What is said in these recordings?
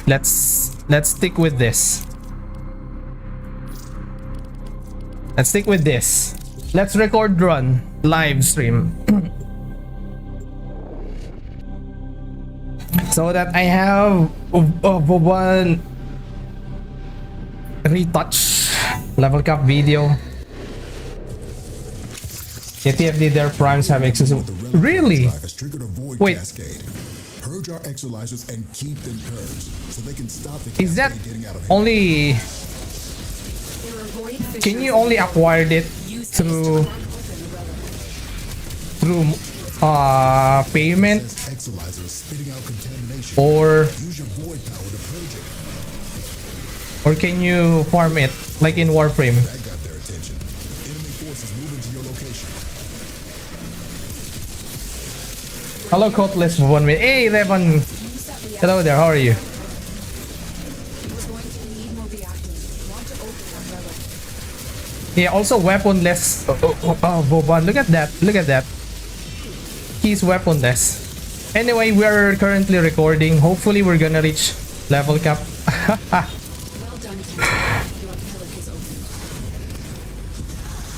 Let's stick with this. Let's stick with this. Let's record run live stream. So that I have Vauban retouch level cap video. TFD, their primes have excessive. Really? Wait. Purge our Exolizers and keep them purged so they can stop the Is that only? Can you only acquire it through payment, or can you farm it like in Warframe? Hello, Cotless 1 minute. Hey, Revan. Hello there. How are you? Yeah, also weaponless. Vauban. Look at that. Look at that. He's weaponless. Anyway, we are currently recording. Hopefully, we're gonna reach level cap.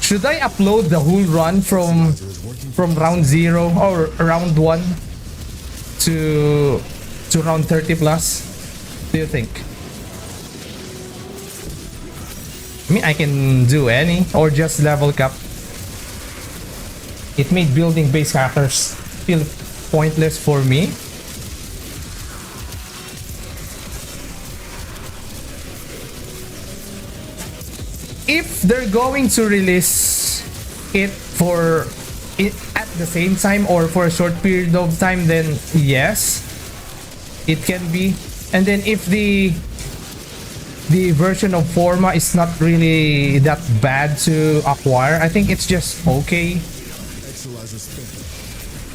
Should I upload the whole run from round 0 or round 1 to round 30 plus? Do you think? I mean, I can do any or just level cap. It made building base hackers feel pointless for me. If they're going to release it for it at the same time or for a short period of time, then yes, it can be. And then if the version of Forma is not really that bad to acquire, I think it's just okay.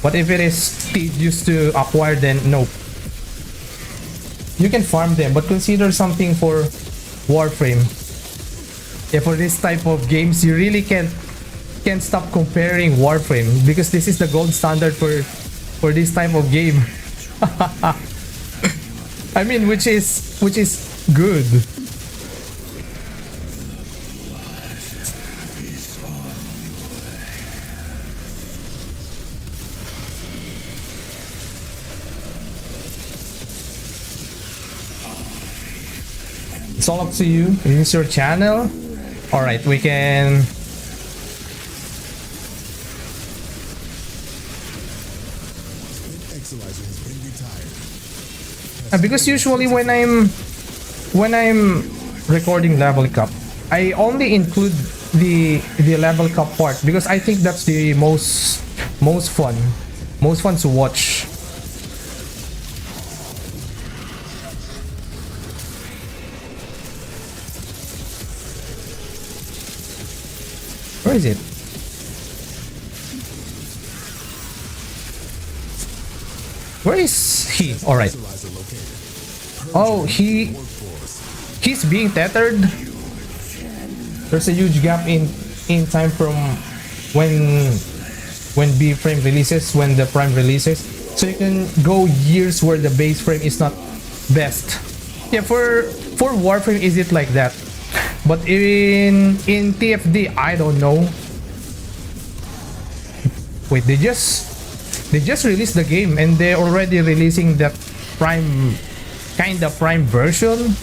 But if it is tedious to acquire, then nope. You can farm them, but consider something for Warframe. Yeah, for this type of games, you really can't stop comparing Warframe because this is the gold standard for this type of game. I mean, which is good. It's all up to you. Is this your channel? Alright, we can... Because usually when I'm recording level cap, I only include the level cap part because I think that's the most fun to watch. Where is it? Where is he? All right. Oh, he's being tethered. There's a huge gap in time from when B frame releases, when the prime releases. So you can go years where the base frame is not best. Yeah, for Warframe is it like that? But in TFD, I don't know. Wait, they just released the game and they're already releasing that prime prime version.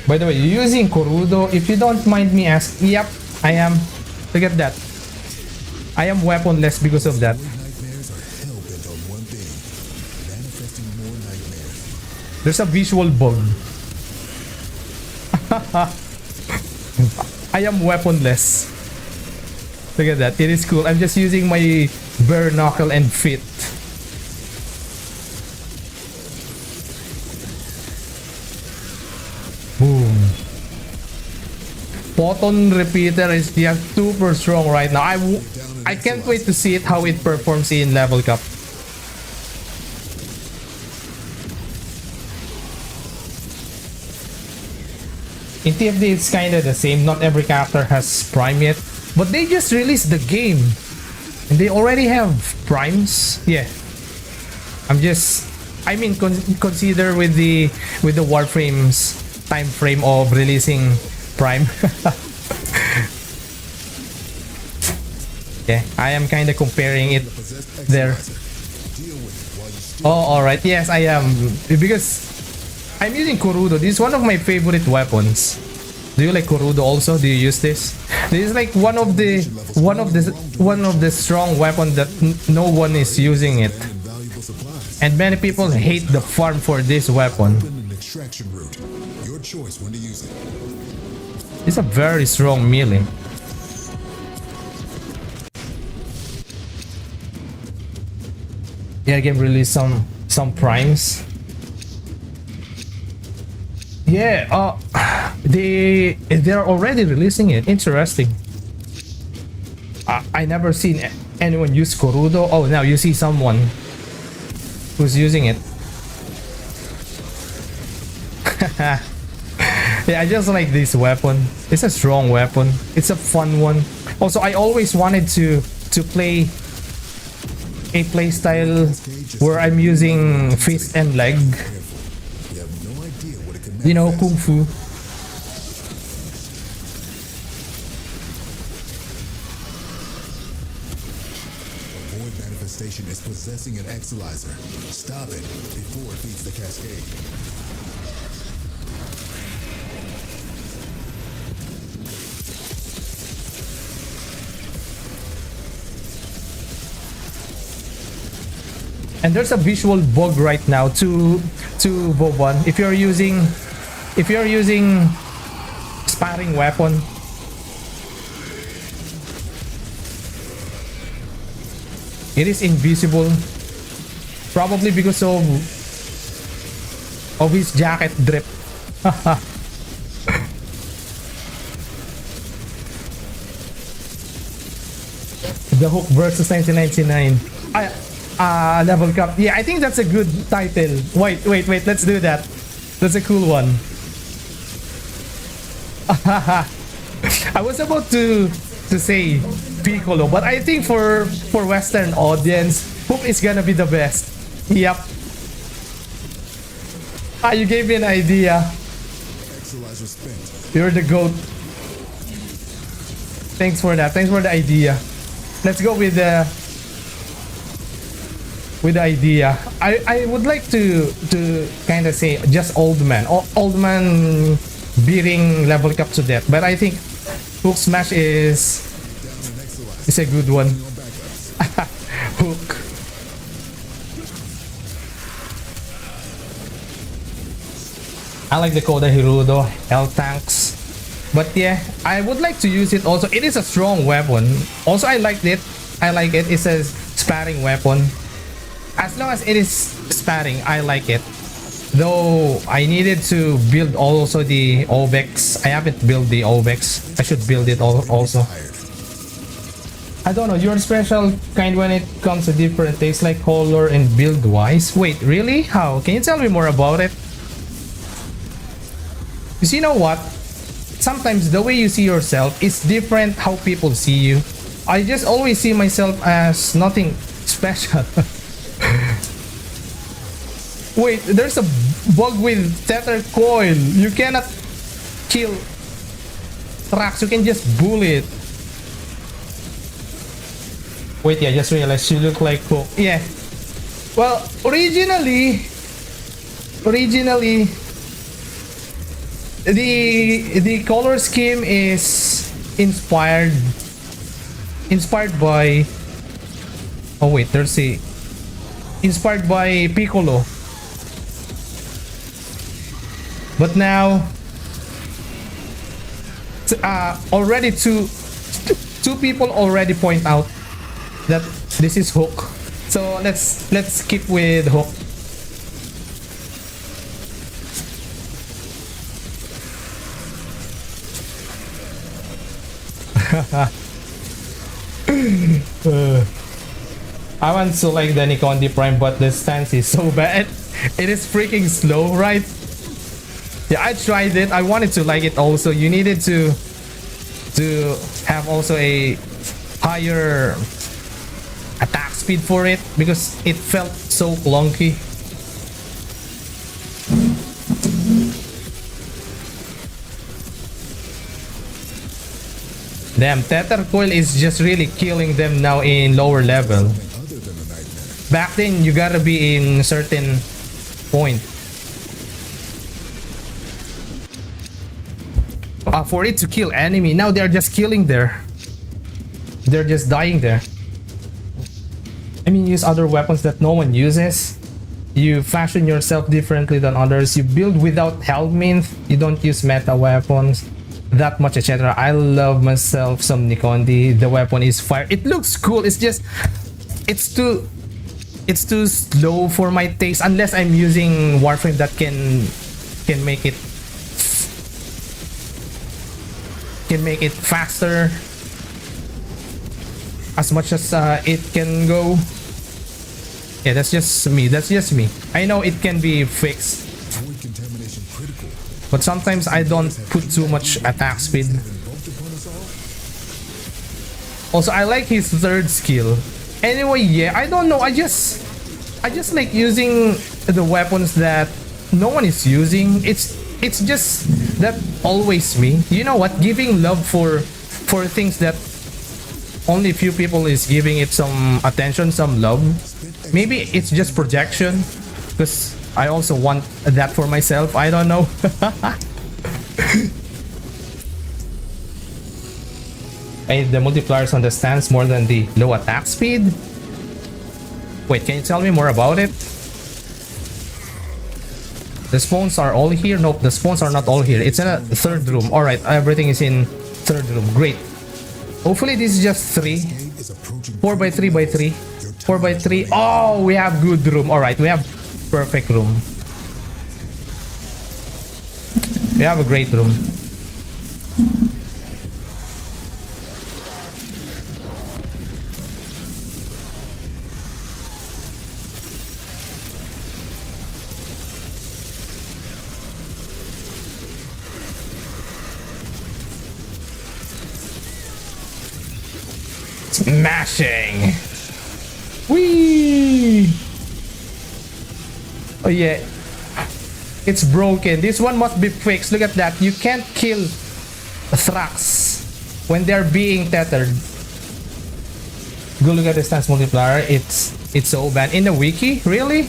By the way, you're using Korudo. If you don't mind me asking, yep, I am. Look at that. I am weaponless because of that. There's a visual bug. I am weaponless. Look at that. It is cool. I'm just using my bare knuckle and feet. Boom. Photon repeater is just super strong right now. I can't wait to see it how it performs in level cap. In TFD, it's kind of the same. Not every character has prime yet, But they just released the game and they already have primes. Yeah, I mean, consider with the Warframe's time frame of releasing prime. Yeah, I am kind of comparing it there. Oh, all right. Yes, I am, because I'm using Kurudo. This is one of my favorite weapons. Do you like Kurudo also? Do you use this? This is like one of the strong weapon that no one is using it. And many people hate the farm for this weapon. It's a very strong melee. Yeah, I can release some primes. Yeah, they're already releasing it. Interesting. I never seen anyone use Kurudo. Oh, now you see someone who's using it. Yeah, I just like this weapon. It's a strong weapon. It's a fun one. Also, I always wanted to play a playstyle where I'm using fist and leg. You know, kung fu. Void manifestation is possessing an Exolizer. Stop it before it beats the Cascade. And there's a visual bug right now to Vauban. If you're using sparring weapon, it is invisible, probably because of his jacket drip. The Hook versus 1999. Level cap. Yeah, I think that's a good title. Wait, let's do that. That's a cool one. I was about to say Piccolo, but I think for Western audience, Hook is gonna be the best. Yep. You gave me an idea. You're the GOAT. Thanks for that. Thanks for the idea. Let's go with the idea. I would like to kind of say just old man beating level cap to death, but I think Hook Smash is a good one. Hook. I like the Koda Hirudo, Hell Tanks, but yeah, I would like to use it also. It is a strong weapon. Also, I like it. It's a sparring weapon. As long as it is sparring, I like it. Though I needed to build also the Obex. I haven't built the Obex. I should build it also. I don't know. You're special kind when it comes to different tastes like color and build wise. Wait, really? How? Can you tell me more about it? Because you know what? Sometimes the way you see yourself is different how people see you. I just always see myself as nothing special. Wait, there's a bug with tether coil. You cannot kill tracks. You can just bully it. Wait, yeah, just realized you look like Hook. Yeah. Well, originally the color scheme is inspired by. Oh wait, there's a inspired by Piccolo. But now already two people already point out that this is Hook. So let's keep with Hook. I want to like the Nikondi Prime, but the stance is so bad. It is freaking slow, right? Yeah, I tried it. I wanted to like it also. You needed to to have also a higher attack speed for it because it felt so clunky. Damn, Tether Coil is just really killing them now in lower level. Back then, you gotta be in certain point. For it to kill enemy, now they're just killing there. They're just dying there. I mean, use other weapons that no one uses. You fashion yourself differently than others. You build without helmet. You don't use meta weapons that much, etc. I love myself some Nikondi. The weapon is fire. It looks cool. It's just it's too slow for my taste unless I'm using Warframe that can make it faster as much as it can go. Yeah, that's just me. I know it can be fixed, but sometimes I don't put too much attack speed. Also, I like his third skill. Anyway, yeah, I don't know. I just like using the weapons that no one is using. It's just that always me. You know what? Giving love for things that only few people is giving it some attention, some love. Maybe it's just projection, because I also want that for myself. I don't know. The multipliers on the stance more than the low attack speed. Wait, can you tell me more about it? The spawns are all here? Nope, the spawns are not all here. It's in a third room. Alright, everything is in third room. Great. Hopefully this is just 3. 4x3x3. 4x3. Oh, we have good room. Alright, we have perfect room. We have a great room. Smashing. Whee! Oh yeah, it's broken. This one must be fixed. Look at that. You can't kill Thrax when they're being tethered. Go look at the stance multiplier. It's so bad in the wiki. Really?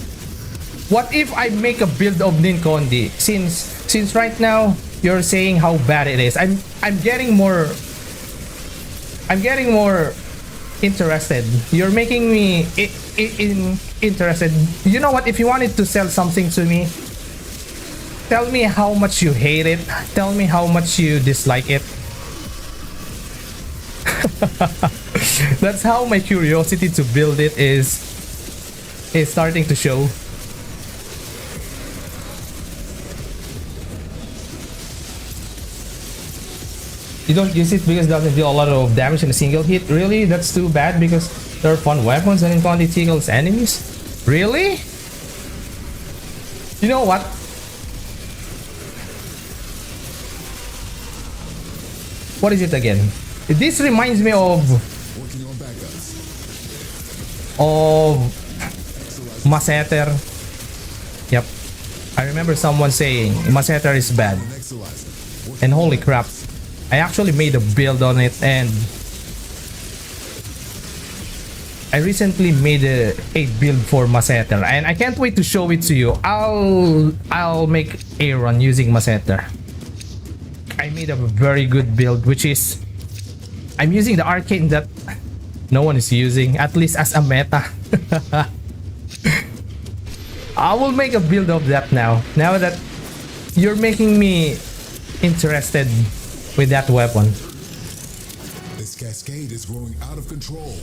What if I make a build of Ninkondi? Since right now you're saying how bad it is. I'm getting more interested. You're making me interested. You know what? If you wanted to sell something to me, tell me how much you hate it. Tell me how much you dislike it. That's how my curiosity to build it is starting to show. You don't use it because it doesn't deal a lot of damage in a single hit? Really? That's too bad because they're fun weapons and it tickles enemies? Really? You know what? What is it again? This reminds me of Masseter. Yep. I remember someone saying Masseter is bad. And holy crap. I actually made a build on it, and I recently made a build for Masseter, and I can't wait to show it to you. I'll make a run using Masseter. I made a very good build, which is I'm using the arcane that no one is using, at least as a meta. I will make a build of that now that you're making me interested with that weapon. This cascade is growing out of control.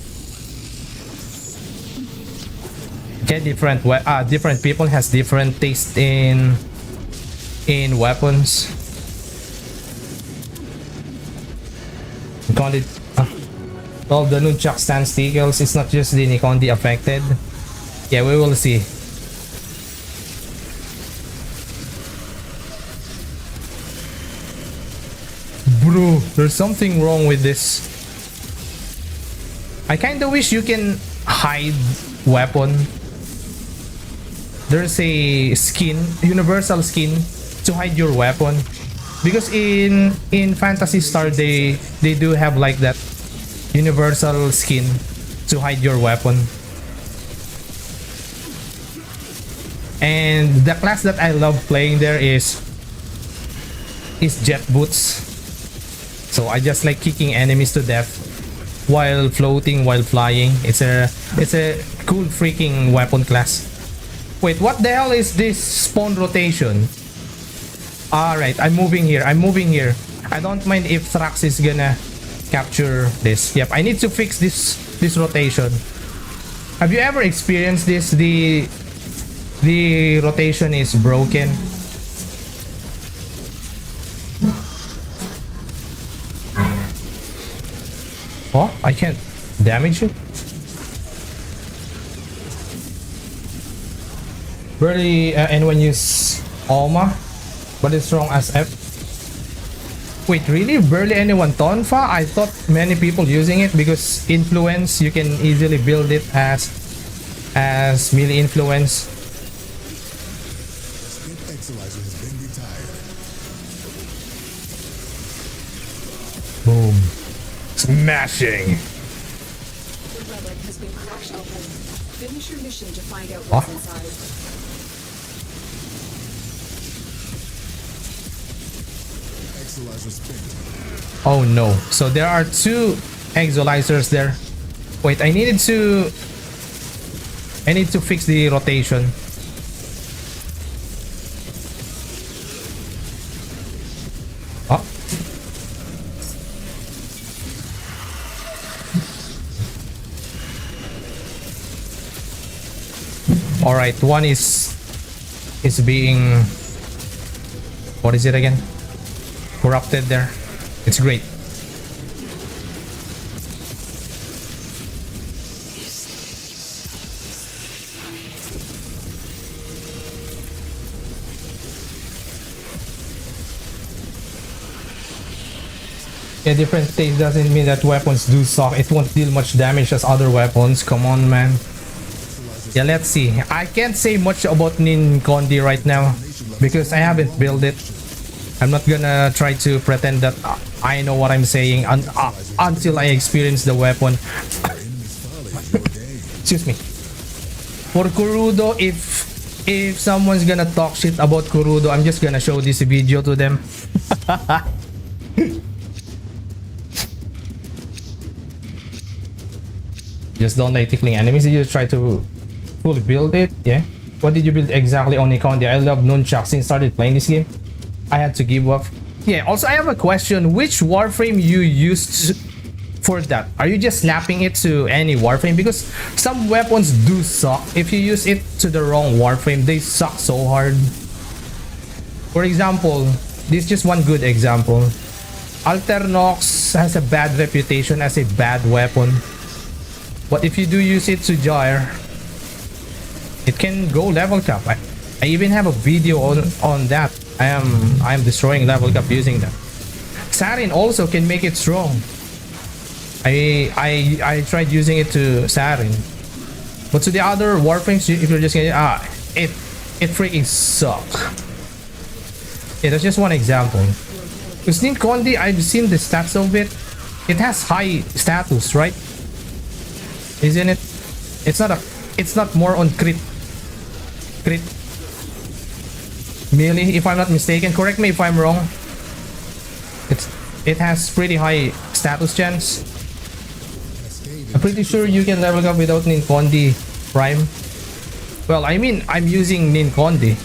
Okay, different people has different taste in weapons. Well, the nunchuck stance tickles. It's not just the Nikondi affected. Yeah, we will see. Bro, there's something wrong with this. I kinda wish you can hide weapon. There's a skin, universal skin to hide your weapon. Because in Phantasy Star they do have like that universal skin to hide your weapon. And the class that I love playing there is jet boots. So I just like kicking enemies to death while floating, while flying. It's a cool freaking weapon class. Wait, what the hell is this spawn rotation? Alright, I'm moving here. I don't mind if Thrax is gonna capture this. Yep, I need to fix this rotation. Have you ever experienced this? The rotation is broken. Oh, I can't damage it. Barely anyone use Alma, but it's strong as F. Wait, really? Barely anyone Tonfa? I thought many people using it because influence, you can easily build it as melee influence. Exolizer has been retired. Boom. Smashing. The relic has been crushed open. Finish your mission to find out what's inside. Exolizer spent. Oh no. So there are two Exolizers there. Wait, I need to fix the rotation. Oh. All right, one is being, what is it again? Corrupted there. It's great. A different stage doesn't mean that weapons do suck. It won't deal much damage as other weapons. Come on, man. Yeah, let's see. I can't say much about Nin Kondi right now because I haven't built it. I'm not gonna try to pretend that I know what I'm saying until I experience the weapon. Excuse me. For Kurudo, if someone's gonna talk shit about Kurudo, I'm just gonna show this video to them. Just don't like tickling enemies. You just try to fully build it. Yeah. What did you build exactly on Nikondi? I love nunchucks since started playing this game. I had to give up. Yeah. Also, I have a question. Which Warframe you used for that? Are you just slapping it to any Warframe? Because some weapons do suck. If you use it to the wrong Warframe, they suck so hard. For example, this is just one good example. Alternox has a bad reputation as a bad weapon. But if you do use it to gyre, it can go level cap. I even have a video on that. I am destroying level cap using that. Sarin also can make it strong. I tried using it to Sarin. But to the other Warframes, if you're just getting it freaking suck. Yeah, that's just one example. With Nin Kondi, I've seen the stats of it. It has high status, right? Isn't it? It's not more on crit melee, if I'm not mistaken. Correct me if I'm wrong. It has pretty high status chance. I'm pretty sure you can level up without Nin Kondi Prime. Well, I mean, I'm using Nin Kondi.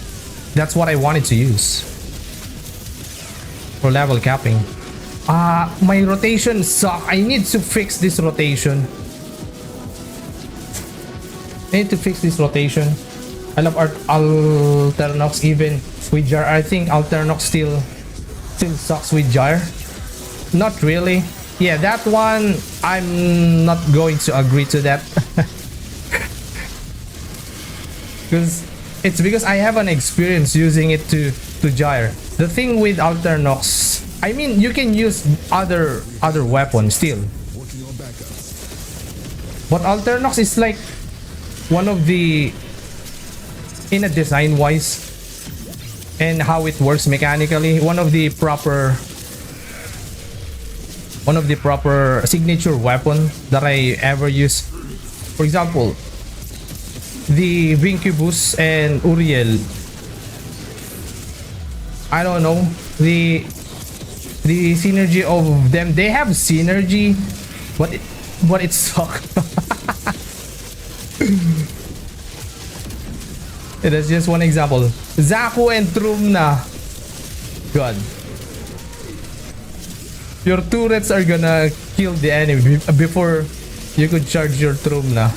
That's what I wanted to use for level capping. My rotation sucks. I need to fix this rotation. I need to fix this rotation. I love Alternox even with Jar. I think Alternox still sucks with Jar. Not really. Yeah, that one I'm not going to agree to that. Because I have an experience using it to gyre. The thing with Alternox I mean, you can use other weapons still, Working on backups. but Alternox is like one of the, in a design wise and how it works mechanically, one of the proper signature weapon that I ever use. For example, the Vincubus and Uriel, I don't know, the synergy of them, they have synergy, but it sucks. That's just one example. Zaku and Trumna, God, your turrets are gonna kill the enemy before you could charge your Trumna.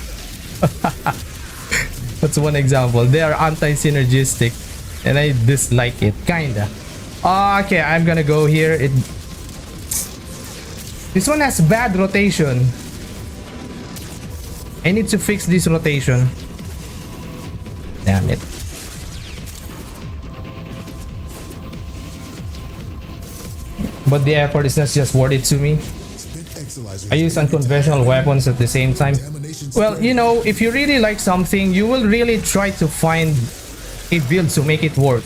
That's one example. They are anti-synergistic and I dislike it, kinda. Okay, I'm gonna go here. This one has bad rotation. I need to fix this rotation. Damn it. But the effort is not just worth it to me. I use unconventional weapons at the same time. Well, you know, if you really like something, you will really try to find a build to make it work.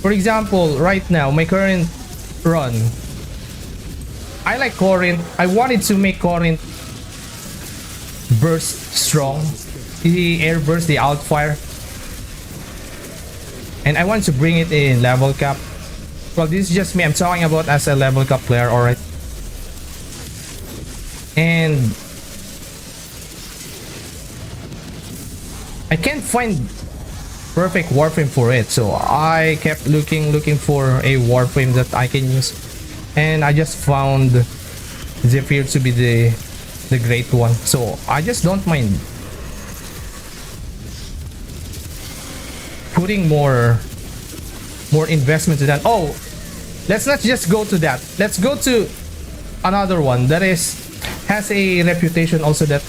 For example, right now, my current run, I like Corinth. I wanted to make Corinth burst strong, the air burst, the outfire, and I want to bring it in level cap. Well, this is just me. I'm talking about as a level cap player, alright. And I can't find perfect warframe for it, so I kept looking for a warframe that I can use, and I just found Zephyr to be the great one. So I just don't mind putting more investment to that. Oh, let's not just go to that. Let's go to another one that has a reputation also that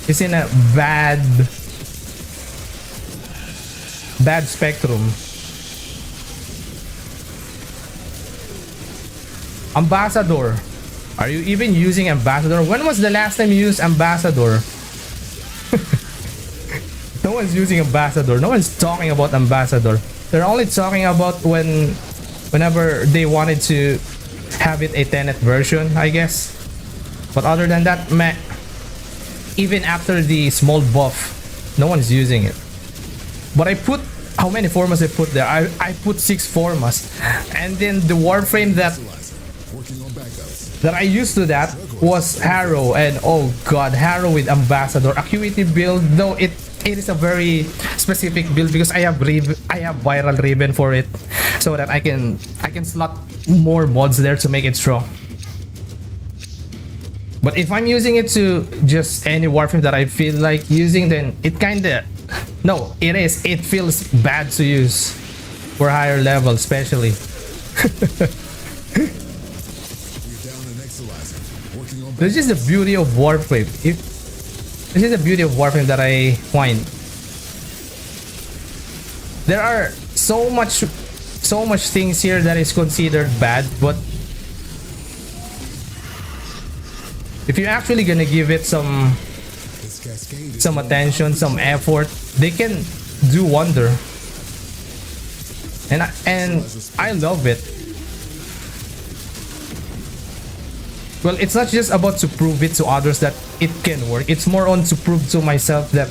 is in a bad spectrum. Ambassador. Are you even using Ambassador? When was the last time you used Ambassador? No one's using Ambassador. No one's talking about Ambassador. They're only talking about whenever they wanted to have it a Tenet version, I guess. But other than that, meh. Even after the small buff, no one's using it. But I put, how many formas I put there? I put 6 formas, and then the warframe that I used to that was Harrow, and oh god, Harrow with Ambassador Acuity build. Though it is a very specific build because I have viral ribbon for it, so that I can slot more mods there to make it strong. But if I'm using it to just any warframe that I feel like using, then it kinda, no, it feels bad to use for higher level, especially. This is the beauty of warframe. This is the beauty of warframe that I find. There are so much things here that is considered bad, but if you're actually gonna give it some attention, some effort, they can do wonder. And I love it. Well, it's not just about to prove it to others that it can work. It's more on to prove to myself that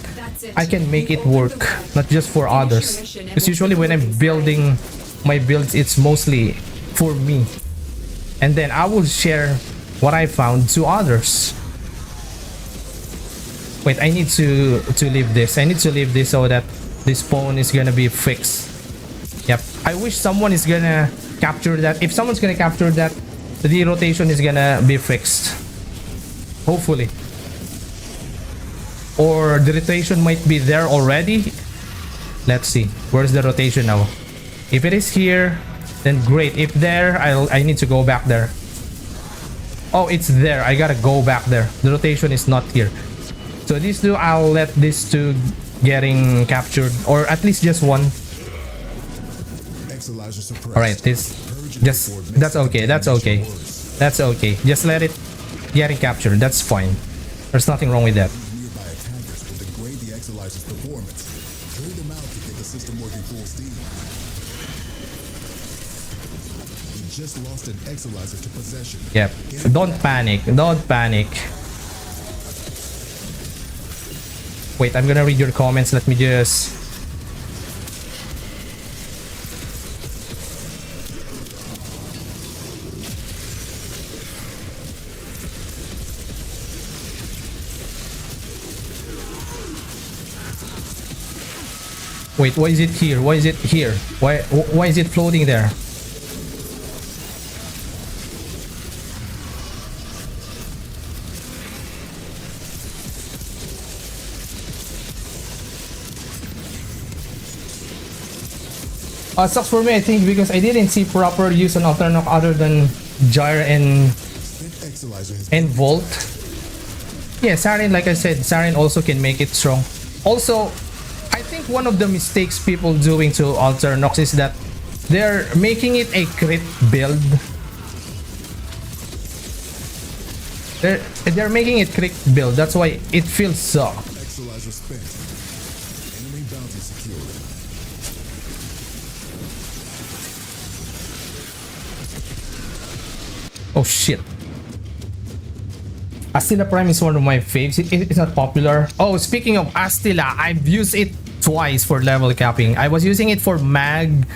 I can make it work, not just for others. Because usually when I'm building my builds, it's mostly for me. And then I will share what I found to others. Wait, I need to leave this. I need to leave this so that this phone is gonna be fixed. Yep. I wish someone is gonna capture that. If someone's gonna capture that, the rotation is gonna be fixed. Hopefully. Or the rotation might be there already. Let's see. Where's the rotation now? If it is here, then great. If there, I need to go back there. Oh, it's there. I gotta go back there. The rotation is not here. So these two, I'll let these two getting captured, or at least just one. Alright, this Just that's okay. That's okay. That's okay. Just let it get captured. That's fine. There's nothing wrong with that. Nearby attackers will degrade the Exolizer's performance. Clear them out to get the system working full steam. We just lost an Exolizer to possession. Yep. Don't panic. Don't panic. Wait, I'm gonna read your comments. Let me just... Wait, why is it here? Why is it here? Why is it floating there? Sucks for me, I think, because I didn't see proper use on Alternok other than Gyre and Volt. Yeah, Sarin, like I said, Sarin also can make it strong. Also, I think one of the mistakes people doing to Alternox is that they're making it a crit build. They're making it crit build. That's why it feels so. Exolizer spent. Enemy bounty secured. Oh shit. Astilla Prime is one of my faves. It's not popular. Oh, speaking of Astilla, I've used it twice for level capping. I was using it for Mag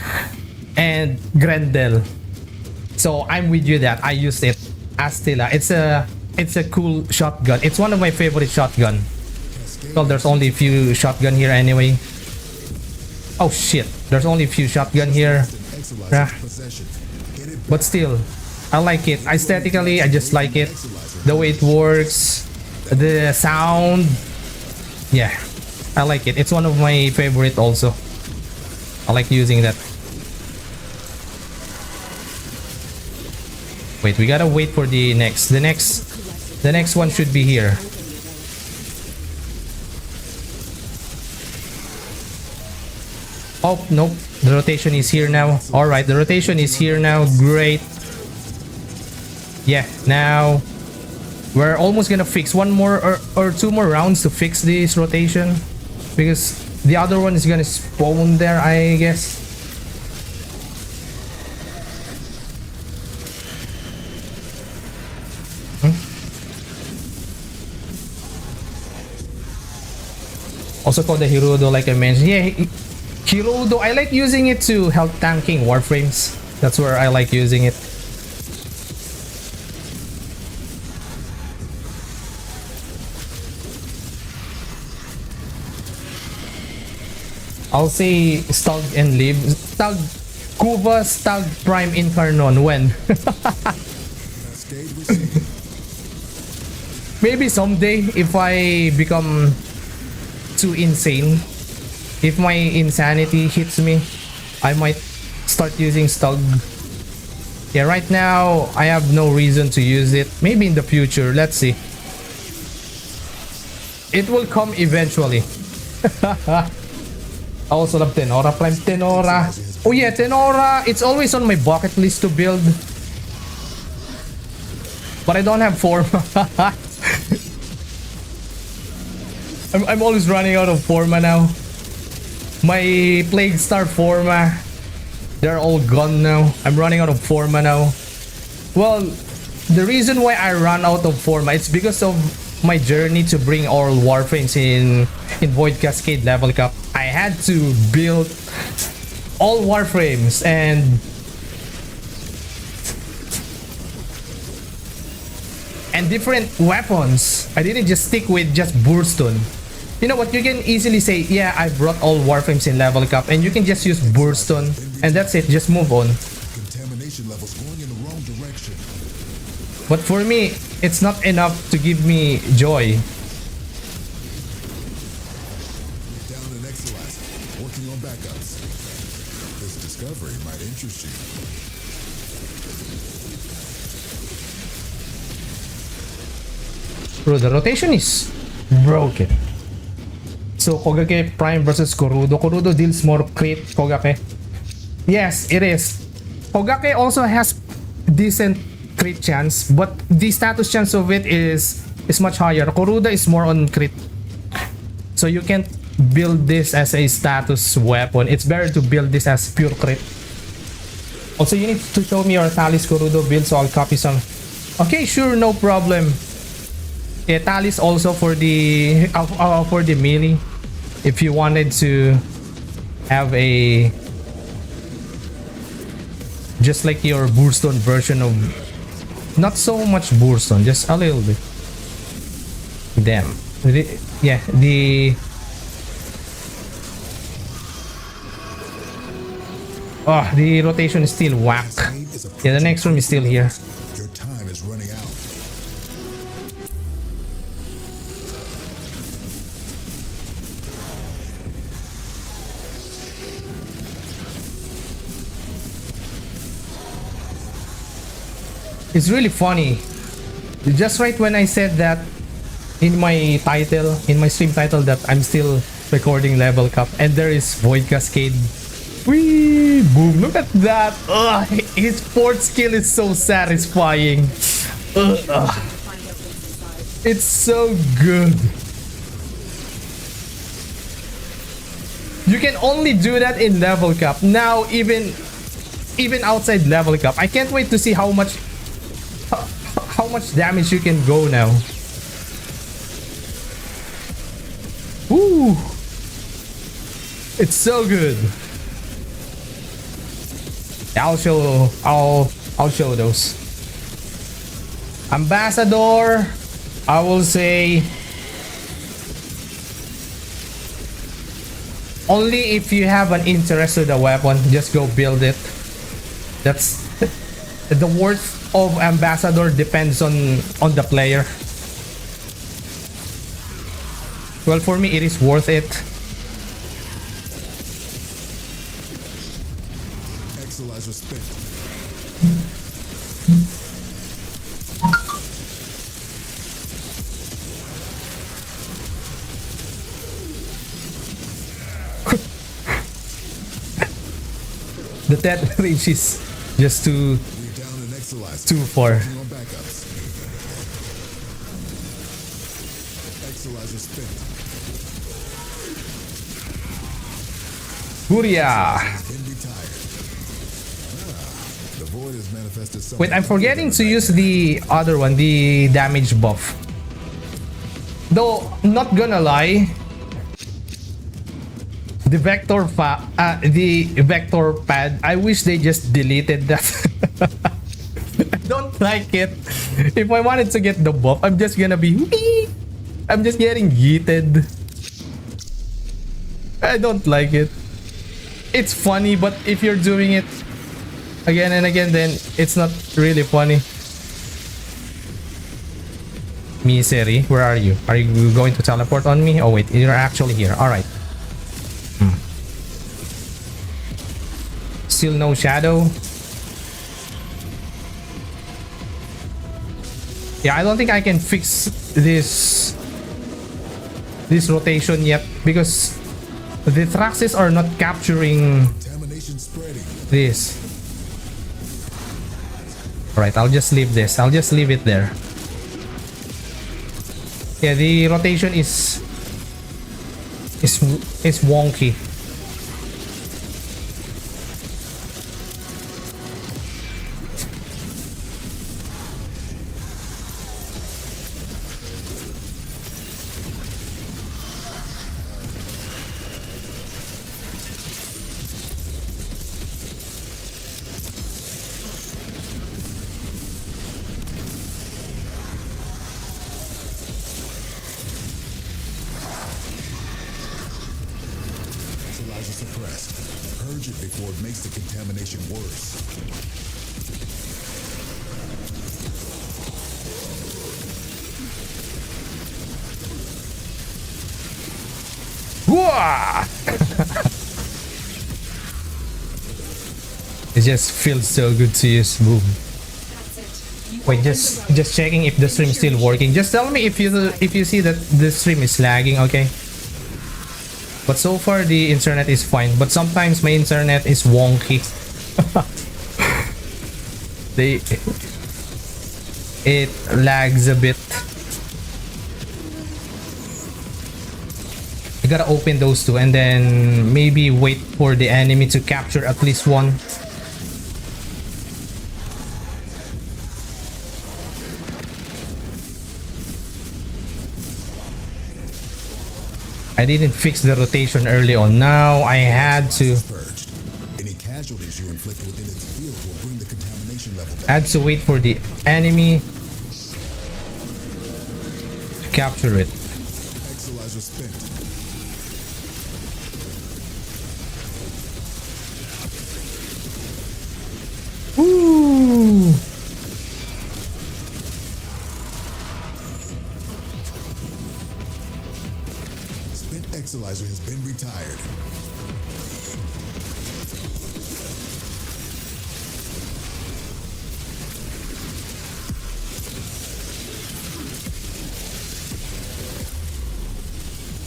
and Grendel. So I'm with you that I used it. Astilla. It's a cool shotgun. It's one of my favorite shotgun. Well, there's only a few shotgun here anyway. Oh shit. There's only a few shotgun here. But still, I like it. Aesthetically, I just like it. The way it works, the sound. Yeah, I like it. It's one of my favorite also. I like using that. Wait, we gotta wait for the next. The next one should be here. Oh, nope. The rotation is here now. Alright, the rotation is here now. Great. Yeah, now we're almost gonna fix one more or two more rounds to fix this rotation, because the other one is gonna spawn there, I guess. Also called the Hirudo, like I mentioned. Yeah, Hirudo, I like using it to help tanking Warframes. That's where I like using it. I'll say Stug and Live. Stug, Kuva, Stug, Prime, Incarnon. When? Maybe someday if I become too insane. If my insanity hits me, I might start using Stug. Yeah, right now I have no reason to use it. Maybe in the future, let's see. It will come eventually. I also love Tenora Prime. Tenora. Oh yeah, Tenora. It's always on my bucket list to build. But I don't have Forma. I'm always running out of Forma now. My Plague Star Forma, they're all gone now. I'm running out of Forma now. Well, the reason why I run out of Forma, it's because of my journey to bring all Warframes in Void Cascade level cap. I had to build all Warframes and different weapons. I didn't just stick with just Burston. You know what, you can easily say, yeah, I brought all Warframes in level cap, and you can just use Burston and that's it, just move on. Contamination levels going in the wrong direction. But for me, it's not enough to give me joy. Down an Exolizer, working on backups. This discovery might interest you. Bro, the rotation is broken. So Kogake Prime versus Kurudo. Kurudo deals more crit Kogake. Yes, it is. Hogake also has decent crit chance, but the status chance of it is much higher. Koruda is more on crit, so you can't build this as a status weapon. It's better to build this as pure crit. Also, you need to show me your Talis Korudo build, so I'll copy some. Okay, sure, no problem. Yeah, Talis also for the melee. If you wanted to have a just like your Burston version of, not so much Burston, just a little bit. Damn. Yeah, the rotation is still whack. Yeah, the next room is still here. Your time is running out. It's really funny. Just right when I said that in my title, in my stream title, that I'm still recording level cap, and there is Void Cascade. Whee! Boom! Look at that! Ugh, his fourth skill is so satisfying. Ugh. It's so good. You can only do that in level cap. Now, even outside level cap, I can't wait to see how much damage you can go now. Woo! It's so good. I'll show those. Ambassador, I will say only if you have an interest in the weapon, just go build it. That's the worth of Ambassador depends on the player. Well, for me it is worth it. Exolizers spent. The death range is just too far. Huria! Wait, I'm forgetting to use the other one, the damage buff. Though, not gonna lie, the vector pad, I wish they just deleted that. I don't like it. If I wanted to get the buff, I'm just gonna be wee! I'm just getting yeeted. I don't like it. It's funny, but if you're doing it again and again, then it's not really funny. Misery, where are you? Are you going to teleport on me? Oh wait, you're actually here. Alright. Still no shadow. Yeah, I don't think I can fix this rotation yet because the Thraxes are not capturing this. Alright, I'll just leave this. I'll just leave it there. Yeah, the rotation is wonky. It just feels so good to use. Boom. Wait, just checking if the stream is still working. Just tell me if you see that the stream is lagging, okay? But so far the internet is fine, but sometimes my internet is wonky. They it lags a bit. You gotta open those two and then maybe wait for the enemy to capture at least one. I didn't fix the rotation early on. Now I had to Purged. Any casualties you inflict within its field will bring the contamination level down. had to wait for the enemy to capture it. Exolizer spent. Ooh. Spent Exolizer has been retired.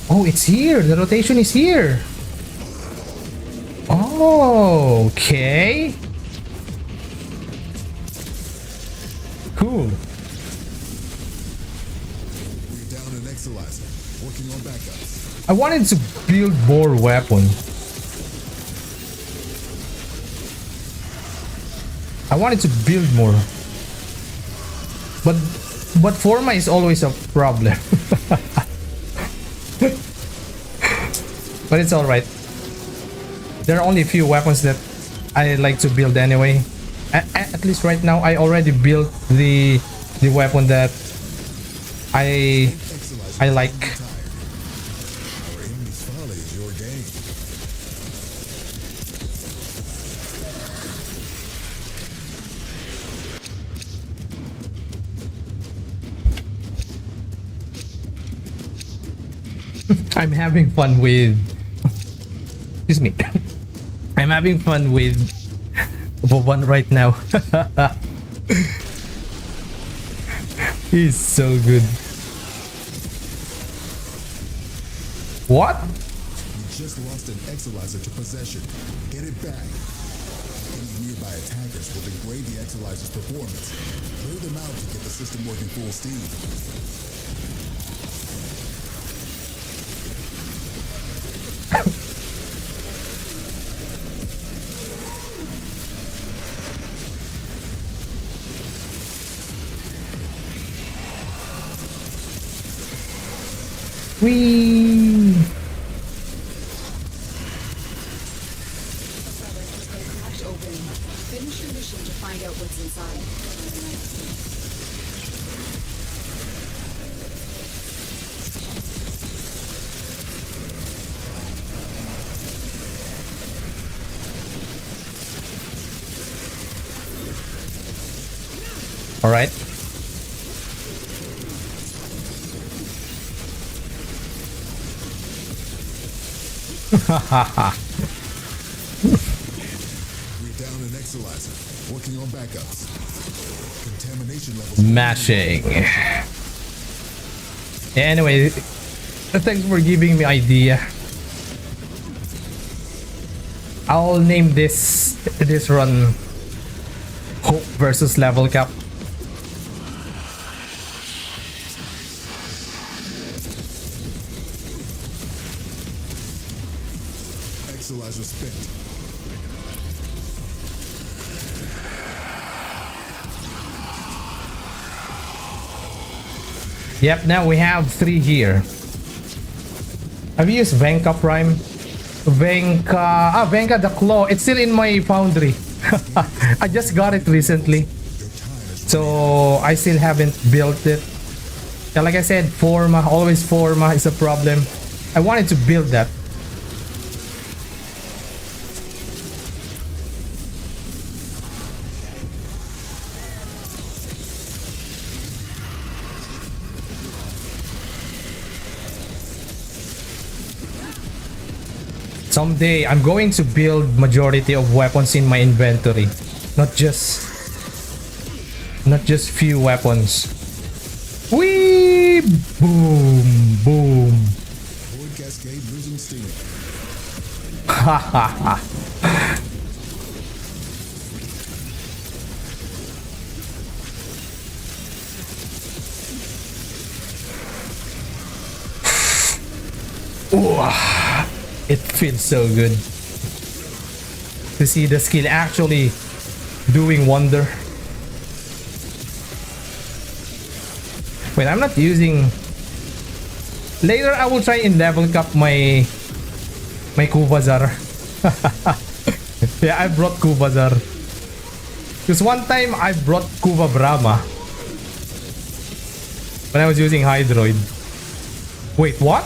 Oh, it's here. The rotation is here. Oh, okay. Cool. We're down an Exolizer. Working on backups. I wanted to build more weapon. I wanted to build more. But forma is always a problem. But it's alright. There are only a few weapons that I like to build anyway. At least right now I already built the weapon that I like. Our enemy's folly is your gain. I'm having fun with excuse me. I'm having fun with Vauban right now. He's so good. What? You just lost an Exolizer to possession. Get it back. Any nearby attackers will degrade the Exolizer's performance. Clear them out to get the system working full steam. Whee! Has been cracked open. Finish your mission to find out what's inside. All right. We're down an Exolizer. Working on backups. Contamination levels. Mashing. Yeah, anyway, thanks for giving me idea. I'll name this run Hope versus Level Cap. Exolizer spent. Yep, now we have 3 here. Have you used Venka Prime? Venka the Claw. It's still in my foundry. I just got it recently. So I still haven't built it. Yeah, like I said, forma, always forma is a problem. I wanted to build that. Someday I'm going to build majority of weapons in my inventory, not just few weapons. Whee! Boom! Boom! Avoid Cascade losing steam. Ha ha ha! Ooh, it feels so good to see the skill actually doing wonder. Wait, I'm not using. Later, I will try and level cap my Kuvazar. Yeah, I brought Kuvazar. Because one time I brought Kuva Brahma when I was using Hydroid. Wait, what?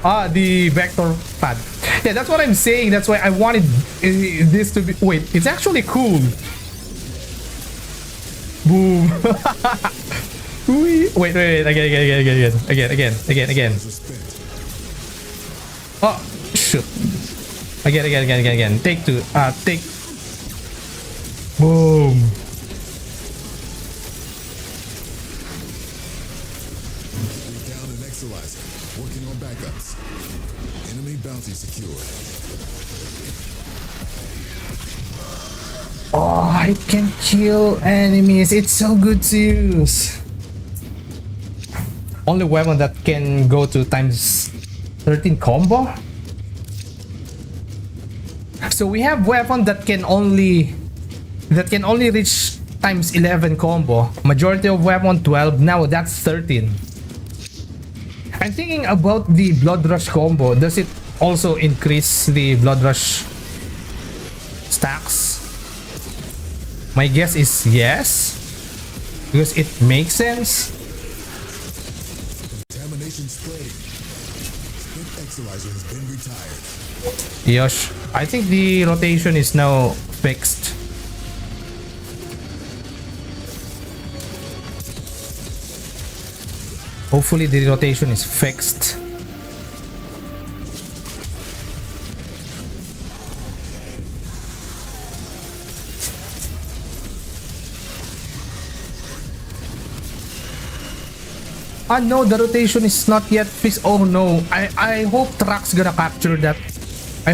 Ah, the vector pad. Yeah, that's what I'm saying. That's why I wanted this to be. Wait, it's actually cool. Boom. Wait, again. Oh, shoot. Again. Take two. Take. Boom. We're down an Exolizer. Working on backups. Enemy bounty secured. Oh, it can kill enemies. It's so good to use. Only weapon that can go to times 13 combo. So we have weapon that can only reach times 11 combo. Majority of weapon 12. Now that's 13. I'm thinking about the Blood Rush combo. Does it also increase the Blood Rush stacks? My guess is yes, because it makes sense. Contamination spreading. Spent Exolizer has been retired. Yosh, I think the rotation is now fixed. Hopefully the rotation is fixed. Ah no, the rotation is not yet fixed. Oh no, I hope Track's gonna capture that. I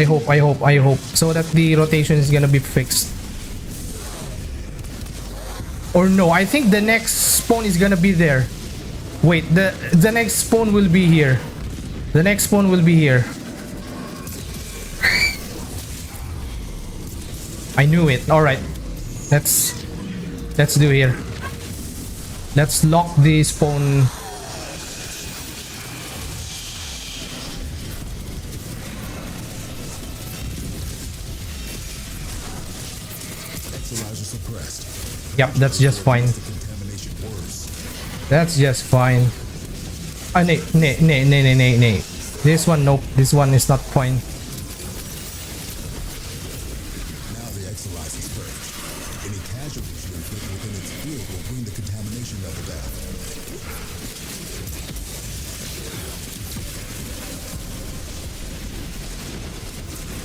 hope I hope so that the rotation is gonna be fixed. Or no, I think the next spawn is gonna be there. Wait, the next spawn will be here. The next spawn will be here. I knew it. All right, let's do here. Let's lock the spawn. Exolizer suppressed. Yep, that's just fine. Contamination worse. That's just fine. Ah, nay. This one, nope. This one is not fine. Now the Exolizer's purged. Any casualties you inflict within its field will bring the contamination level down.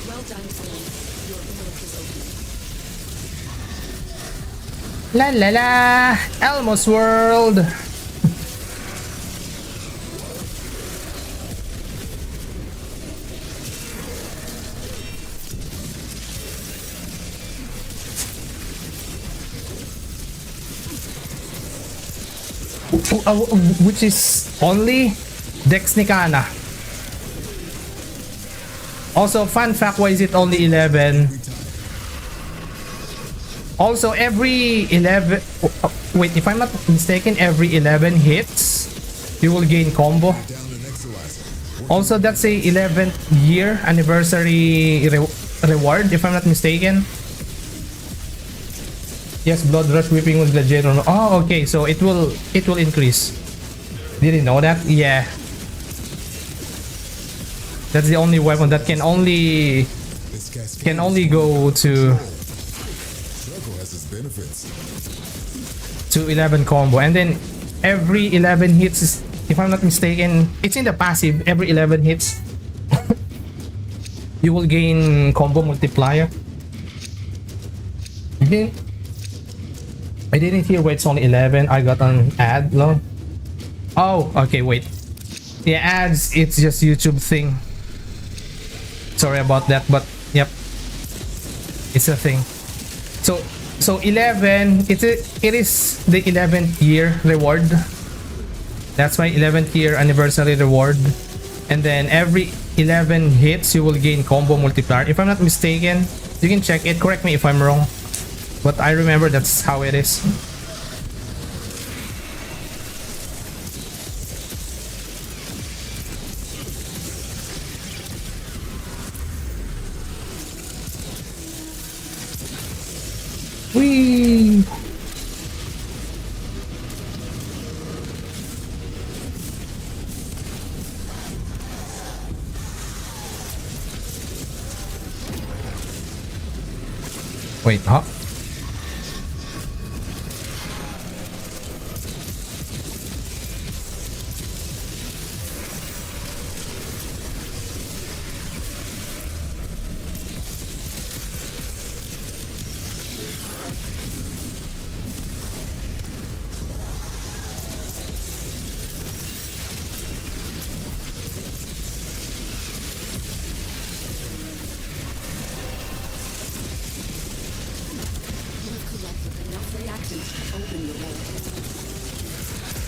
Well done, Ellen. Your work is open. La la la! Elmo's World! Which is only Dex Nikana. Also, fun fact, why is it only 11? Also, every 11... wait, if I'm not mistaken, every 11 hits, you will gain combo. Also, that's a 11th year anniversary reward, if I'm not mistaken. Yes, Blood Rush Whipping with Gladiator. Oh, okay, so it will increase. Didn't know that? Yeah. That's the only weapon that can only go to 11 combo, and then every 11 hits is, if I'm not mistaken, it's in the passive. Every 11 hits you will gain combo multiplier. I didn't hear why it's only 11. I got an ad. No? Oh, okay, wait. Yeah, ads, it's just YouTube thing. Sorry about that, but yep, it's a thing. So 11, it is the 11th year reward. That's my 11th year anniversary reward. And then every 11 hits, you will gain combo multiplier. If I'm not mistaken, you can check it. Correct me if I'm wrong. But I remember that's how it is. Whee! Wait, huh?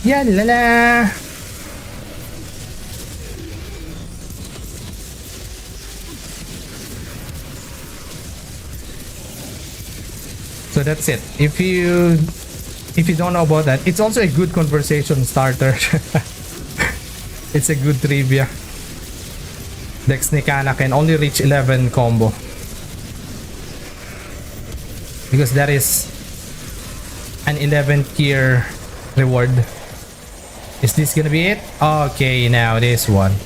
Yeah, la la. So that's it. If you don't know about that, it's also a good conversation starter. It's a good trivia. Dex Nikana can only reach 11 combo. Because that is an 11th year reward. Is this gonna be it? Okay, now this one.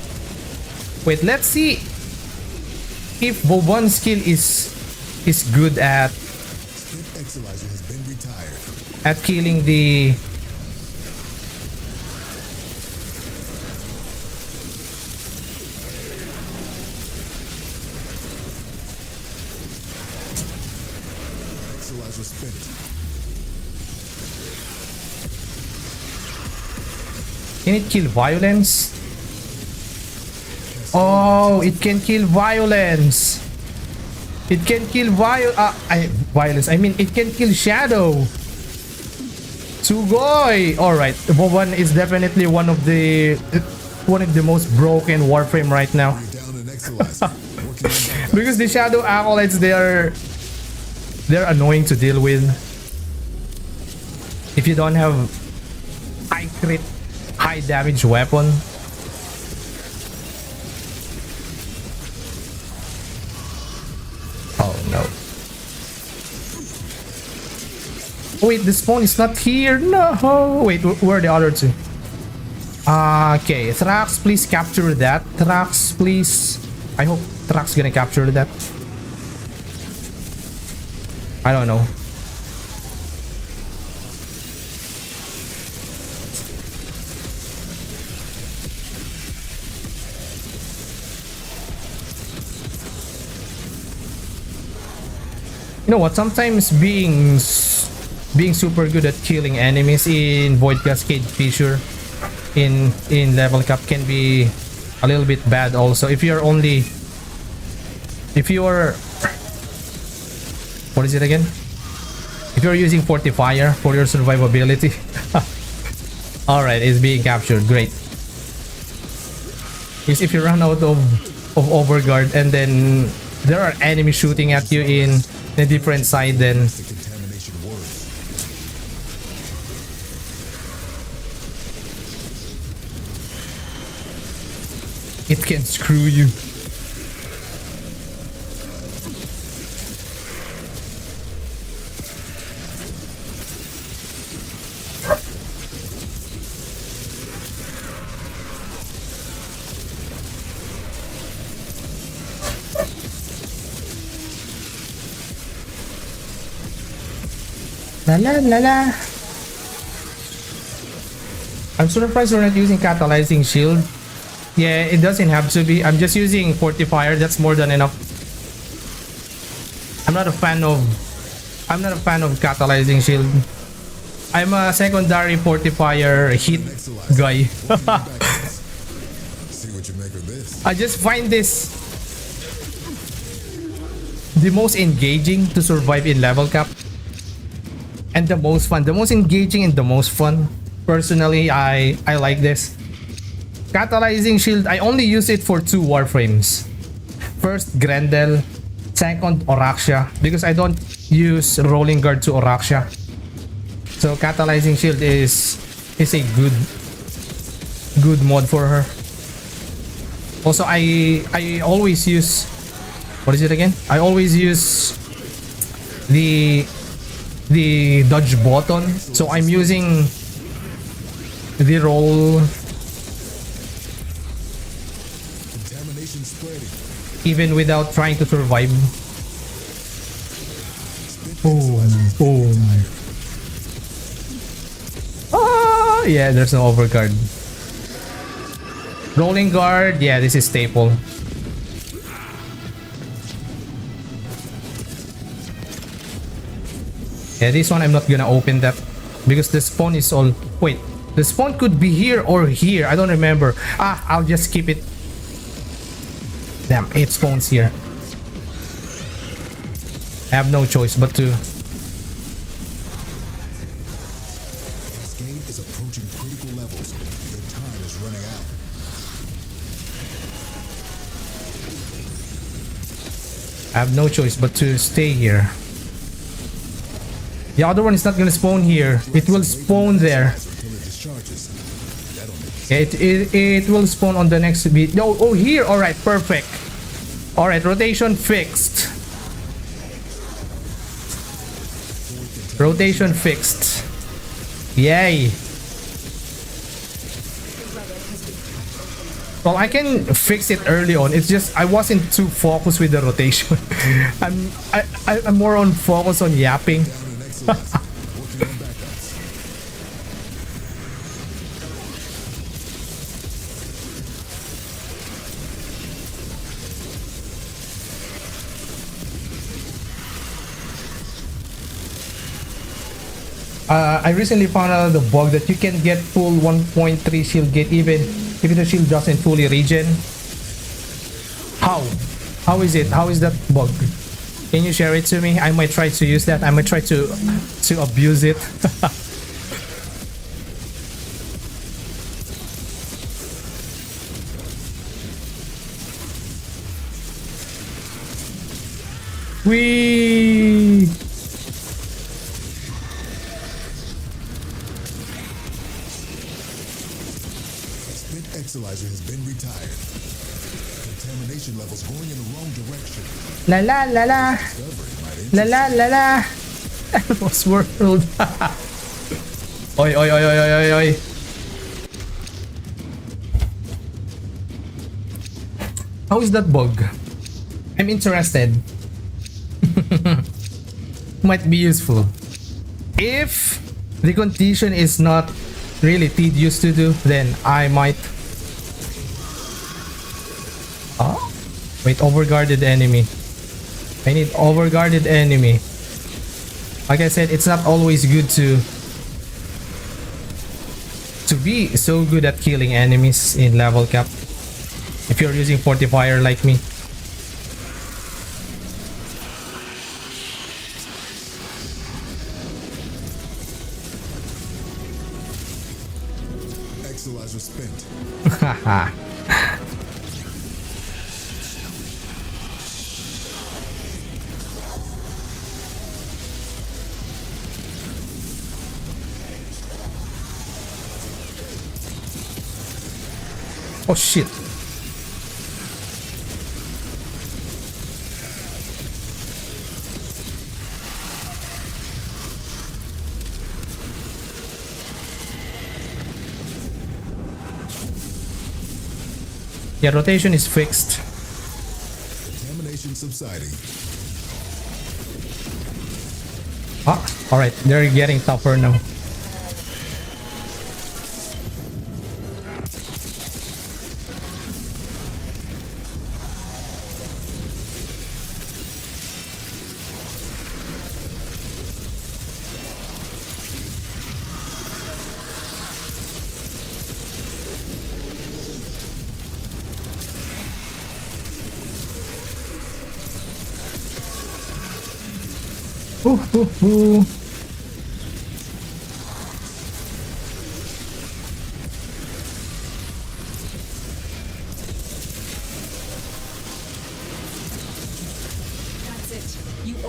Wait, let's see if Vauban's skill is good at Exolizer has been retired. at killing the Exolizer spent. Can it kill violence? Oh, it can kill violence. It can kill violence. I mean, it can kill shadow. Sugoi. All right, Vauban is definitely one of the most broken Warframe right now. You're down an Exolizer. Working on that. Because the shadow acolytes, they're annoying to deal with. If you don't have high crit, high damage weapon. Oh no. Wait, the spawn is not here. No. Wait, where are the other two? Okay, Thrax, please capture that. Thrax, please. I hope Thrax gonna capture that. I don't know. You know what? Sometimes being super good at killing enemies in Void Cascade Fissure in level cap can be a little bit bad also. If you're what is it again? If you're using Fortifier for your survivability. Alright, it's being captured. Great. Because if you run out of overguard and then there are enemies shooting at you in a different side, then The contamination works. it can screw you. La la la la. I'm surprised we're not using catalyzing shield. Yeah, it doesn't have to be. I'm just using fortifier. That's more than enough. I'm not a fan of catalyzing shield. I'm a secondary fortifier hit guy. See what you make of this. I just find this the most engaging to survive in level cap. And the most fun, the most engaging and the most fun. Personally, I like this. Catalyzing shield, I only use it for 2 warframes. First, Grendel. Second, Oraxia. Because I don't use rolling guard to Oraxia. So catalyzing shield is a good mod for her. Also, I always use, what is it again? I always use the dodge button. So I'm using the roll Contamination spreading. even without trying to survive. Boom, boom. Ah, yeah, there's no overguard. Rolling guard, yeah, this is staple. Yeah, this one I'm not gonna open that because the spawn is all. Wait, the spawn could be here or here. I don't remember. Ah, I'll just keep it. Damn, it spawns here. I have no choice but to. Cascade is approaching critical levels. Their time is running out. I have no choice but to stay here. The other one is not gonna spawn here. It will spawn there. Until it discharges. That'll make It will spawn on the next beat. Oh, here. All right, perfect. All right, rotation fixed. Rotation fixed. Yay. Well, I can fix it early on. It's just I wasn't too focused with the rotation. I'm more on focus on yapping. down an Exolizer. Working on backups. I recently found out the bug that you can get full 1.3 shield gate even if the shield doesn't fully regen. How? How is it? How is that bug? Can you share it to me? I might try to use that. I might try to abuse it. Whee! Spent Exolizer has been retired. Contamination levels going in the wrong direction. La la la la. Discovery might La la la la. Lost world. Oi oi oi oi oi oi oi. How is that bug? I'm interested. Might be useful. If the condition is not really tedious to do, then I might. Oh, wait, overguarded enemy. I need overguarded enemy. Like I said, it's not always good to be so good at killing enemies in level cap if you're using fortifier like me. Exolizer spent. Haha. Oh shit. Yeah, rotation is fixed. Contamination subsiding. Ah, alright, they're getting tougher now. Ooh, ooh, ooh.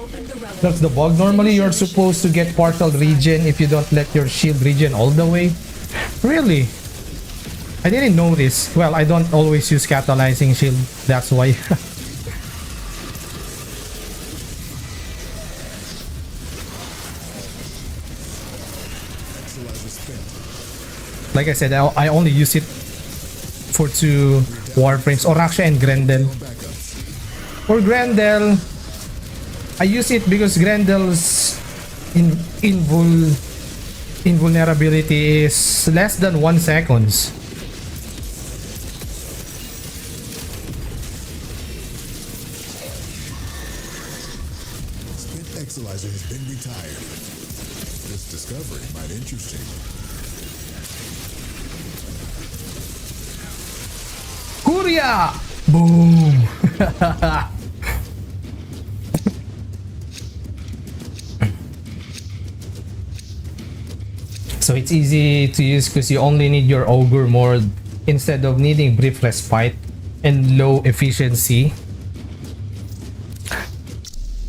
Open the relic. That's the bug. Normally, you're supposed to get partial regen if you don't let your shield regen all the way. Really? I didn't know this. Well, I don't always use catalyzing shield. That's why. Like I said, I only use it for 2 Warframes, Oraksha and Grendel. For Grendel, I use it because Grendel's invulnerability is less than 1 seconds. Exolizer has been retired. This discovery might interest you. Kuria! Boom! So it's easy to use because you only need your Ogre Mord instead of needing Brief Respite and low efficiency.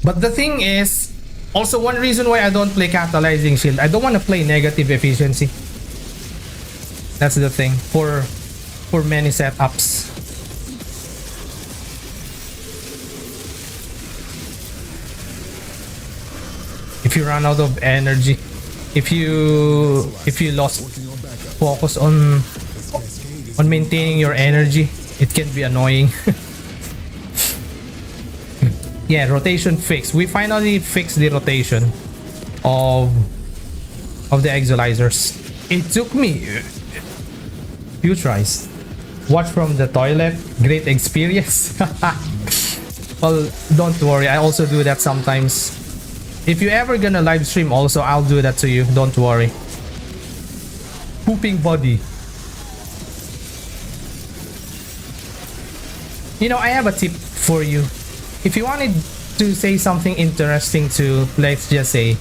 But the thing is, also one reason why I don't play Catalyzing Shield, I don't want to play negative efficiency. That's the thing for many setups. If you run out of energy, if you lost focus on maintaining your energy, it can be annoying. Yeah, rotation fix. We finally fixed the rotation of the Exolizers. It took me few tries. Watch from the toilet. Great experience. Well, don't worry. I also do that sometimes. If you ever gonna live stream also, I'll do that to you. Don't worry. Pooping body. You know, I have a tip for you. If you wanted to say something interesting to, let's just say,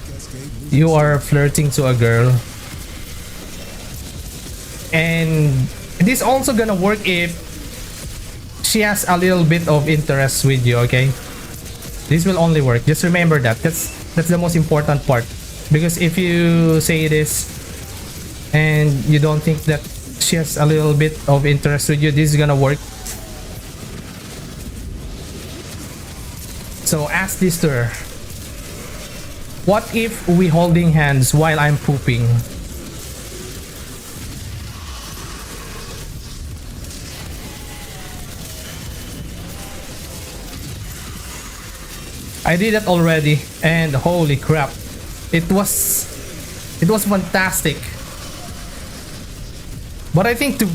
you are flirting to a girl. And this also gonna work if she has a little bit of interest with you, okay? This will only work. Just remember that. That's the most important part. Because if you say this and you don't think that she has a little bit of interest with you, this is gonna work. So ask this to her. What if we holding hands while I'm pooping? I did that already, and holy crap, it was fantastic. But I think to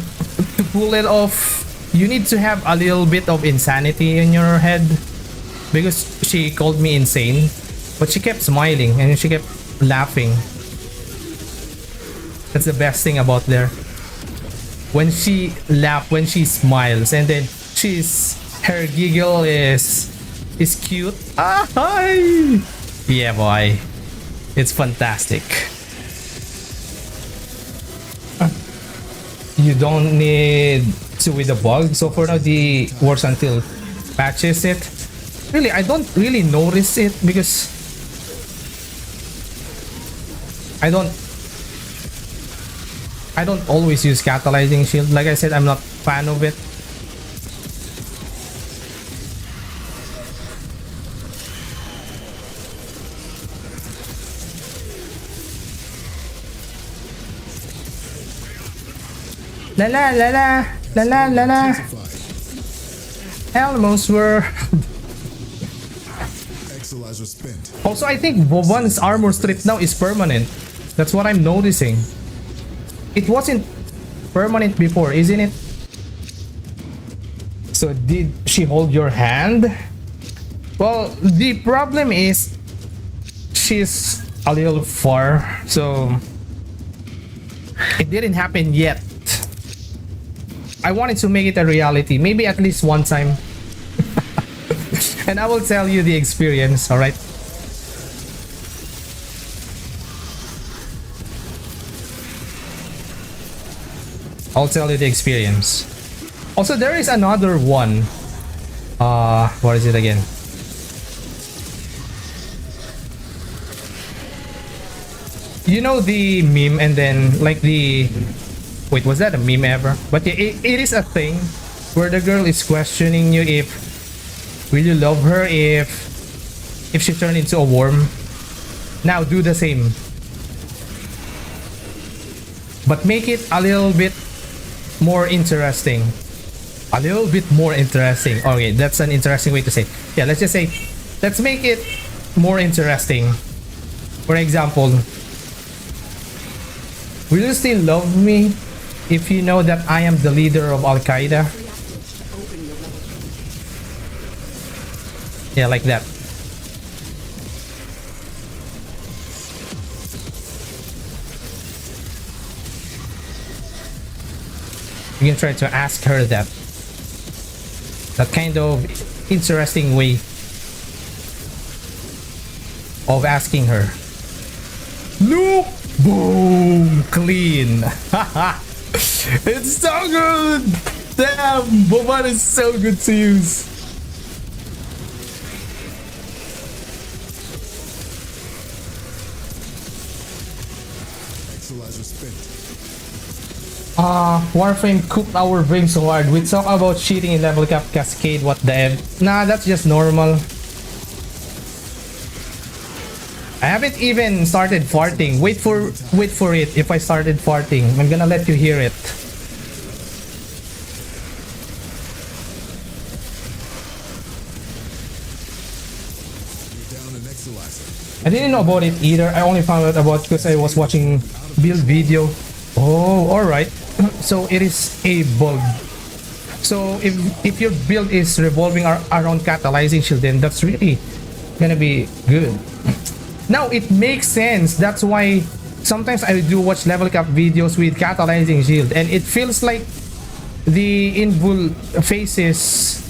pull it off, you need to have a little bit of insanity in your head, because she called me insane, but she kept smiling and she kept laughing. That's the best thing about there. When she laughs, when she smiles, and then her giggle is cute. Ah, hi! Yeah, boy, it's fantastic. You don't need to with the bug. So for now, the works until patches it. Really, I don't really notice it because I don't always use catalyzing shield. Like I said, I'm not fan of it. La la la la la la la la. Almost were. Also, I think Vauban's armor strip now is permanent. That's what I'm noticing. It wasn't permanent before, isn't it? So did she hold your hand? Well, the problem is she's a little far, so it didn't happen yet. I wanted to make it a reality, maybe at least one time. And I will tell you the experience, alright? I'll tell you the experience. Also, there is another one. What is it again? you know the meme, and then like the wait, was that a meme ever? But it is a thing where the girl is questioning you if will you love her if she turned into a worm. Now do the same, but make it a little bit more interesting. A little bit more interesting. Okay, that's an interesting way to say. Yeah, let's just say, let's make it more interesting. For example, will you still love me if you know that I am the leader of Al Qaeda? Yeah, like that. You can try to ask her that. That kind of interesting way of asking her. Look! Boom! Clean! It's so good! Damn! Vauban is so good to use. Exolizer spent. Warframe cooked our brain so hard. We talk about cheating in level cap Cascade, what the F. Nah, that's just normal. I haven't even started farting. Wait for it. If I started farting, I'm gonna let you hear it. You're down an Exolizer. I didn't know about it either. I only found out about because I was watching build video. Oh, alright. So it is a bug. So if your build is revolving around catalyzing shield, then that's really gonna be good. Now it makes sense. That's why sometimes I do watch level cap videos with catalyzing shield, and it feels like the invul phase is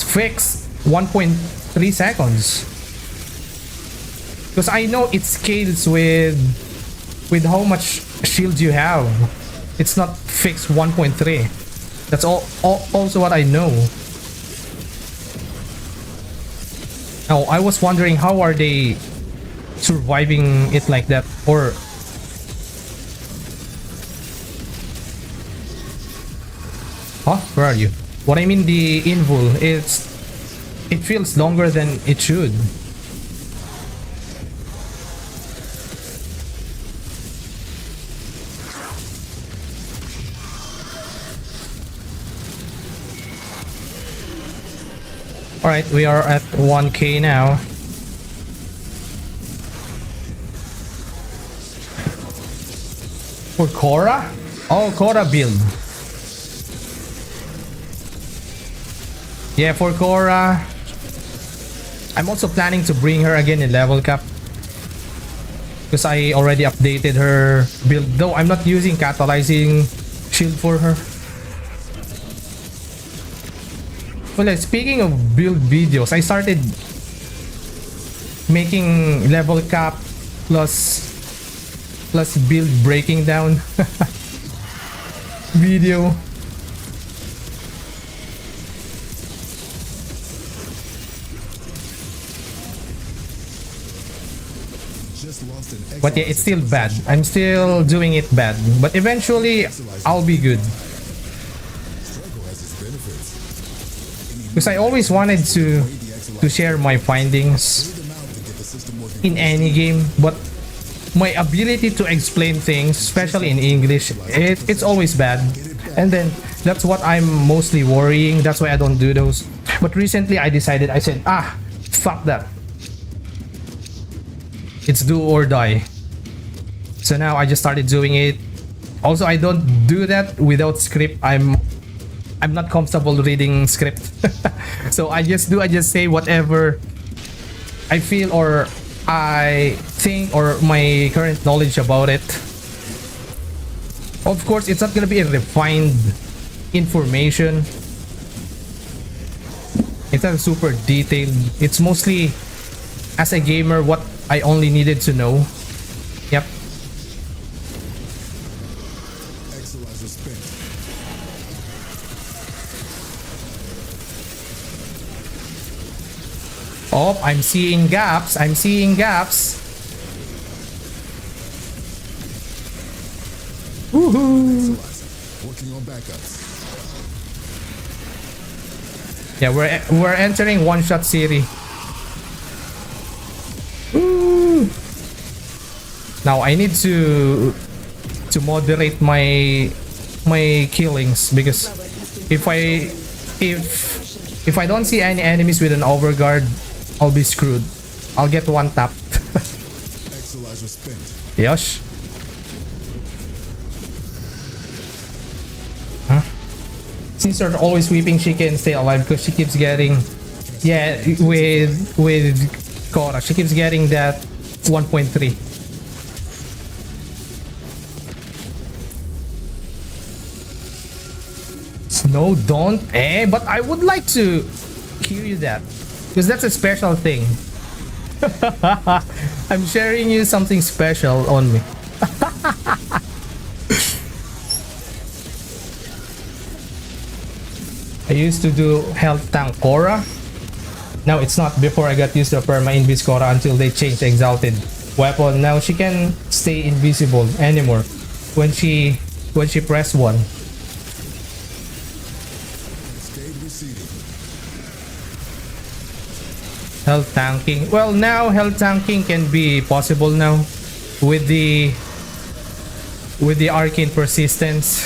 fixed 1.3 seconds. Because I know it scales with how much shield you have. It's not fixed 1.3. That's also what I know. Oh, I was wondering how are they surviving it like that, or huh? Where are you? What I mean, the invul, it feels longer than it should. Alright, we are at 1k now. For Korra? Oh, Korra build. Yeah, for Korra. I'm also planning to bring her again in level cap. Because I already updated her build. Though I'm not using catalyzing shield for her. Well, speaking of build videos, I started making level cap plus build breaking down video. But yeah, it's still bad. I'm still doing it bad, but eventually I'll be good. Because I always wanted to share my findings in any game, but my ability to explain things, especially in English, it's always bad. And then that's what I'm mostly worrying. That's why I don't do those. But recently I decided, I said, fuck that. It's do or die. So now I just started doing it. Also, I don't do that without script. I'm not comfortable reading script. So I just say whatever I feel or I think or my current knowledge about it. Of course, it's not gonna be a refined information. It's not super detailed. It's mostly, as a gamer, what I only needed to know. Yep. Exolizer spent. Oh, I'm seeing gaps. I'm seeing gaps. Woohoo! Exolizer, working on backups. Yeah, we're entering one-shot series. Woo! Now I need to moderate my killings, because if I don't see any enemies with an overguard, I'll be screwed. I'll get one tap. Exolizer spent. Yosh. Huh? Since you're always sweeping, she can stay alive because she keeps getting, yeah, with Korra, she keeps getting that 1.3. No, don't. But I would like to hear you that, because that's a special thing. I'm sharing you something special on me. I used to do health tank Korra. Now it's not. Before I got used to perma invis Korra until they changed exalted weapon. Now she can stay invisible anymore when she press one. Cascade receding. Health tanking. Well, now health tanking can be possible now with the arcane persistence.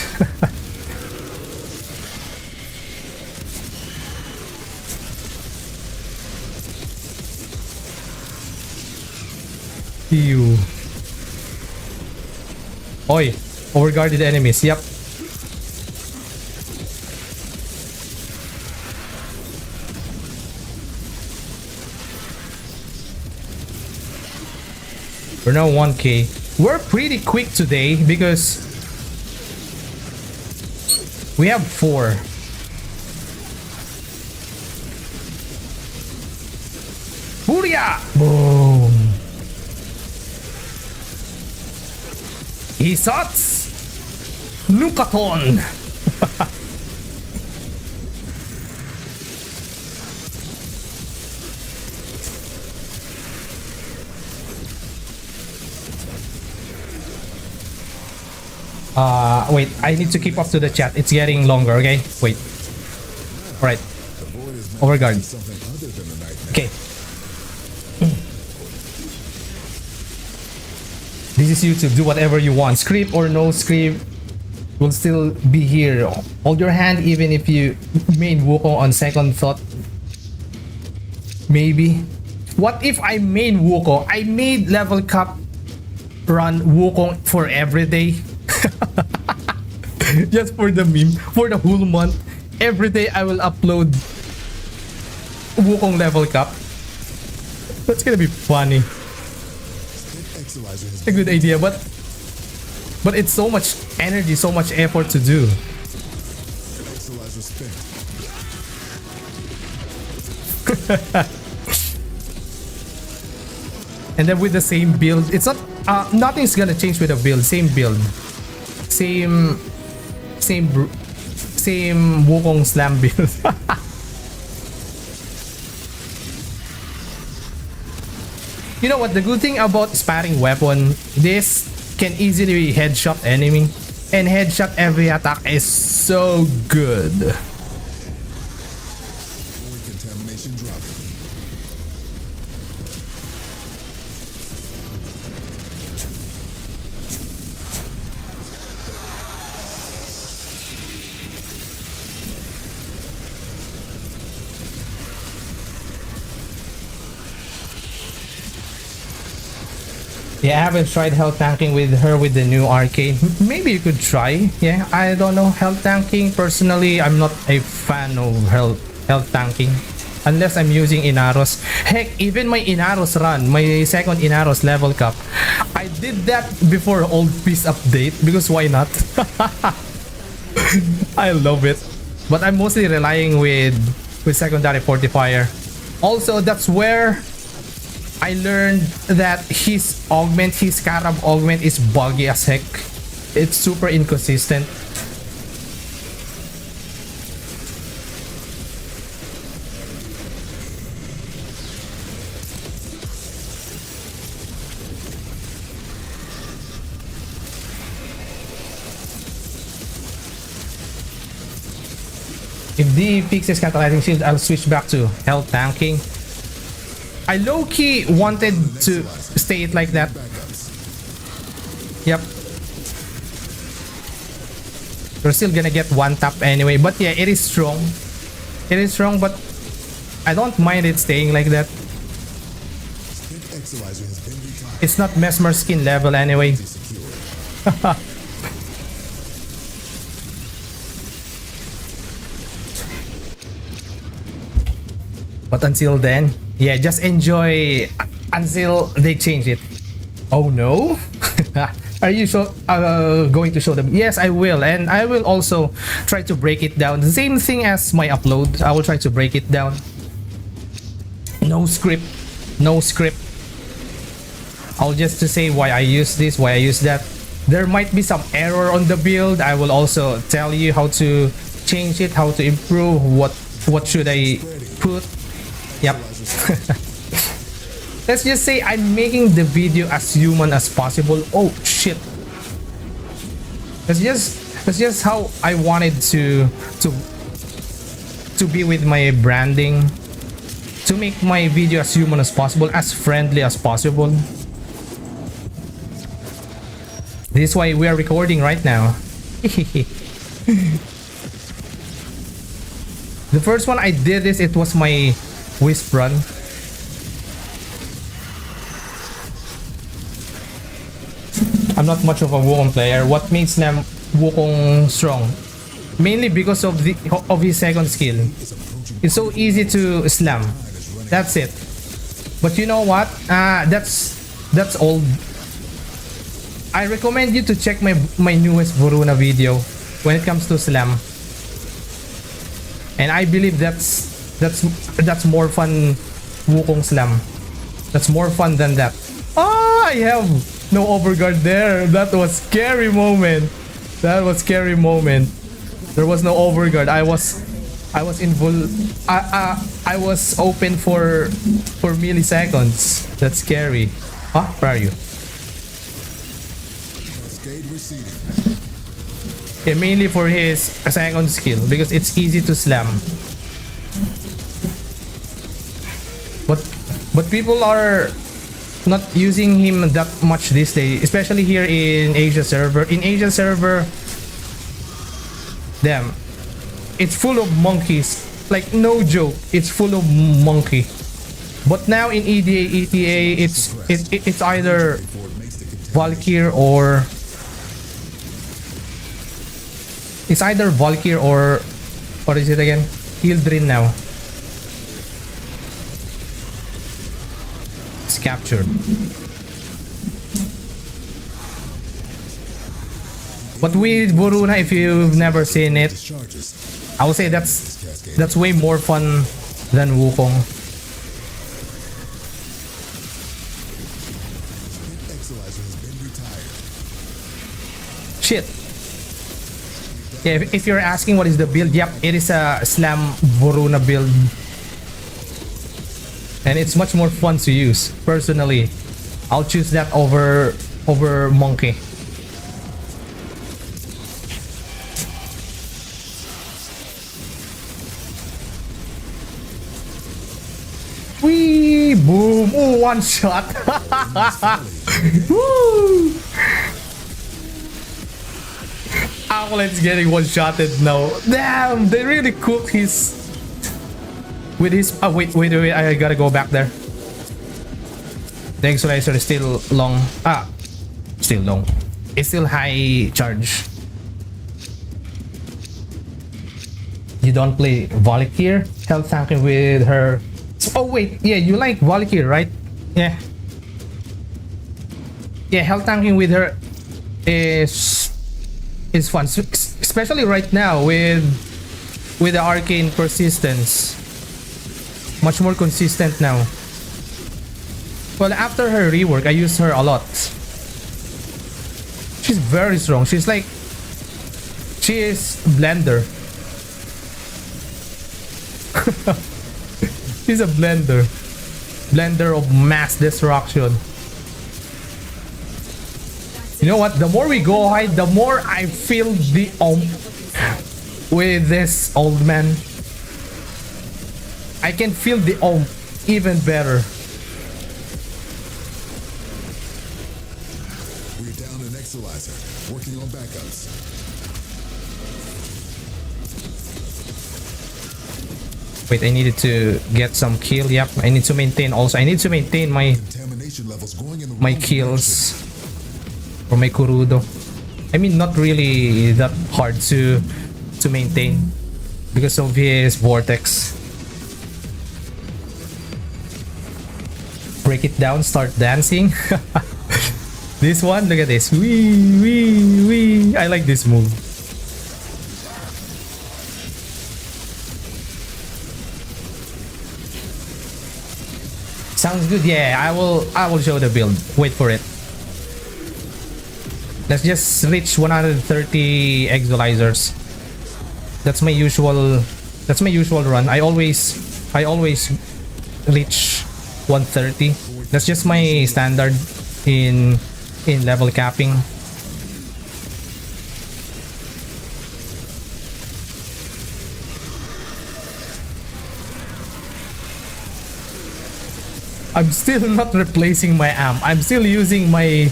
You. Oi, overguarded enemies. Yep. We're now 1k. We're pretty quick today because we have 4. Furia! Boom! Hisats! Nukaton! Wait, I need to keep up to the chat. It's getting longer, okay? Wait. Alright. Overguard. Okay. This is YouTube. Do whatever you want. Script or no script will still be here. Hold your hand even if you main Wukong on second thought. Maybe. What if I main Wukong? I made level cap run Wukong for every day. Just for the meme. For the whole month. Every day I will upload Wukong level cap. That's gonna be funny. It's a good idea, but it's so much energy, so much effort to do. And then with the same build, it's not nothing's gonna change with the build. Same build, same Wukong slam build. You know what, the good thing about sparring weapon, this can easily headshot enemy, and headshot every attack is so good. Contamination dropping. Yeah, I haven't tried health tanking with her with the new arcane. Maybe you could try. Yeah, I don't know. Health tanking, personally, I'm not a fan of health tanking. Unless I'm using Inaros. Heck, even my Inaros run, my second Inaros level cap, I did that before Old Peace update because why not? I love it. But I'm mostly relying with secondary fortifier. Also, that's where I learned that his Scarab augment is buggy as heck. It's super inconsistent. If D fixes catalyzing shield, I'll switch back to health tanking. I low-key wanted to stay it like that. Yep. We're still gonna get one tap anyway, but yeah, it is strong. It is strong, but I don't mind it staying like that. It's not Mesmer skin level anyway. But until then, yeah, just enjoy until they change it. Oh no? Are you going to show them? Yes, I will, and I will also try to break it down. The same thing as my upload. I will try to break it down. No script, no script. I'll just to say why I use this, why I use that. There might be some error on the build. I will also tell you how to change it, how to improve, what should I put. Yep. Let's just say I'm making the video as human as possible. Oh shit. That's just how I wanted to be with my branding. To make my video as human as possible, as friendly as possible. This is why we are recording right now. The first one I did this, it was my Wisp run. I'm not much of a Wukong player. What makes them Wukong strong? Mainly because of his second skill. It's so easy to slam. That's it. But you know what? That's old. I recommend you to check my newest Voruna video when it comes to slam. And I believe that's more fun. Wukong slam. That's more fun than that. I have no overguard there. That was scary moment. That was scary moment. There was no overguard. I was open for milliseconds. That's scary. Where are you? Cascade receiving. Yeah, mainly for his second skill because it's easy to slam. But people are not using him that much these days, especially here in Asia server. In Asia server, damn, it's full of monkeys. Like no joke, it's full of monkey. But now in EDA, ETA, it's either Valkyr or what is it again? Hildrin now. It's captured. But with Voruna, if you've never seen it, I would say that's way more fun than Wukong. Shit. Yeah, if you're asking what is the build, yep, it is a Slam Voruna build. And it's much more fun to use. Personally, I'll choose that over Monkey. Wee boom! Oh, one shot! Woo! Outlet's getting one-shotted now. Damn, they really cooked his with his. Oh wait, I gotta go back there. The Exolizer is still long. Still long. It's still high charge. You don't play Valkyr? Health tanking with her. Oh wait, yeah, you like Valkyr, right? Yeah. Yeah, health tanking with her is fun, especially right now with the arcane persistence. Much more consistent now. Well, after her rework, I use her a lot. She's very strong. She is blender. She's a blender of mass destruction. You know what? The more we go high, the more I feel the with this old man. I can feel the ohm even better. We're down an Exolizer, working on backups. Wait, I needed to get some kill. Yep, I need to maintain also. I need to maintain my Contamination levels going in the my wrong kills for my Kurudo. I mean, not really that hard to maintain because of his vortex. Break it down, start dancing. This one, look at this. Wee, wee, wee. I like this move. Sounds good. Yeah, I will show the build. Wait for it. Let's just reach 130 Exolizers. That's my usual run. I always reach 130. That's just my standard in level capping. I'm still not replacing my amp. I'm still using my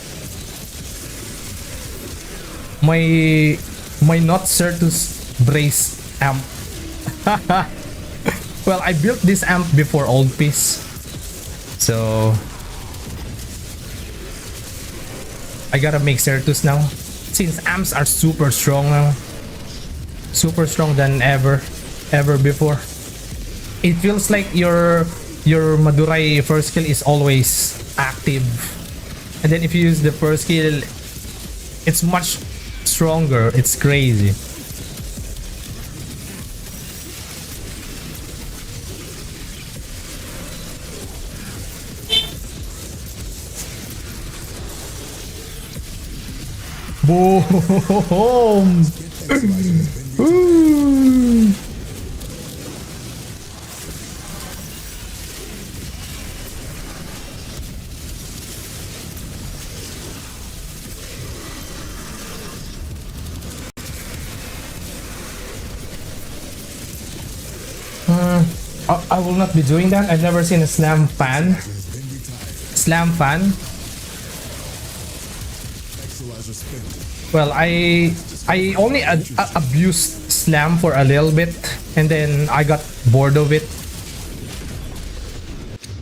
not Certus brace amp. Well, I built this amp before Old Piece, so I gotta make Certus now since amps are super strong now, super strong than ever before. It feels like your Madurai first skill is always active, and then if you use the first skill, it's much stronger. It's crazy. Boom! Ooh. I will not be doing that. I've never seen a slam fan. Slam fan. Well, I only abused slam for a little bit, and then I got bored of it.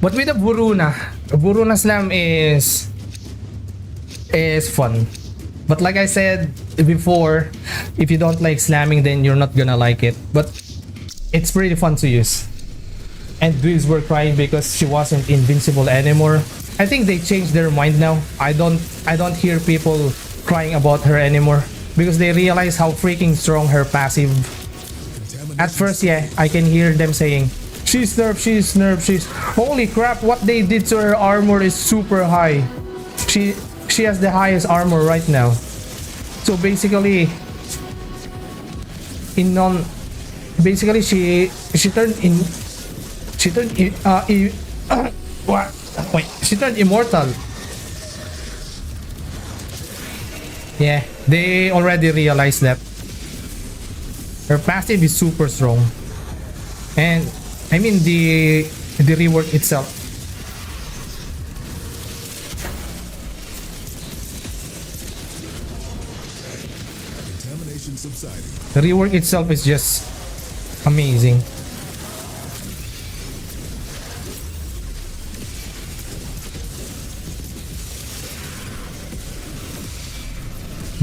But with the Buruna slam is fun. But like I said before, if you don't like slamming, then you're not gonna like it. But it's pretty fun to use. And dudes were crying because she wasn't invincible anymore. I think they changed their mind now. I don't hear people crying about her anymore because they realize how freaking strong her passive. At first, yeah, I can hear them saying, she's nerfed, she's nerfed, she's... Holy crap, what they did to her armor is super high. She has the highest armor right now. So basically, basically she turned immortal. Yeah, they already realized that her passive is super strong, and I mean the rework itself. The rework itself is just amazing.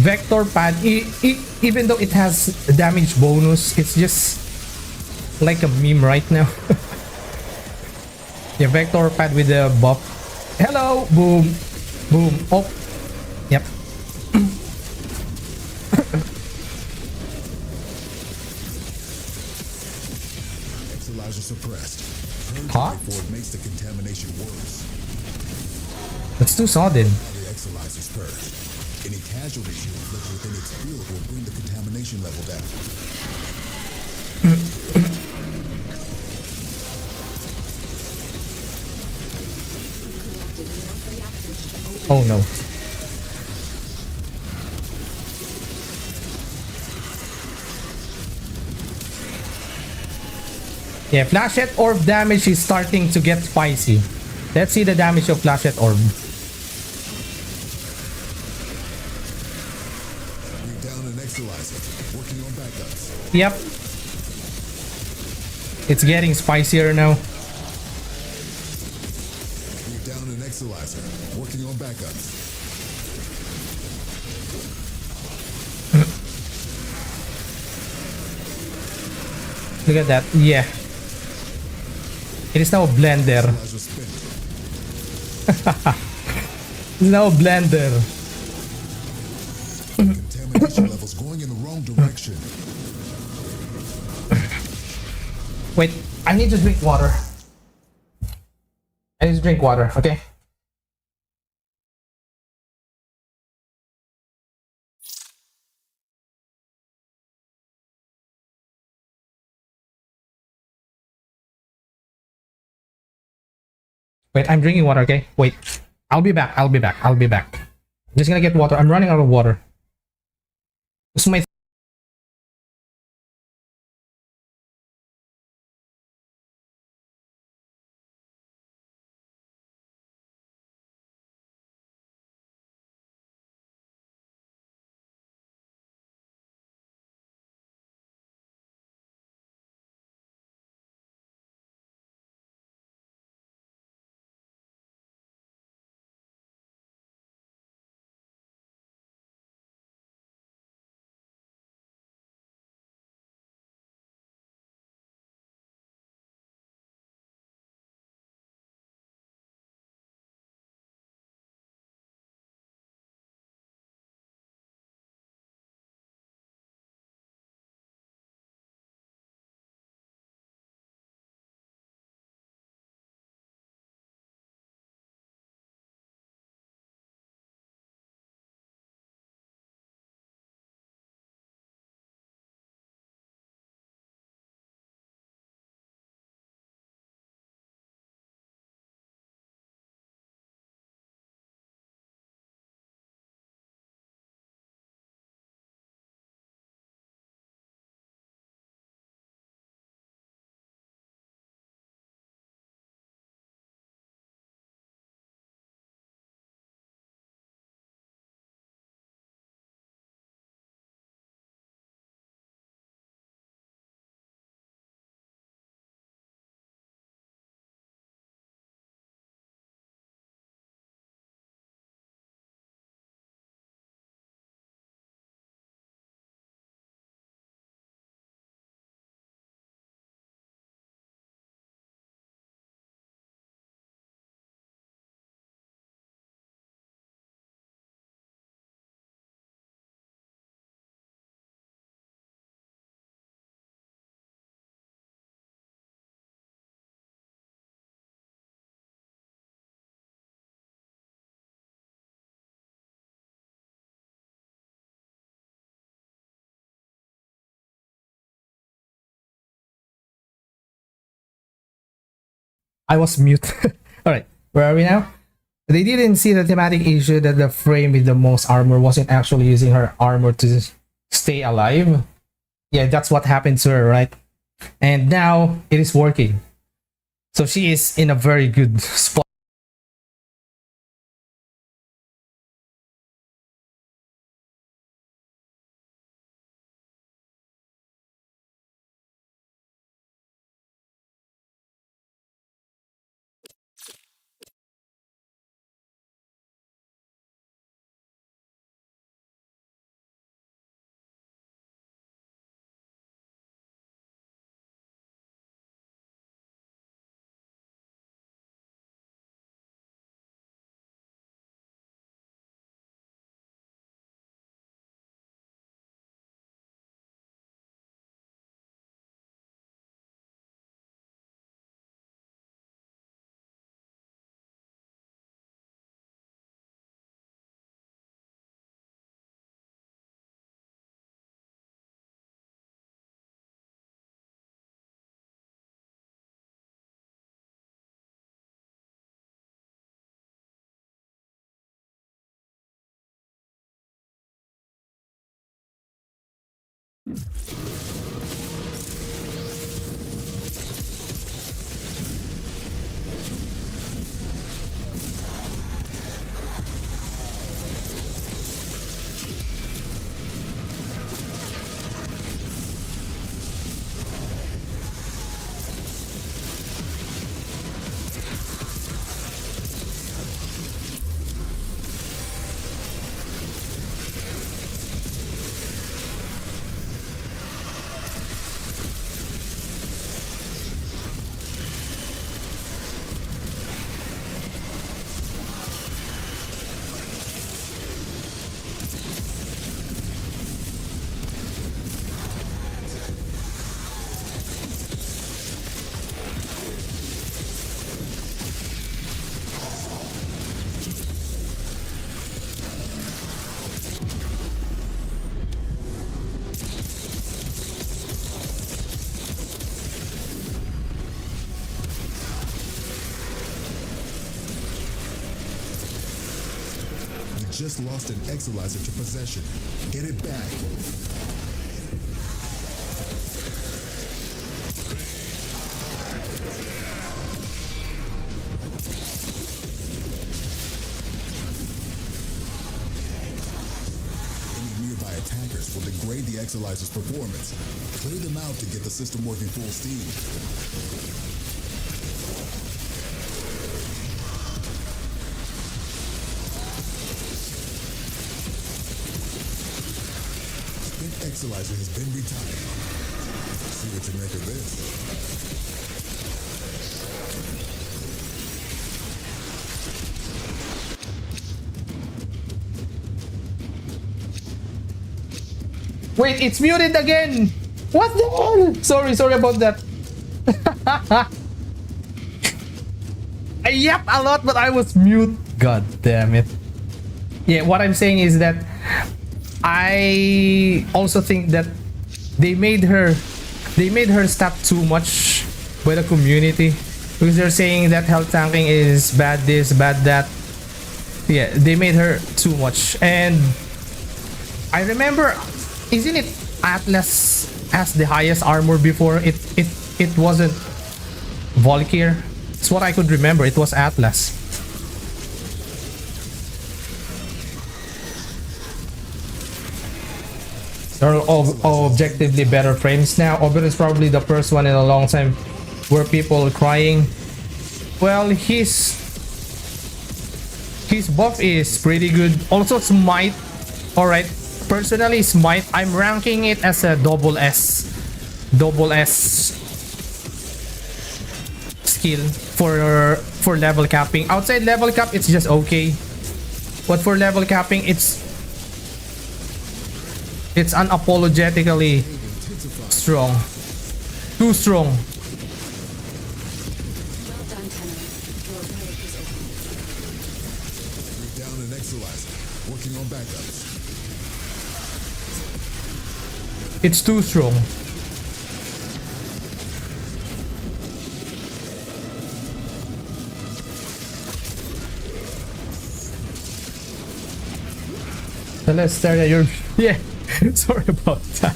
Vector pad, even though it has damage bonus, it's just like a meme right now. Yeah, vector pad with the buff. Hello, boom, boom. Oh, yep. Exolizers suppressed. Huh? Before it makes the contamination worse. That's too sudden. The Exolizers purged. Any casualties you inflict within its field will bring the contamination level down. Oh no. Yeah, flashette orb damage is starting to get spicy. Let's see the damage of flashette orb. We're down an Exolizer. Working on backups. Yep. It's getting spicier now. We're down an Exolizer. Working on backups. Look at that. Yeah. It is now a blender. Exolizer spinning. It's now a blender. Contamination levels going in the wrong direction. Wait, I need to drink water. I need to drink water, okay? Wait, I'm drinking water, okay? Wait. I'll be back. I'll be back. I'll be back. I'm just gonna get water. I'm running out of water. This is my I was mute. Alright, where are we now? They didn't see the thematic issue that the frame with the most armor wasn't actually using her armor to stay alive. Yeah, that's what happened to her, right? And now it is working. So she is in a very good spot. just lost an Exolizer to possession. Get it back. Any nearby attackers will degrade the Exolizer's performance. Clear them out to get the system working full steam. Exolizer has been retired. See what you make of this. Wait, it's muted again. What the hell? Sorry about that. I yap a lot, but I was mute. God damn it. Yeah, what I'm saying is that I also think that they made her stop too much by the community, because they're saying that health tanking is bad this, bad that. Yeah, they made her too much. And I remember, isn't it Atlas has the highest armor before? It wasn't Valkyr. It's what I could remember. It was Atlas. There are objectively better frames now. Ober is probably the first one in a long time where people are crying. Well, his buff is pretty good. Also, Smite. Alright, personally, Smite, I'm ranking it as a double S skill for level capping. Outside level cap, it's just okay. But for level capping, it's unapologetically strong. Too strong. Well done, Tenor. Your relic is open. We're down an Exolizer. Working on backups. It's too strong. Celesteria, you're... Yeah. Sorry about that.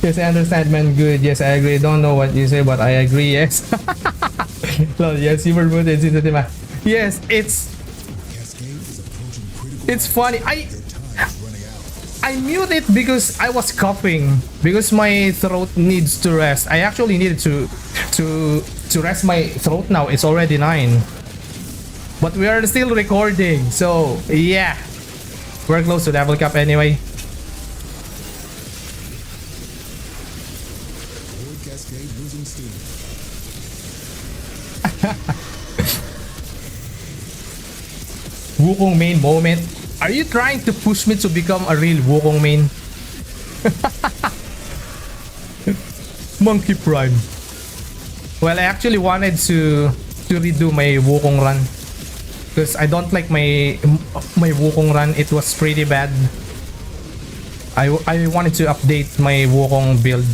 Yes, I understand, man. Good. Yes, I agree. Don't know what you say, but I agree. Yes. Well, yes, you were muted. Yes, Cascade is approaching critical. it's funny. Your time is running out. I mute it because I was coughing, because my throat needs to rest. I actually needed to rest my throat now. It's already 9. But we are still recording, so yeah. We're close to level cap anyway. Avoid Cascade losing steam. Wukong main moment. Are you trying to push me to become a real Wukong main? Monkey Prime. Well, I actually wanted to redo my Wukong run, because I don't like my Wukong run. It was pretty bad. I wanted to update my Wukong build.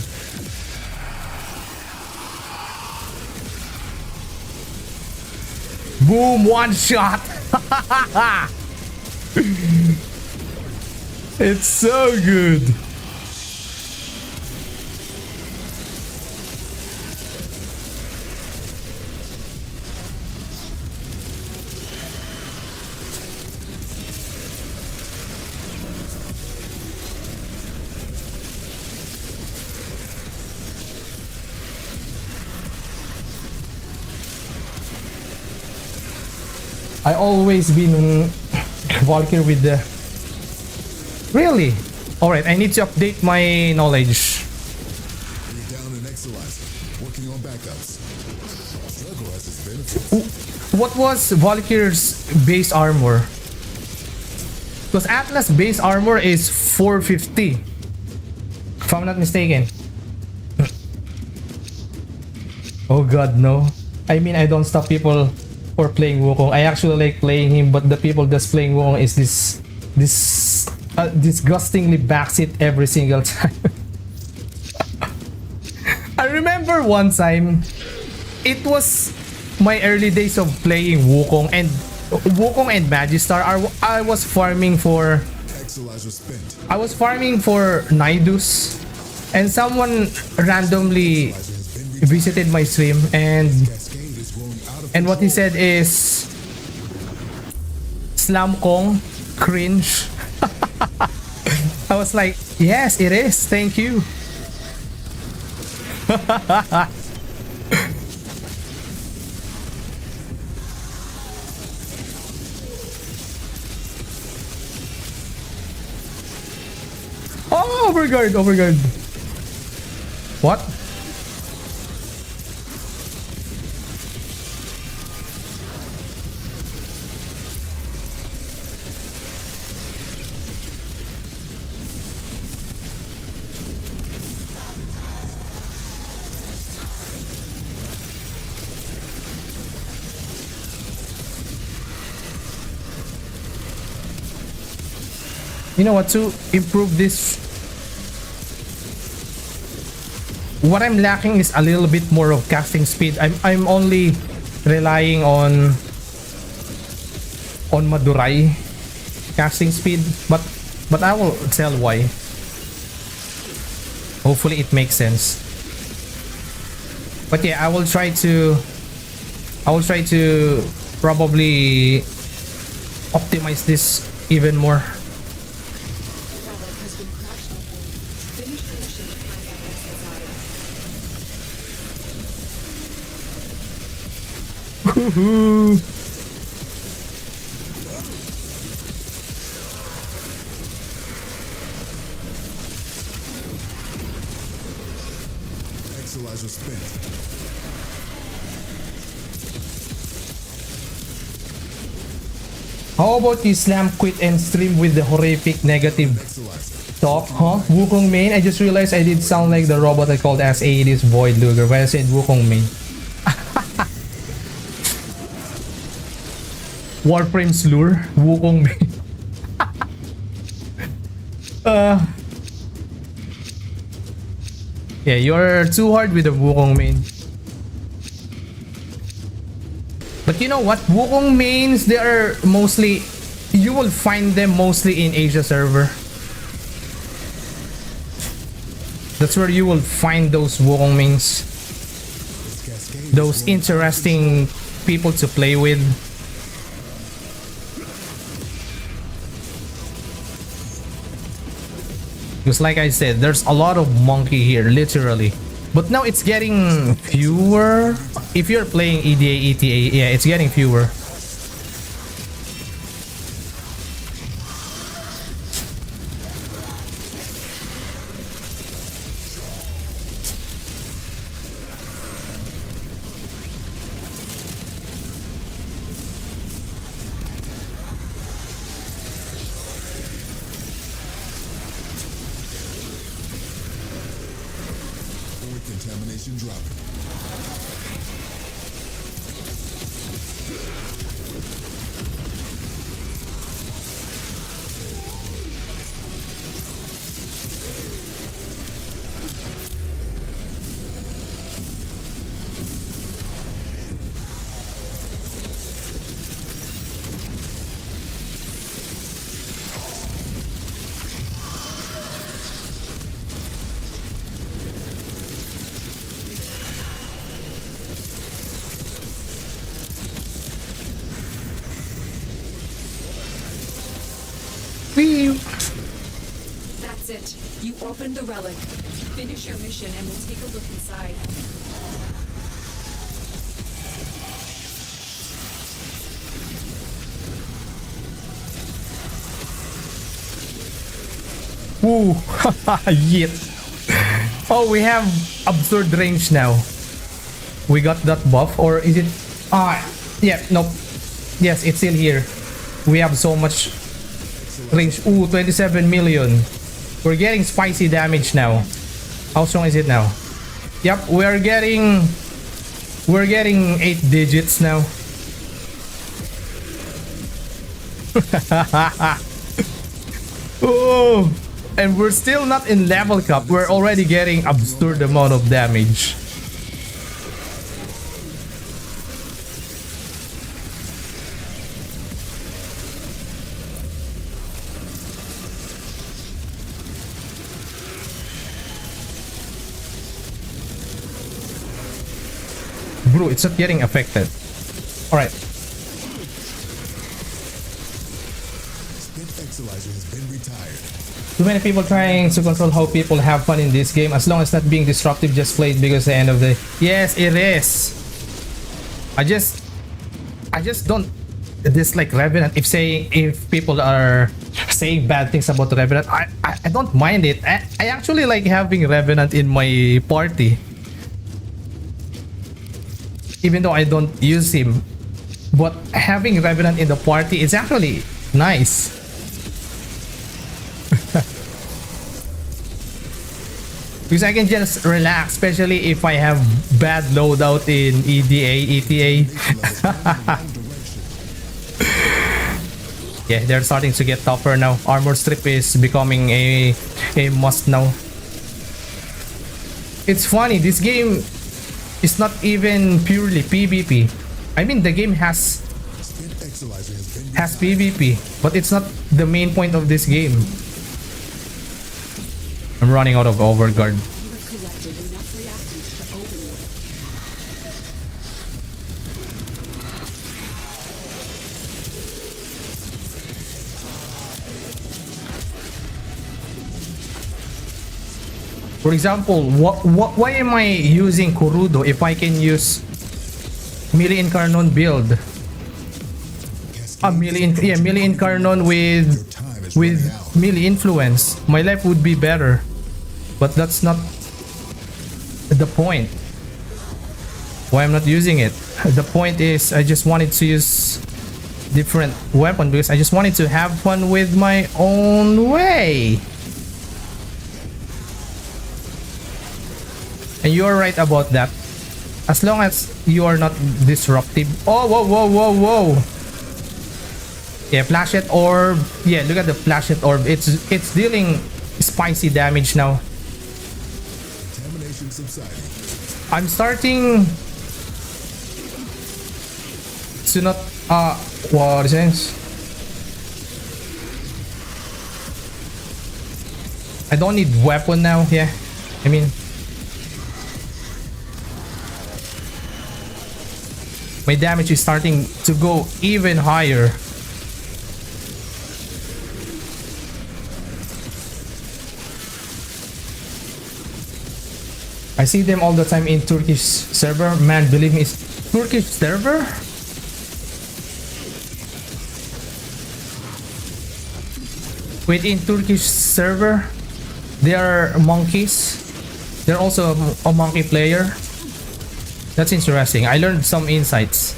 Boom, one shot. It's so good. I always been Valkyrie with the... Really? Alright, I need to update my knowledge. We're down an Exolizer. Working on backups. Struggle has its benefits. What was Valkyrie's base armor? Because Atlas base armor is 450. If I'm not mistaken. Oh god, no. I mean, I don't stop people for playing Wukong. I actually like playing him, but the people that's playing Wukong is this disgustingly backseat every single time. I remember one time, it was my early days of playing Wukong, and Wukong and Magistar. I was farming for Exolizer spent. I was farming for Nidus, and someone randomly visited my stream, and Cascade is growing out of what he said is Slam Kong cringe. I was like, yes, it is. Thank you. Oh, overguard, overguard. What? You know what, to improve this, what I'm lacking is a little bit more of casting speed. I'm only relying on Madurai casting speed, but I will tell why. Hopefully it makes sense. But yeah, I will try to probably optimize this even more. Exolizer spent. How about you slam quit and stream with the horrific negative Exolizer. talk, huh? Wukong main? I just realized I did sound like the robot I called as A80's Void Luger when I said Wukong main. Warframe's lure, Wukong main. Yeah, you're too hard with the Wukong main. But you know what? Wukong mains, they are mostly, you will find them mostly in Asia server. That's where you will find those Wukong mains. Those interesting people to play with. Because like I said, there's a lot of monkey here, literally. But now it's getting fewer. If you're playing EDA, ETA, yeah, it's getting fewer. Contamination dropping. That's it. You opened the relic. Finish your mission and we'll take a look inside. Woo! Yet. Oh, we have absurd range now. We got that buff, or is it? Yeah, nope. Yes, it's still here. We have so much range. Ooh, 27 million. We're getting spicy damage now. How strong is it now? Yep, we're getting 8 digits now. Oh, and we're still not in level cap. We're already getting absurd amount of damage. Bro, it's not getting affected. Alright. Exolizer has been retired. Too many people trying to control how people have fun in this game. As long as not being disruptive, just play it because the end of the... Yes, it is. I just don't dislike Revenant. If people are saying bad things about Revenant, I don't mind it. I actually like having Revenant in my party. Even though I don't use him. But having Revenant in the party is actually nice. Because I can just relax, especially if I have bad loadout in ETA. Yeah, they're starting to get tougher now. Armor strip is becoming a must now. It's funny, this game is not even purely PvP. I mean, the game has PvP, but it's not the main point of this game. I'm running out of overguard. You have collected enough reactants to open it. For example, why am I using Kurudo if I can use melee Incarnon build? Melee Incarnon with melee influence. My life would be better. But that's not the point. Why I'm not using it. The point is I just wanted to use different weapon because I just wanted to have fun with my own way. And you are right about that. As long as you are not disruptive. Oh, whoa. Yeah, flashlight orb. Yeah, look at the flashlight orb. It's dealing spicy damage now. I'm starting to not what is this? I don't need weapon now. Yeah, I mean, my damage is starting to go even higher. I see them all the time in Turkish server. Man, believe me, it's Turkish server? Wait, in Turkish server, they are monkeys. They're also a monkey player. That's interesting. I learned some insights.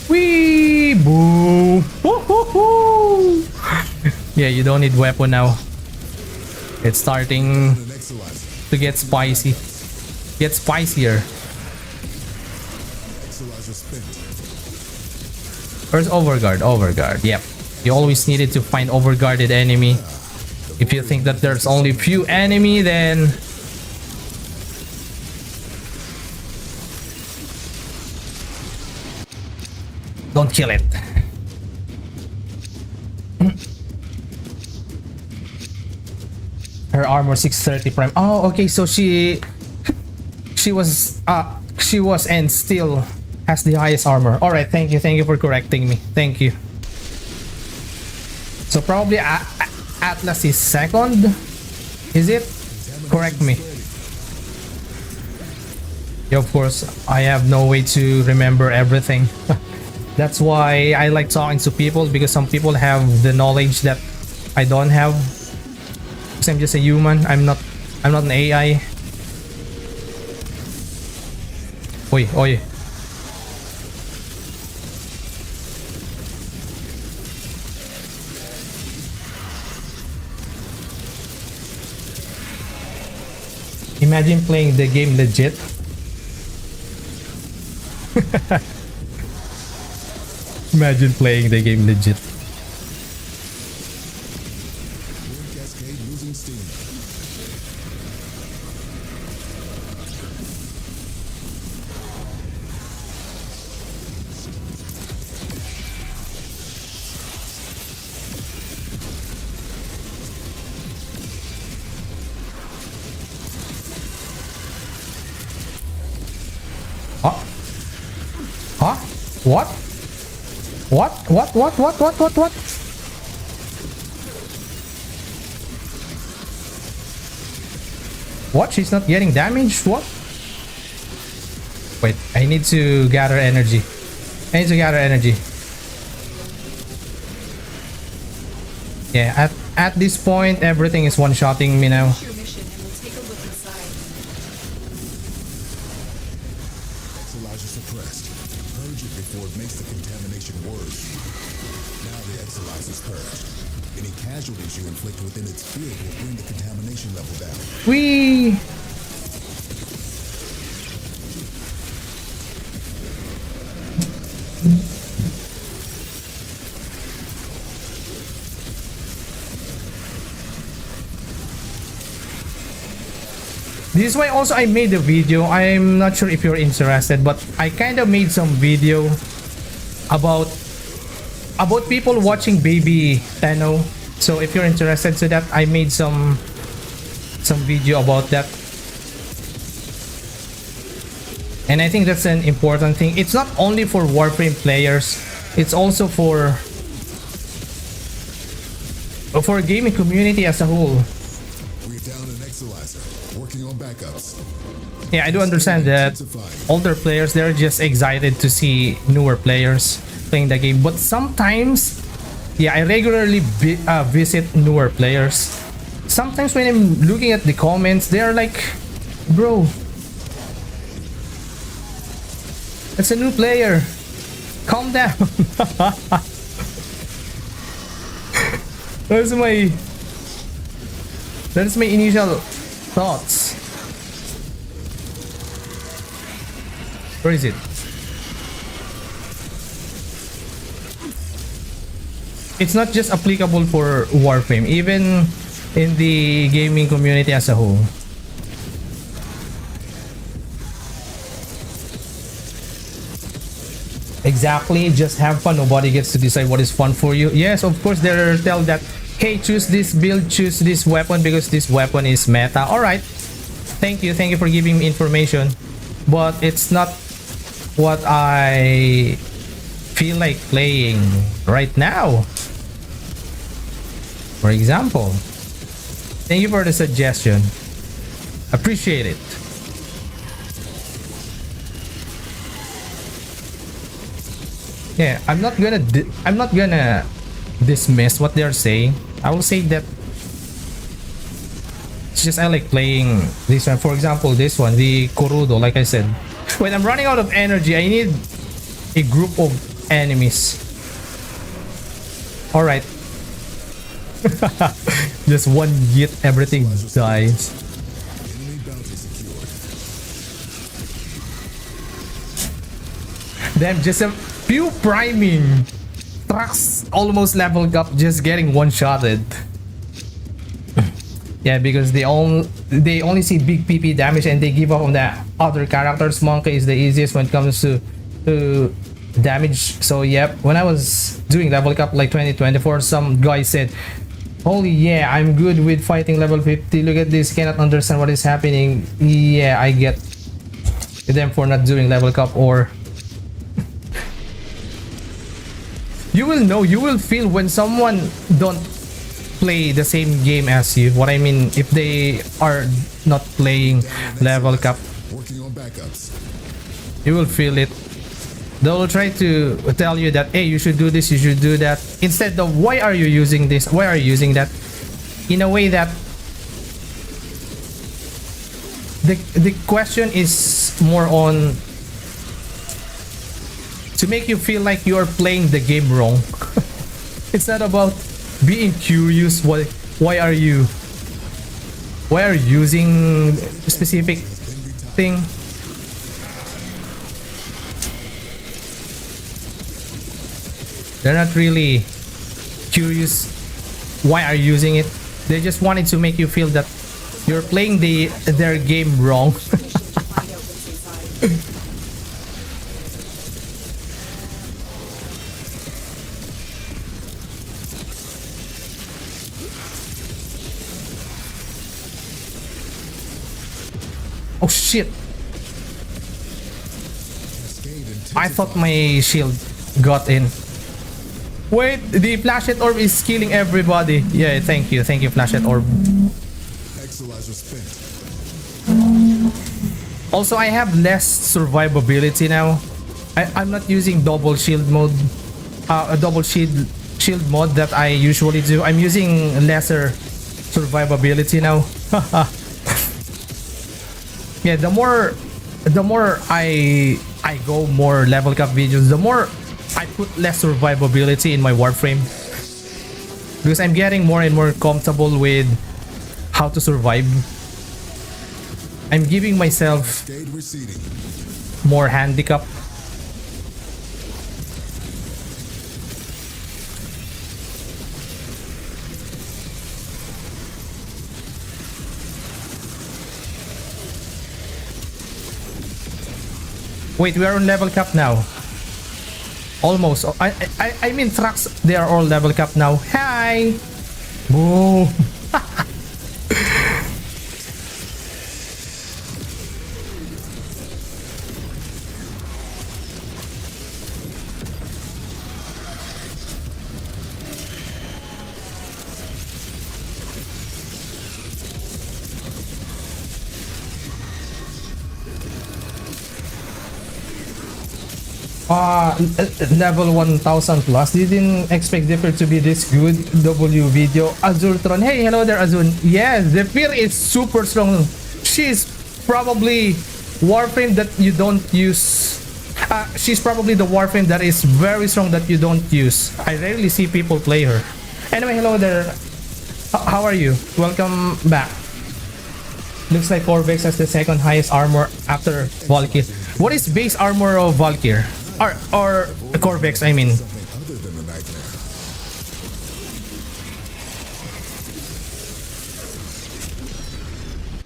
Wee boo! Woo-hoo-hoo! Yeah, you don't need weapon now. It's starting to get spicy. Get spicier. Where's overguard? Overguard. Yep. You always needed to find overguarded enemy. If you think that there's only few enemy, then don't kill it. Her armor 630 prime. Oh, okay. So she was and still has the highest armor. All right. Thank you for correcting me. Thank you. So probably Atlas is second. Is it? Correct me. Yeah, of course. I have no way to remember everything. That's why I like talking to people, because some people have the knowledge that I don't have. Because I'm just a human. I'm not an AI. Oi. Imagine playing the game legit. Imagine playing the game legit. Cascade losing steam. Huh? What? What? What? She's not getting damaged? What? Wait, I need to gather energy. Yeah, at this point, everything is one-shotting me now. Finish your mission and we'll take a look inside. Exolizer suppressed. Purge it before it makes the contamination worse. Now the Exolizer's purged. Any casualties you inflict within its field will bring the contamination level down. We. This is why also I made the video. I'm not sure if you're interested, but I kind of made some video about people watching Baby Tenno. So if you're interested to that, I made some video about that. And I think that's an important thing. It's not only for Warframe players, it's also for gaming community as a whole. We're down an Exolizer. Working on backups. Yeah, I do understand that older players, they're just excited to see newer players playing the game. But sometimes, yeah, I regularly visit newer players. Sometimes when I'm looking at the comments, they're like, bro, it's a new player. Calm down. That's my initial thoughts. Where is it? It's not just applicable for Warframe, even in the gaming community as a whole. Exactly, just have fun. Nobody gets to decide what is fun for you. Yes, of course, they're tell that, hey, choose this build, choose this weapon because this weapon is meta. All right, thank you for giving me information, but it's not what I feel like playing right now. For example, thank you for the suggestion. Appreciate it. Yeah, I'm not gonna dismiss what they're saying. I will say that it's just I like playing this one. For example, this one, the Korudo, like I said. When I'm running out of energy, I need a group of enemies. Alright. Just one hit, everything dies. Enemy bounty secured. Damn, just a few priming trucks almost leveled up, just getting one-shotted. Yeah, because they only see big PP damage and they give up on the other characters. Monkey is the easiest when it comes to damage. So yep, when I was doing level cap like 2024, some guy said, holy yeah, I'm good with fighting level 50. Look at this, cannot understand what is happening. Yeah, I get them for not doing level cap. Or you will know, you will feel when someone don't play the same game as you. What I mean, if they are not playing level cap, Working on backups. you will feel it. They will try to tell you that, hey, you should do this, you should do that, instead of why are you using this, why are you using that, in a way that the question is more on to make you feel like you are playing the game wrong. It's not about being curious. Why are you using a specific thing? They're not really curious why are you using it. They just wanted to make you feel that you're playing their game wrong. Find out what's inside. Cascade Oh shit. intensified. I thought my shield got in. Wait, the flashlight orb is killing everybody. Yeah, thank you, flashlight orb. Exolizer spent. Also, I have less survivability now. I'm not using double shield mode, a double shield mod that I usually do. I'm using lesser survivability now. Yeah, the more I go more level cap videos, the more I put less survivability in my Warframe, because I'm getting more and more comfortable with how to survive. I'm giving myself Cascade receding. more handicap. Wait, we are on level cap now. Almost. I mean trucks, they are all level cap now. Hi! Boom! Level 1000 plus. Didn't expect Zephyr to be this good. W video. Azurtron. Hey, hello there, Azun. Yes, Zephyr is super strong. She's probably Warframe that you don't use. She's probably the Warframe that is very strong that you don't use. I rarely see people play her. Anyway, hello there. How are you? Welcome back. Looks like Corvex has the second highest armor after Valkyr. What is base armor of Valkyr? Or Corvex, I mean. Something other than a nightmare.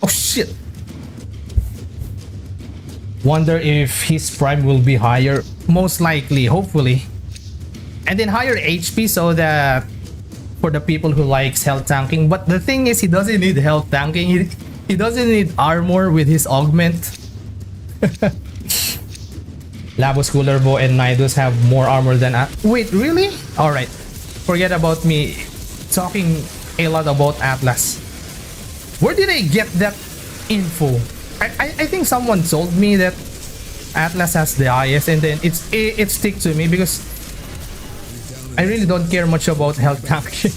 Oh shit. Wonder if his prime will be higher. Most likely, hopefully. And then higher HP so that for the people who likes health tanking. But the thing is, he doesn't need health tanking. He doesn't need armor with his augment. Labos, Cooler Bow, and Nidus have more armor than wait, really? Alright. Forget about me talking a lot about Atlas. Where did I get that info? I think someone told me that Atlas has the highest, and then it stick to me because I really don't care much about health tanking.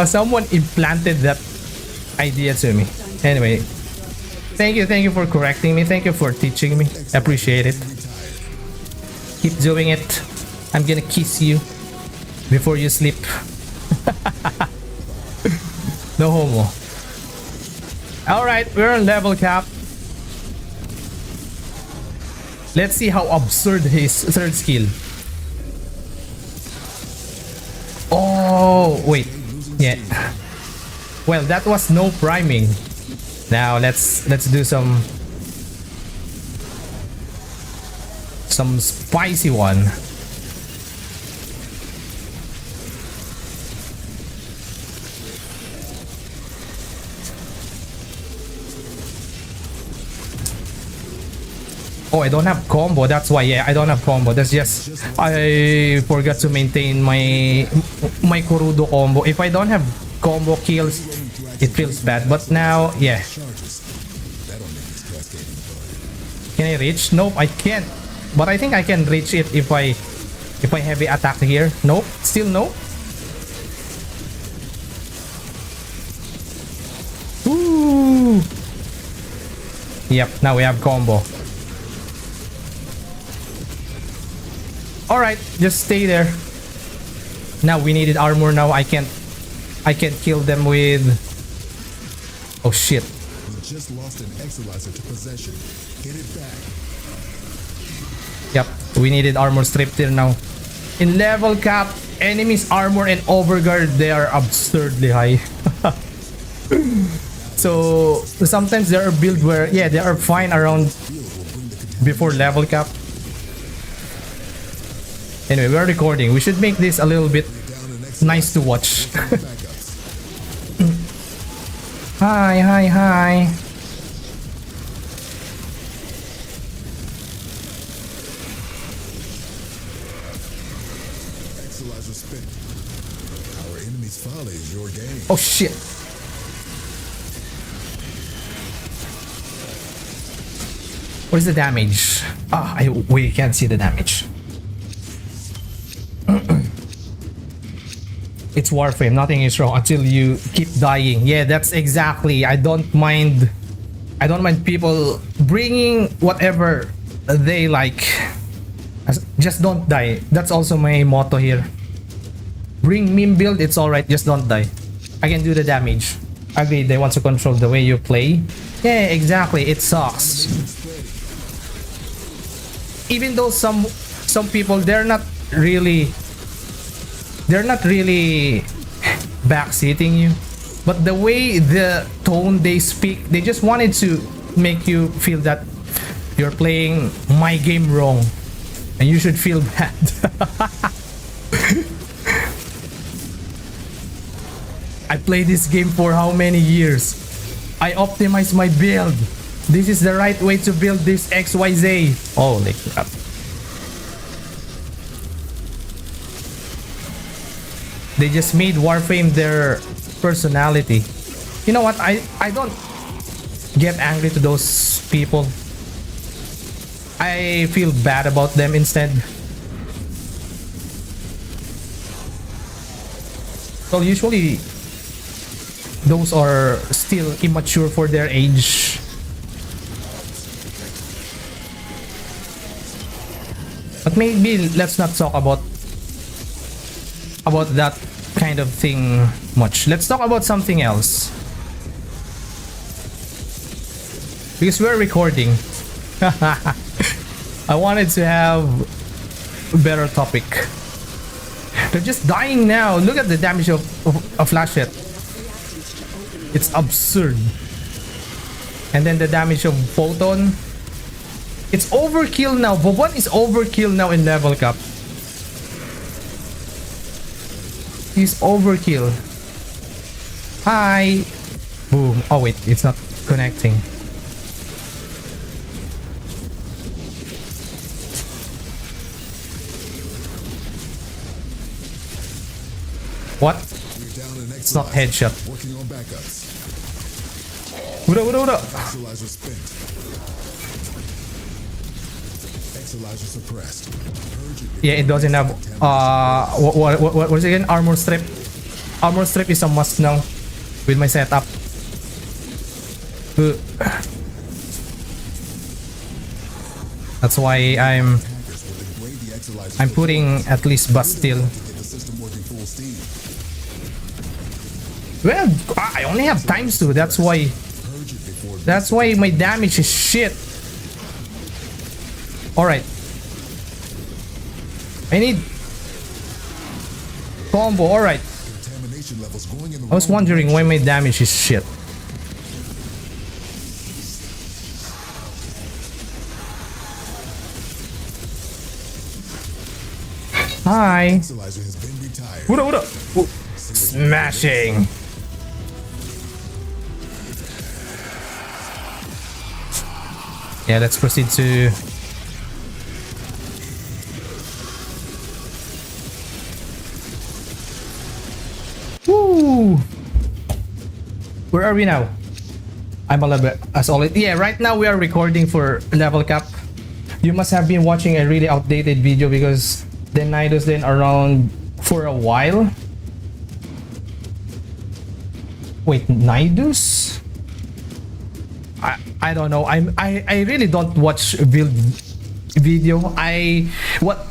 Someone implanted that idea to me. Anyway, thank you for correcting me. Thank you for teaching me. Appreciate it. Keep doing it. I'm gonna kiss you before you sleep. No homo. Alright, we're on level cap. Let's see how absurd his third skill. Oh, wait. Yeah. Well, that was no priming. Now let's do some spicy one. Oh, I don't have combo. That's why. Yeah, I don't have combo. That's just I forgot to maintain my Kurudo combo. If I don't have combo kills, it feels bad. But now, yeah. Can I reach? Nope, I can't. But I think I can reach it if I heavy attack here. Nope, still no. Ooh. Yep, now we have combo. Alright, just stay there. Now we needed armor. Now I can't kill them with. Oh shit. We just lost an Exolizer to possession. Get it back. Yep, we needed armor stripped here now. In level cap, enemies armor and overguard, they are absurdly high. So sometimes there are builds where yeah, they are fine around before level cap. Anyway, we're recording. We should make this a little bit nice to watch. Hi. Exolizers spent. Our enemy's folly is your game. Oh shit. What is the damage? We can't see the damage. It's Warframe, nothing is wrong until you keep dying. Yeah, that's exactly. I don't mind people bringing whatever they like. Just don't die. That's also my motto here. Bring meme build, it's alright, just don't die. I can do the damage. Agreed, they want to control the way you play. Yeah, exactly, it sucks. Even though some people, they're not really backseating you, but the way the tone they speak, they just wanted to make you feel that you're playing my game wrong and you should feel bad. I played this game for how many years? I optimized my build. This is the right way to build this XYZ. Holy crap. They just made Warframe their personality. You know what? I don't get angry to those people. I feel bad about them instead. Well, usually those are still immature for their age. But maybe let's not talk about that kind of thing much. Let's talk about something else. Because we're recording. I wanted to have a better topic. They're just dying now. Look at the damage of flash hit. It's absurd. And then the damage of photon. It's overkill now. Vauban is overkill now in level cap. He's overkill. Hi. Boom. Oh wait, it's not connecting. What? It's not headshot. Working on backups. What up? Exolizer spent. Exolizer suppressed. Yeah, it doesn't have what is it again? Armor strip. Armor strip is a must now with my setup. That's why I'm putting at least Bastille. Well, I only have ×2. That's why my damage is shit. Alright. I need combo. Alright. I was wondering why my damage is shit. Hi. What up? Smashing. Yeah, let's proceed to woo. Where are we now? I'm a little bit as always. Yeah, right now we are recording for level cap. You must have been watching a really outdated video because the Nido's been around for a while. Wait, Nido's? I don't know. I really don't watch build video. What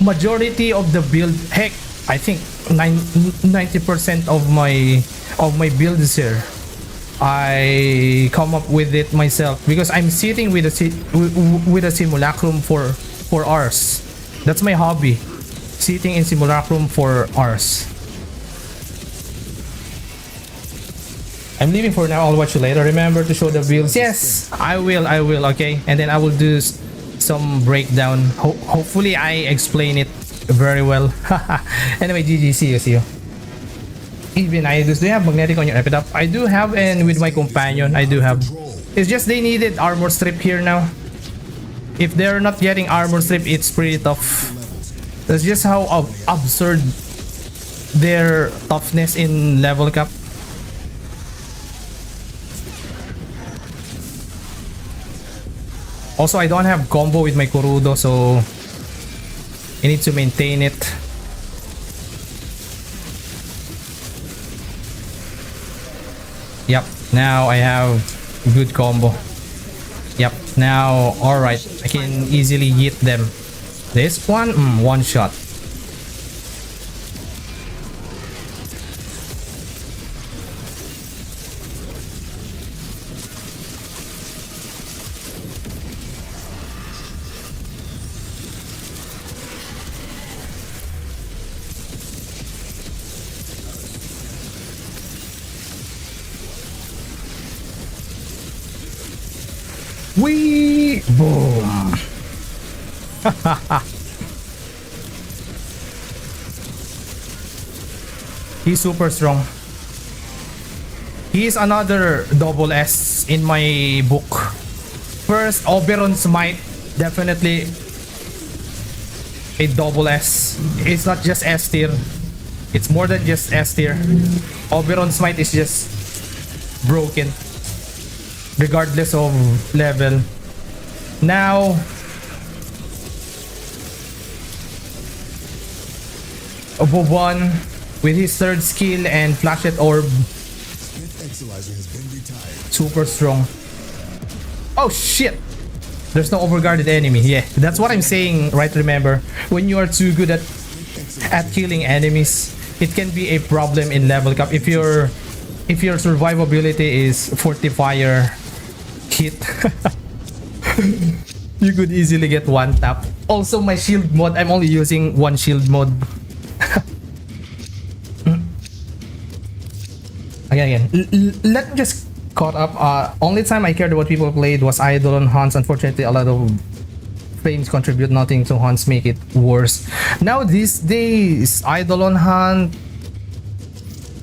majority of the build, heck, I think 90% of my builds here, I come up with it myself because I'm sitting with a simulacrum for hours. That's my hobby, sitting in simulacrum for hours. I'm leaving for now. I'll watch you later. Remember to show the builds. Yes, I will. Okay, and then I will do some breakdown. Hopefully I explain it very well. Anyway, GG. See you. Even do you have magnetic on your epitaph? I do have, and with my companion I do have. It's just they needed armor strip here now. If they're not getting armor strip, it's pretty tough. That's just how absurd their toughness in level cap. Also, I don't have combo with my Kurudo, so I need to maintain it. Yep, now I have good combo. Yep, now alright, I can easily hit them. This one, one shot. Wee! Boom! He's super strong. He's another double S in my book. First, Oberon's Might, definitely a double S. It's not just S tier. It's more than just S tier. Oberon's Might is just broken, regardless of level. Now, Vauban with his third skill and Flashlight Orb, Exolizer has been retired. super strong. Oh shit! There's no overguarded enemy. Yeah, that's what I'm saying, right? Remember, when you are too good at killing enemies, it can be a problem in level cap if your survivability is fortifier hit. You could easily get one tap. Also, my shield mod, I'm only using one shield mod. Again, let me just caught up. Only time I cared what people played was Eidolon Hunts. Unfortunately, a lot of frames contribute nothing to Hunts, make it worse. Now these days, Eidolon Hunt,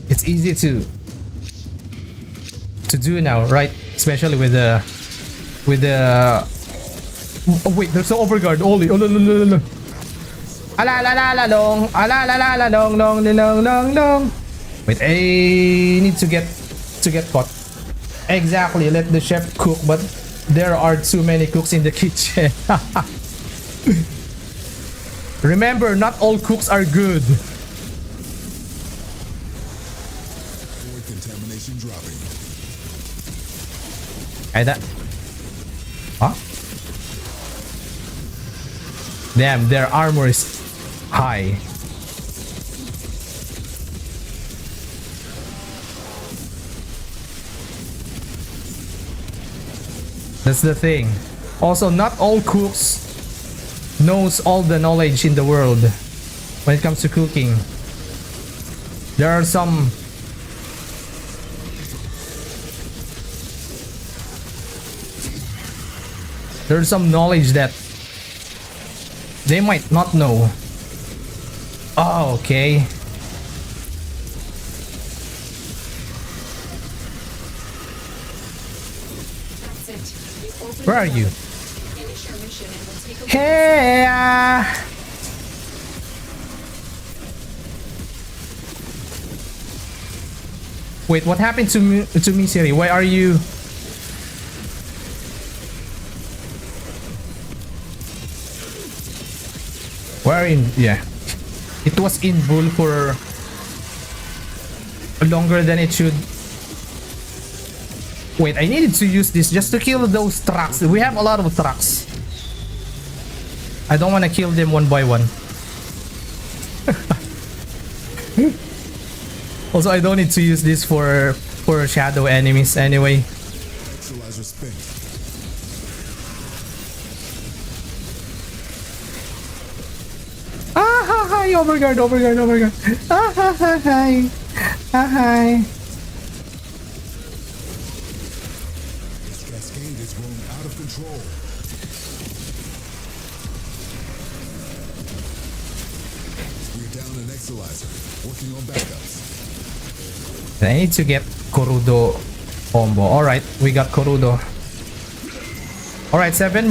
it's easy to do now, right? Especially with the oh wait, there's no overguard. Only oh no no no no. Ala la la la long, ala la la la long long long long long. Wait, I need to get caught. Exactly, let the chef cook, but there are too many cooks in the kitchen. Remember, not all cooks are good. Contamination dropping. Huh? Damn, their armor is high. That's the thing. Also, not all cooks knows all the knowledge in the world when it comes to cooking. There are some knowledge that they might not know. Oh, okay. Where are you? Hey! Wait, what happened to me, Siri? Why are you? Where in? Yeah, it was in bull for longer than it should. Wait, I needed to use this just to kill those trucks. We have a lot of trucks. I don't want to kill them one by one. Also, I don't need to use this for shadow enemies anyway. Exolizer spent. Ah ha hi, overguard. Ah ha ha hi. Ah hi. This Cascade is growing out of control. We're down an Exolizer, working on backups. I need to get Kurudo combo. Alright, we got Kurudo. Alright, 7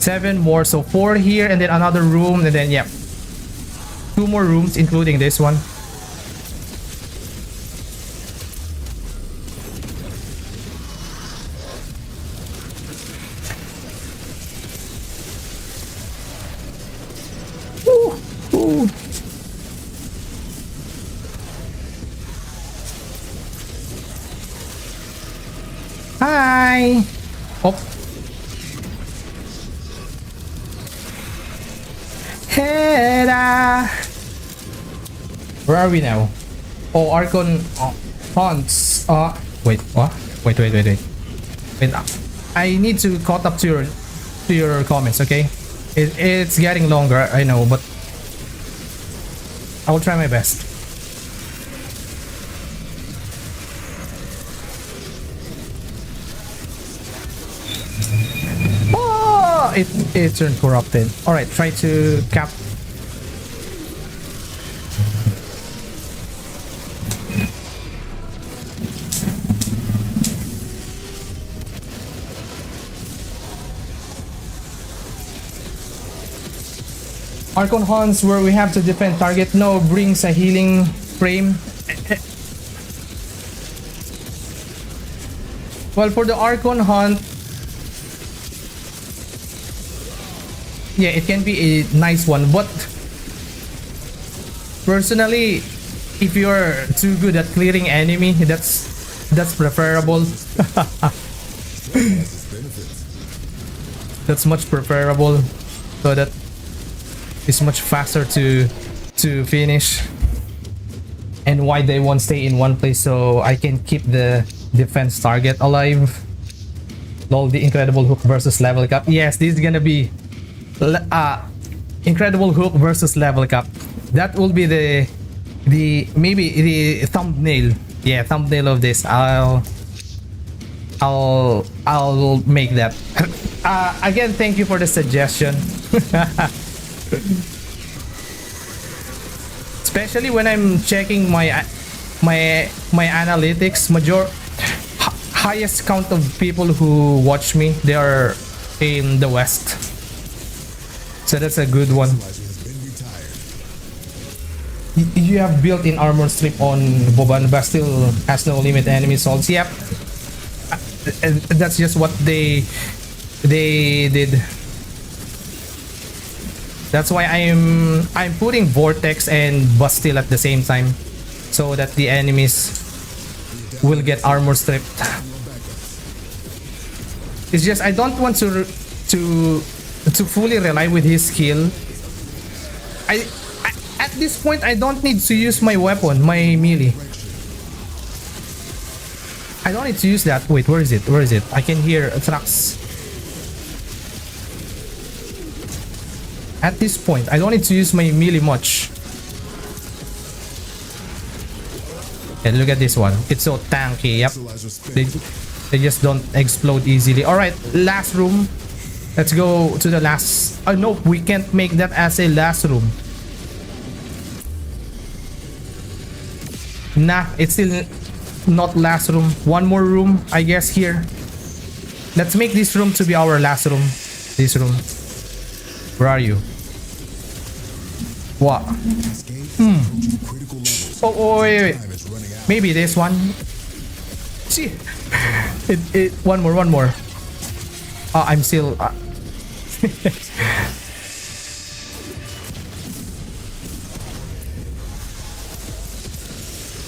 7 more, so 4 here, and then another room, and then, yeah, 2 more rooms, including this one. Ooh. Hi. Oh. Hera. Where are we now? Oh, Archon haunts. Wait. What? Wait. Wait. I need to caught up to your comments. Okay. It's getting longer. I know, but I will try my best. Oh, it turned corrupted. All right, try to cap. Archon Hunts where we have to defend target. No, brings a healing frame. Well, for the Archon Hunt, yeah, it can be a nice one, but personally, if you're too good at clearing enemy, that's preferable. That's much preferable, so that it's much faster to finish. And why they won't stay in one place, so I can keep the defense target alive. Lol, the Incredible Hook versus Level Cap. Yes, this is gonna be Incredible Hook versus Level Cap. That will be the maybe the thumbnail. Yeah, thumbnail of this. I'll make that. Again, thank you for the suggestion. Especially when I'm checking my analytics, highest count of people who watch me, they are in the West, so that's a good one. You have built-in armor strip on Vauban. Bastille has no limit enemy assaults. Yep, that's just what they did. That's why I'm putting Vortex and Bastille at the same time, so that the enemies will get armor stripped. It's just I don't want to fully rely with his skill. I at this point I don't need to use my weapon, my melee. I don't need to use that. Wait, where is it? Where is it? I can hear trucks. At this point, I don't need to use my melee much. And look at this one. It's so tanky. Yep. They just don't explode easily. Alright, last room. Let's go to the last. Oh, no, we can't make that as a last room. Nah, it's still not last room. One more room, I guess, here. Let's make this room to be our last room. This room. Where are you? What? Oh, wait. Maybe this one. See, one more. Oh, I'm still. Look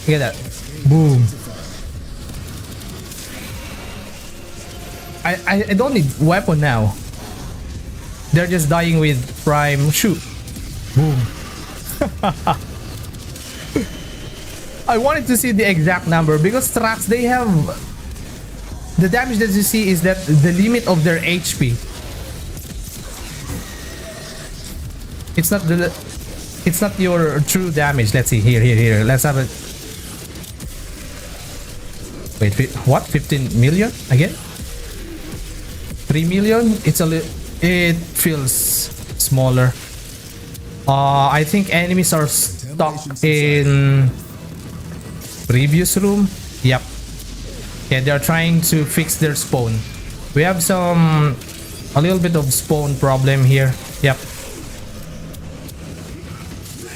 at that. Boom. I don't need weapon now. They're just dying with prime. Shoot. Boom. I wanted to see the exact number because tracks, they have the damage that you see is that the limit of their HP. It's not your true damage. Let's see here. Let's have it. Wait, what? 15 million again? 3 million? It feels smaller. I think enemies are stuck in previous room. Yep. Yeah, they're trying to fix their spawn. We have some A little bit of spawn problem here. Yep.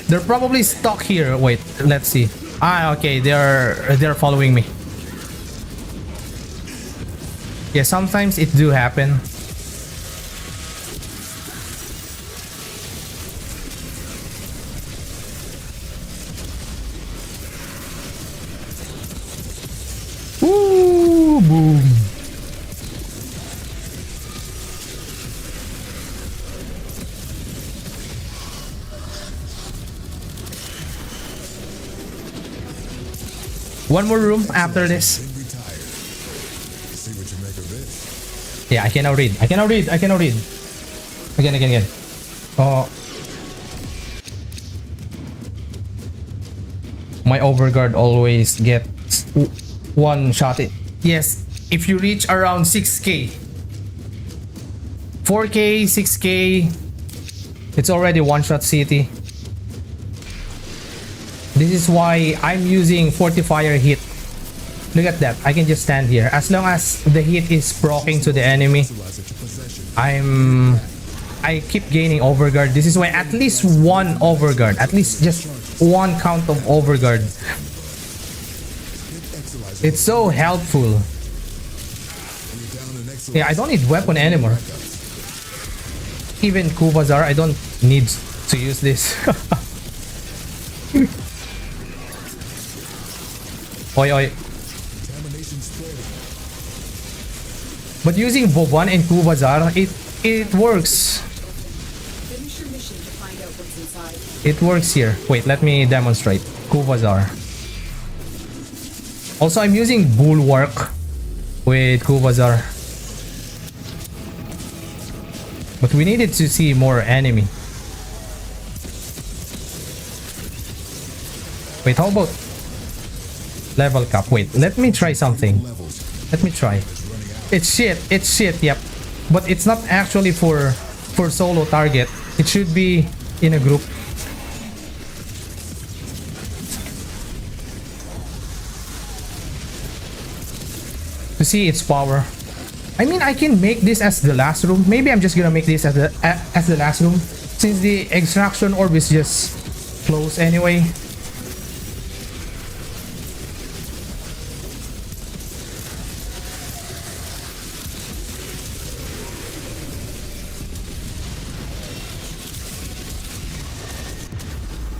They're probably stuck here. Wait, let's see. Ah, okay, they're following me. Yeah, sometimes it do happen. Ooh, boom. One more room after this. Then retired. See what you make of this. Yeah, I cannot read. I cannot read. I cannot read. Again. Oh. My overguard always gets one shot. Yes, if you reach around 6k. 4k, 6k. It's already one shot city. This is why I'm using fortifier hit. Look at that. I can just stand here. As long as the hit is proccing to the enemy, I keep gaining overguard. This is why at least one overguard, at least just one count of overguard. It's so helpful. Yeah, I don't need weapon anymore. Even Kubazar, I don't need to use this. Oi, oi. But using Vauban and Kubazar, it works. Finish your mission to find out what's inside. It works here. Wait, let me demonstrate. Kubazar. Also, I'm using Bulwark with Kubazar. But we needed to see more enemy. Wait, how about level cap? Wait, let me try something. Let me try. It's shit, yep. But it's not actually for solo target. It should be in a group. To see its power. I mean, I can make this as the last room. Maybe I'm just gonna make this as the last room, since the extraction orb is just close anyway.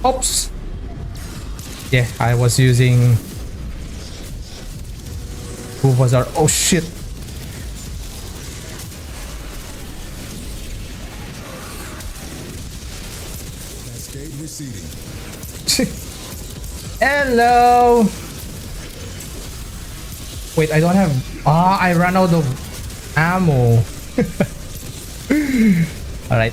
Oops. Yeah, I was using Kubazar. Oh shit. Cascade receding. Hello. Wait, I don't have. Ah, I ran out of ammo. All right.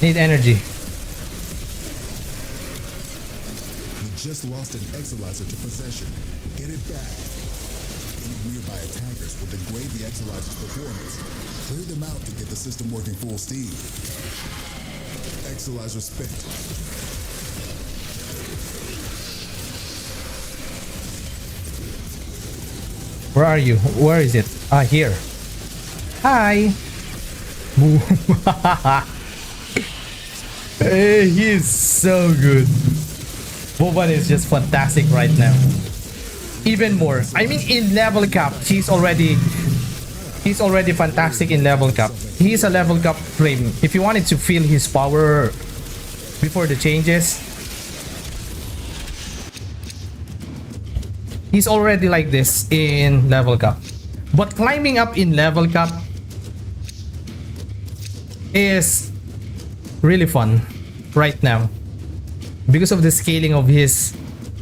Need energy. You just lost an Exolizer to possession. Get it back. Any nearby attackers will degrade the Exolizer's performance. Clear them out to get the system working full steam. Exolizer spent. Where are you? Where is it? Ah, here. Hi. Boom. Hey, he is so good. Vauban is just fantastic right now. Even more. I mean, in level cap, he's already fantastic in level cap. He's a level cap frame. If you wanted to feel his power before the changes, he's already like this in level cap. But climbing up in level cap is really fun right now because of the scaling of his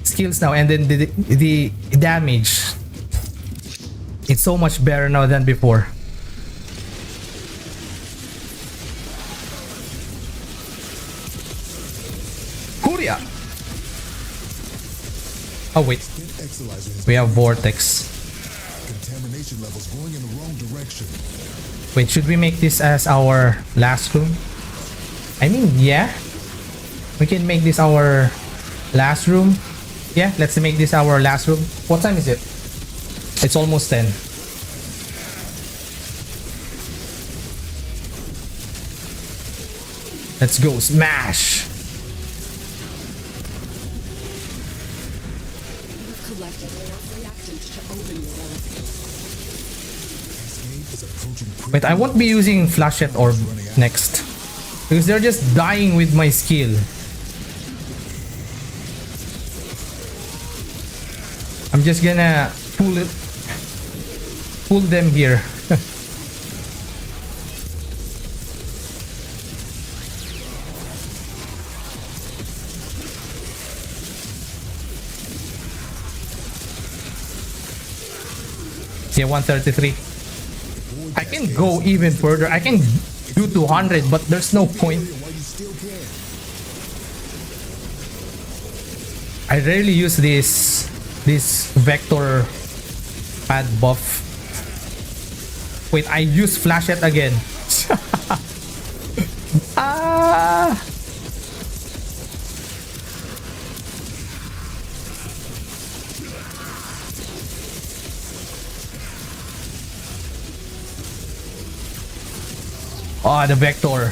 skills now, and then the damage. It's so much better now than before. Huria! Oh wait, we have vortex. Contamination levels going in the wrong direction. Wait, should we make this as our last room? I mean, yeah, we can make this our last room. Yeah, let's make this our last room. What time is it? It's almost 10. Let's go smash. You've collected enough reactant to open your relic. Cascade is approaching Wait, I won't be using flashlight orb next because they're just dying with my skill. I'm just gonna pull them here. Yeah, 133. I can go even further. I can do 200, but there's no point. while you still can. I rarely use this vector pad buff. Wait, I use flashlight again. Ah! Oh, the vector.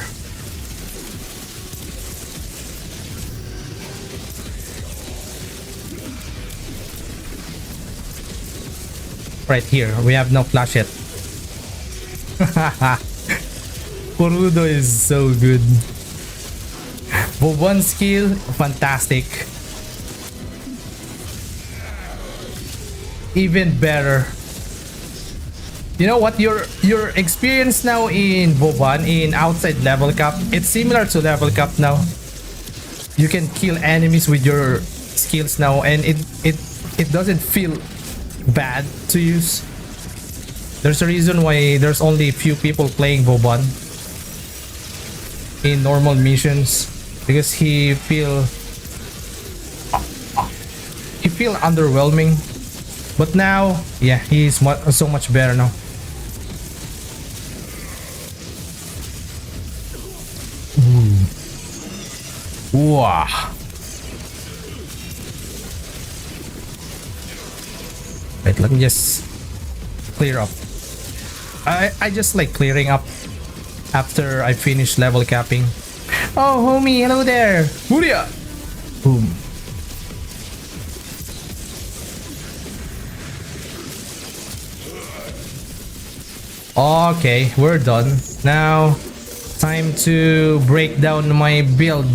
Right here, we have no flash yet. Porudo is so good. Vauban skill, fantastic. Even better. You know what? Your experience now in Vauban in outside level cap, it's similar to level cap now. You can kill enemies with your skills now, and it doesn't feel bad to use. There's a reason why there's only a few people playing Vauban in normal missions, because he feel underwhelming. But now, yeah, he's so much better now. Wow. Wait, let me just clear up. I just like clearing up after I finish level capping. Oh, homie, hello there. Booyah! Boom. Okay, we're done. Now, time to break down my build.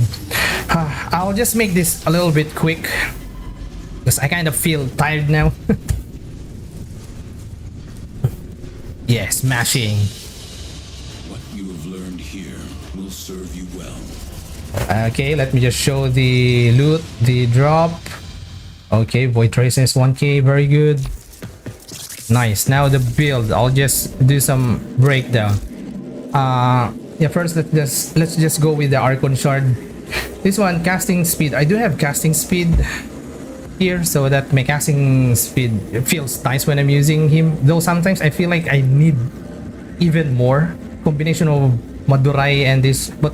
I'll just make this a little bit quick because I kind of feel tired now. Yeah, smashing. What you have learned here will serve you well. Okay, let me just show the loot, the drop. Okay, void traces 1k, very good. Nice. Now the build, I'll just do some breakdown. Yeah, first let's just go with the Archon shard. This one, casting speed. I do have casting speed here, so that my casting speed feels nice when I'm using him, though sometimes I feel like I need even more combination of Madurai and this, but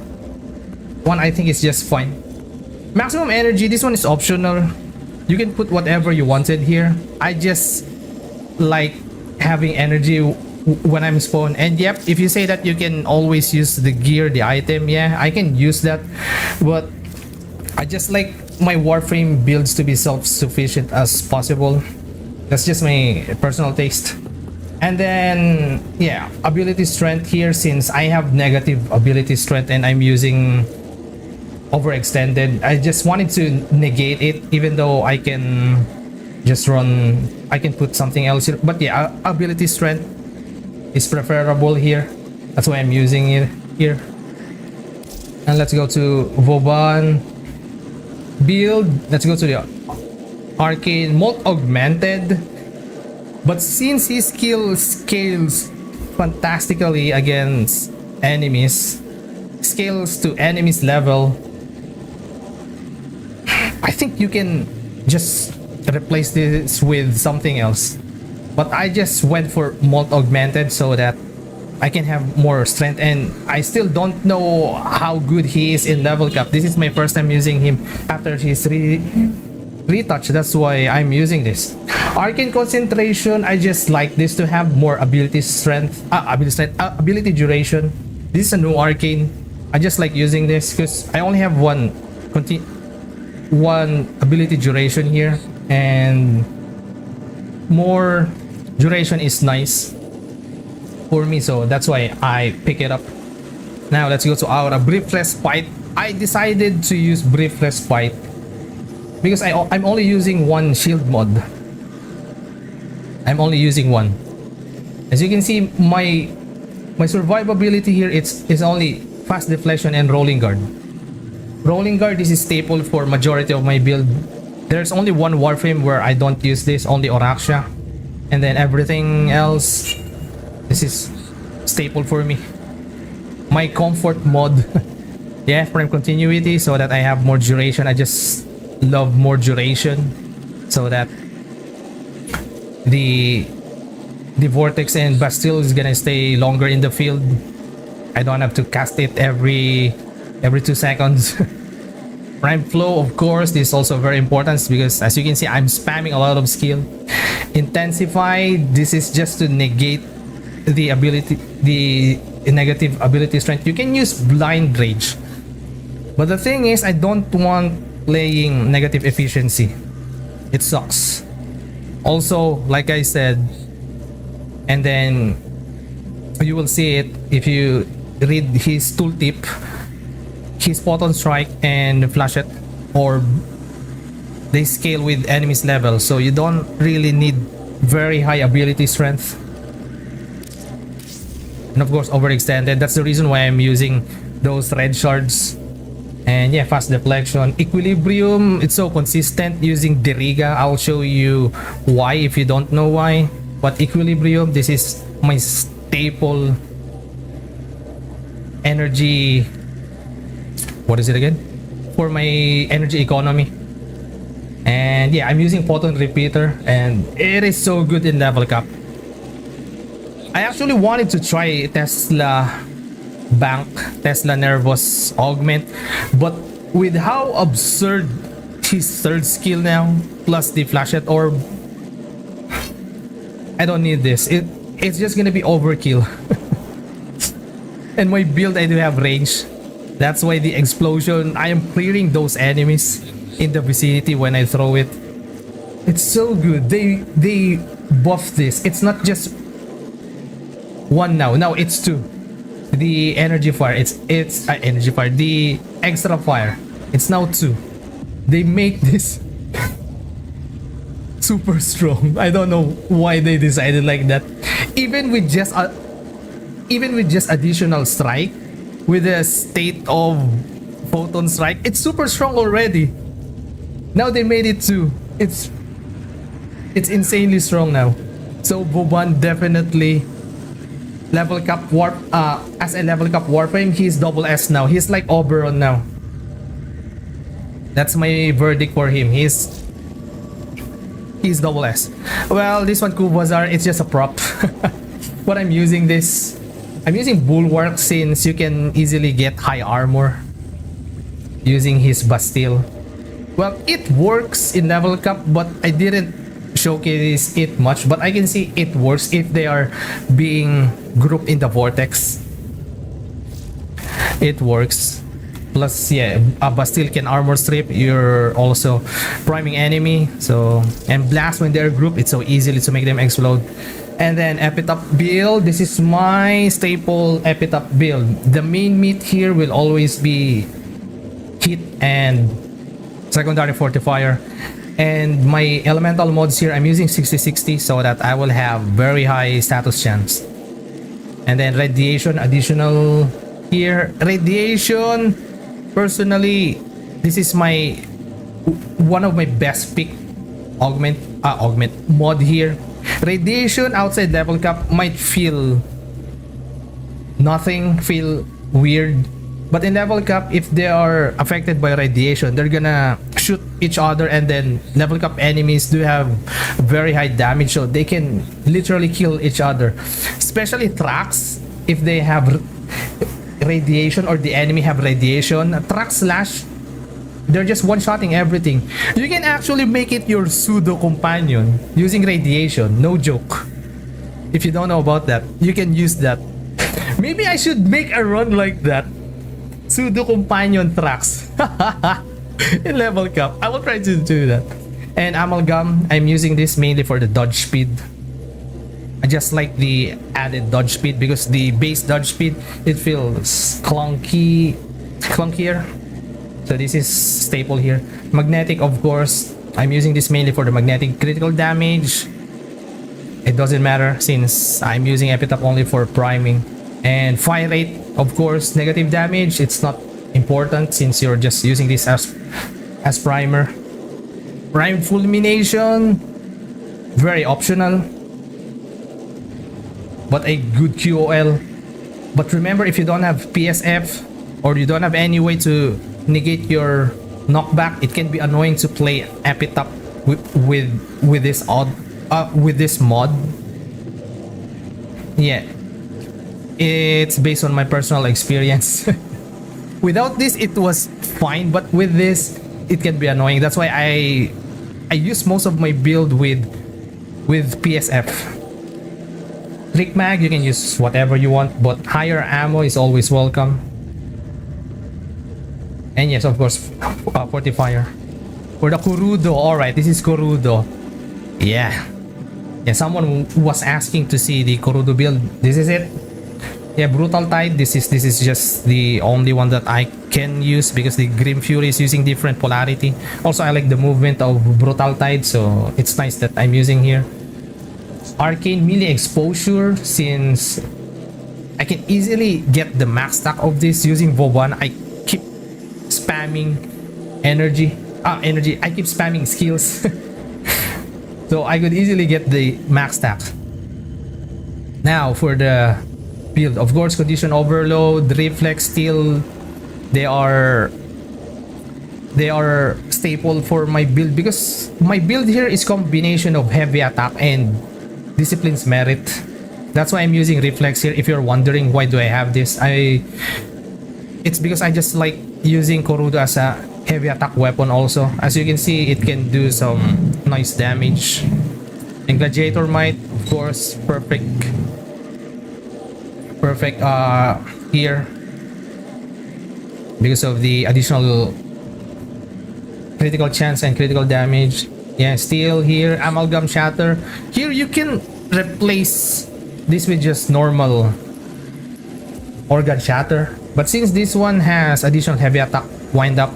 one I think is just fine. Maximum energy, this one is optional. You can put whatever you wanted here. I just like having energy when I'm spawned. And yep, if you say that you can always use the gear, the item, yeah, I can use that, but I just like my Warframe builds to be self-sufficient as possible. That's just my personal taste. And then yeah, ability strength here, since I have negative ability strength and I'm using overextended, I just wanted to negate it, even though I can just run, I can put something else here. But yeah, ability strength is preferable here, that's why I'm using it here. And let's go to Vauban build. Let's go to the Arcane Molt Augmented, but since his skill scales fantastically against enemies, scales to enemies level, I think you can just replace this with something else. But I just went for Molt Augmented so that I can have more strength, and I still don't know how good he is in level cap. This is my first time using him after his Retouch, that's why I'm using this. Arcane Concentration, I just like this to have more ability strength, ability duration. This is a new arcane. I just like using this because I only have one ability duration here, and more duration is nice for me, so that's why I pick it up. Now let's go to our brief respite. I decided to use brief respite because I'm only using one shield mod. I'm only using one. As you can see, my survivability here is only fast deflection and rolling guard. Rolling guard, this is staple for majority of my build. There's only one Warframe where I don't use this, only Oraxia, and then everything else, this is staple for me. My comfort mod, the F-frame continuity, so that I have more duration. I just love more duration, so that the Vortex and Bastille is gonna stay longer in the field. I don't have to cast it every 2 seconds. Prime flow, of course, this is also very important because as you can see, I'm spamming a lot of skill. Intensify, this is just to negate the negative ability strength. You can use blind rage, but the thing is, I don't want playing negative efficiency. It sucks. Also, like I said, and then you will see it if you read his tooltip, his photon strike and flash it orb, they scale with enemies level, so you don't really need very high ability strength. And of course, overextended. That's the reason why I'm using those red shards. And yeah, fast deflection. Equilibrium, it's so consistent using Deriga. I'll show you why if you don't know why. But Equilibrium, this is my staple energy. What is it again? For my energy economy. And yeah, I'm using Photon Repeater, and it is so good in level cap. I actually wanted to try Tesla Bank, Tesla Nervous Augment, but with how absurd his third skill now, plus the flashlight orb, I don't need this. It's just gonna be overkill. And my build, I do have range. That's why the explosion, I am clearing those enemies in the vicinity when I throw it. It's so good. They buff this. It's not just one now. Now it's two. The energy fire. It's energy fire. The extra fire. It's now two. They make this super strong. I don't know why they decided like that. Even with just additional strike, with a state of photon strike, it's super strong already. Now they made it two. It's insanely strong now. So Vauban definitely level cap warp. As a level cap Warframe, he's double S now. He's like Oberon now. That's my verdict for him. He's double S. Well, this one Kubazar, it's just a prop. But I'm using this. I'm using Bulwark since you can easily get high armor using his Bastille. Well, it works in level cap, but I didn't showcase it much. But I can see it works if they are being grouped in the vortex. It works. Plus, yeah, a Bastille can armor strip. You're also priming enemy. So, and blast when they're grouped, it's so easily to make them explode. And then epitaph build. This is my staple epitaph build. The main meat here will always be hit and secondary fortifier. And my elemental mods here, I'm using 60-60 so that I will have very high status chance. And then radiation additional here. Radiation, personally, this is my one of my best pick augment mod here. Radiation outside level cap might feel nothing, feel weird, but in level cap, if they are affected by radiation, they're gonna shoot each other, and then level cap enemies do have very high damage, so they can literally kill each other. Especially tracks, if they have radiation or the enemy have radiation, track slash they're just one-shotting everything. You can actually make it your pseudo companion using radiation. No joke. If you don't know about that, you can use that. Maybe I should make a run like that. Pseudo companion tracks. In level cap. I will try to do that. And amalgam, I'm using this mainly for the dodge speed. I just like the added dodge speed because the base dodge speed, it feels clunkier. So this is staple here. Magnetic, of course, I'm using this mainly for the magnetic critical damage. It doesn't matter since I'm using epitaph only for priming. And fire rate, of course, negative damage, it's not important since you're just using this as primer. Prime fulmination, very optional, but a good QOL. But remember, if you don't have PSF or you don't have any way to negate your knockback, it can be annoying to play epitaph with this mod. Yeah, it's based on my personal experience. Without this, it was fine, but with this, it can be annoying. That's why I use most of my build with PSF. Trick mag, you can use whatever you want, but higher ammo is always welcome. And yes, of course, fortifier. For the Kurudo, alright, this is Kurudo. Yeah. Yeah, someone was asking to see the Kurudo build. This is it. Yeah, Brutal Tide, this is just the only one that I can use because the Grim Fury is using different polarity. Also, I like the movement of Brutal Tide, so it's nice that I'm using here. Arcane melee exposure, since I can easily get the max stack of this using Vauban. I keep spamming energy. I keep spamming skills. So I could easily get the max stack. Now for the build, of course, condition overload, reflex, steel, they are staple for my build because my build here is combination of heavy attack and discipline's merit. That's why I'm using reflex here. If you're wondering why do I have this, it's because I just like using Kurudo as a heavy attack weapon also. As you can see, it can do some nice damage. And Gladiator Might, of course, perfect here because of the additional critical chance and critical damage. Yeah, Steel here, Amalgam Shatter. Here you can replace this with just normal Organ Shatter, but since this one has additional heavy attack wind up,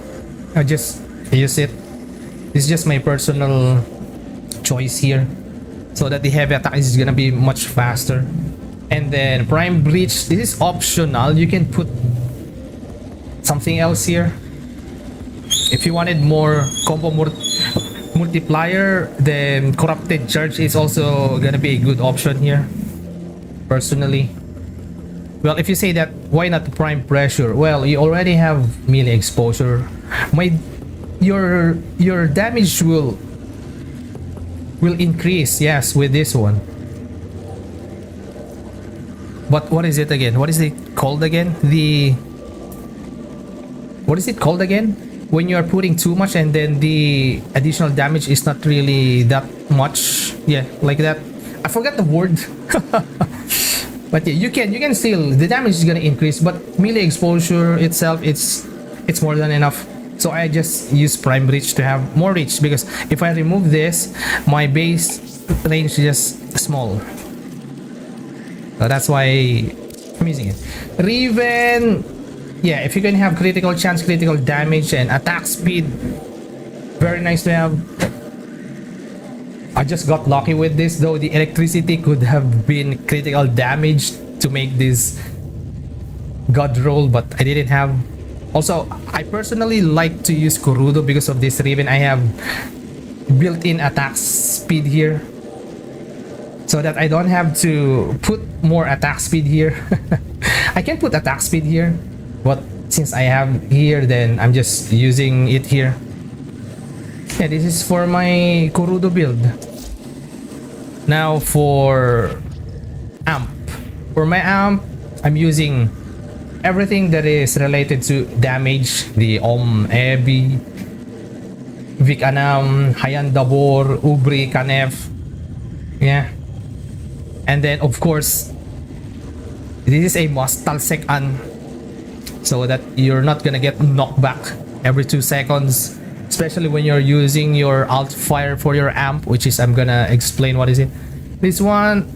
I just use it. This is just my personal choice here, so that the heavy attack is gonna be much faster. And then Prime Breach, this is optional. You can put something else here if you wanted more combo multiplier. Then Corrupted Charge is also gonna be a good option here, personally. Well, if you say that, why not Prime Pressure? Well, you already have melee exposure. Your damage will increase, yes, with this one. But what is it again? What is it called again? What is it called again? When you are putting too much and then the additional damage is not really that much. Yeah, like that. I forgot the word. But yeah, you can still, the damage is gonna increase, but melee exposure itself, it's more than enough. So I just use Prime Reach to have more reach, because if I remove this, my base range is just small. So that's why I'm using it. Riven, yeah, if you can have critical chance, critical damage, and attack speed, very nice to have. I just got lucky with this, though the electricity could have been critical damage to make this god roll, but I didn't have. Also, I personally like to use Kurudo because of this Riven. I have built-in attack speed here, so that I don't have to put more attack speed here. I can put attack speed here, but since I have here, then I'm just using it here. Yeah, this is for my Kurudo build. Now for amp. For my amp, I'm using everything that is related to damage. The Heavy, Vic Anam, Hayan Dabor, Ubri, Kanef. Yeah. And then of course, this is a must, Talsek An, so that you're not gonna get knocked back every 2 seconds, especially when you're using your alt fire for your amp, which is, I'm gonna explain what is it. This one,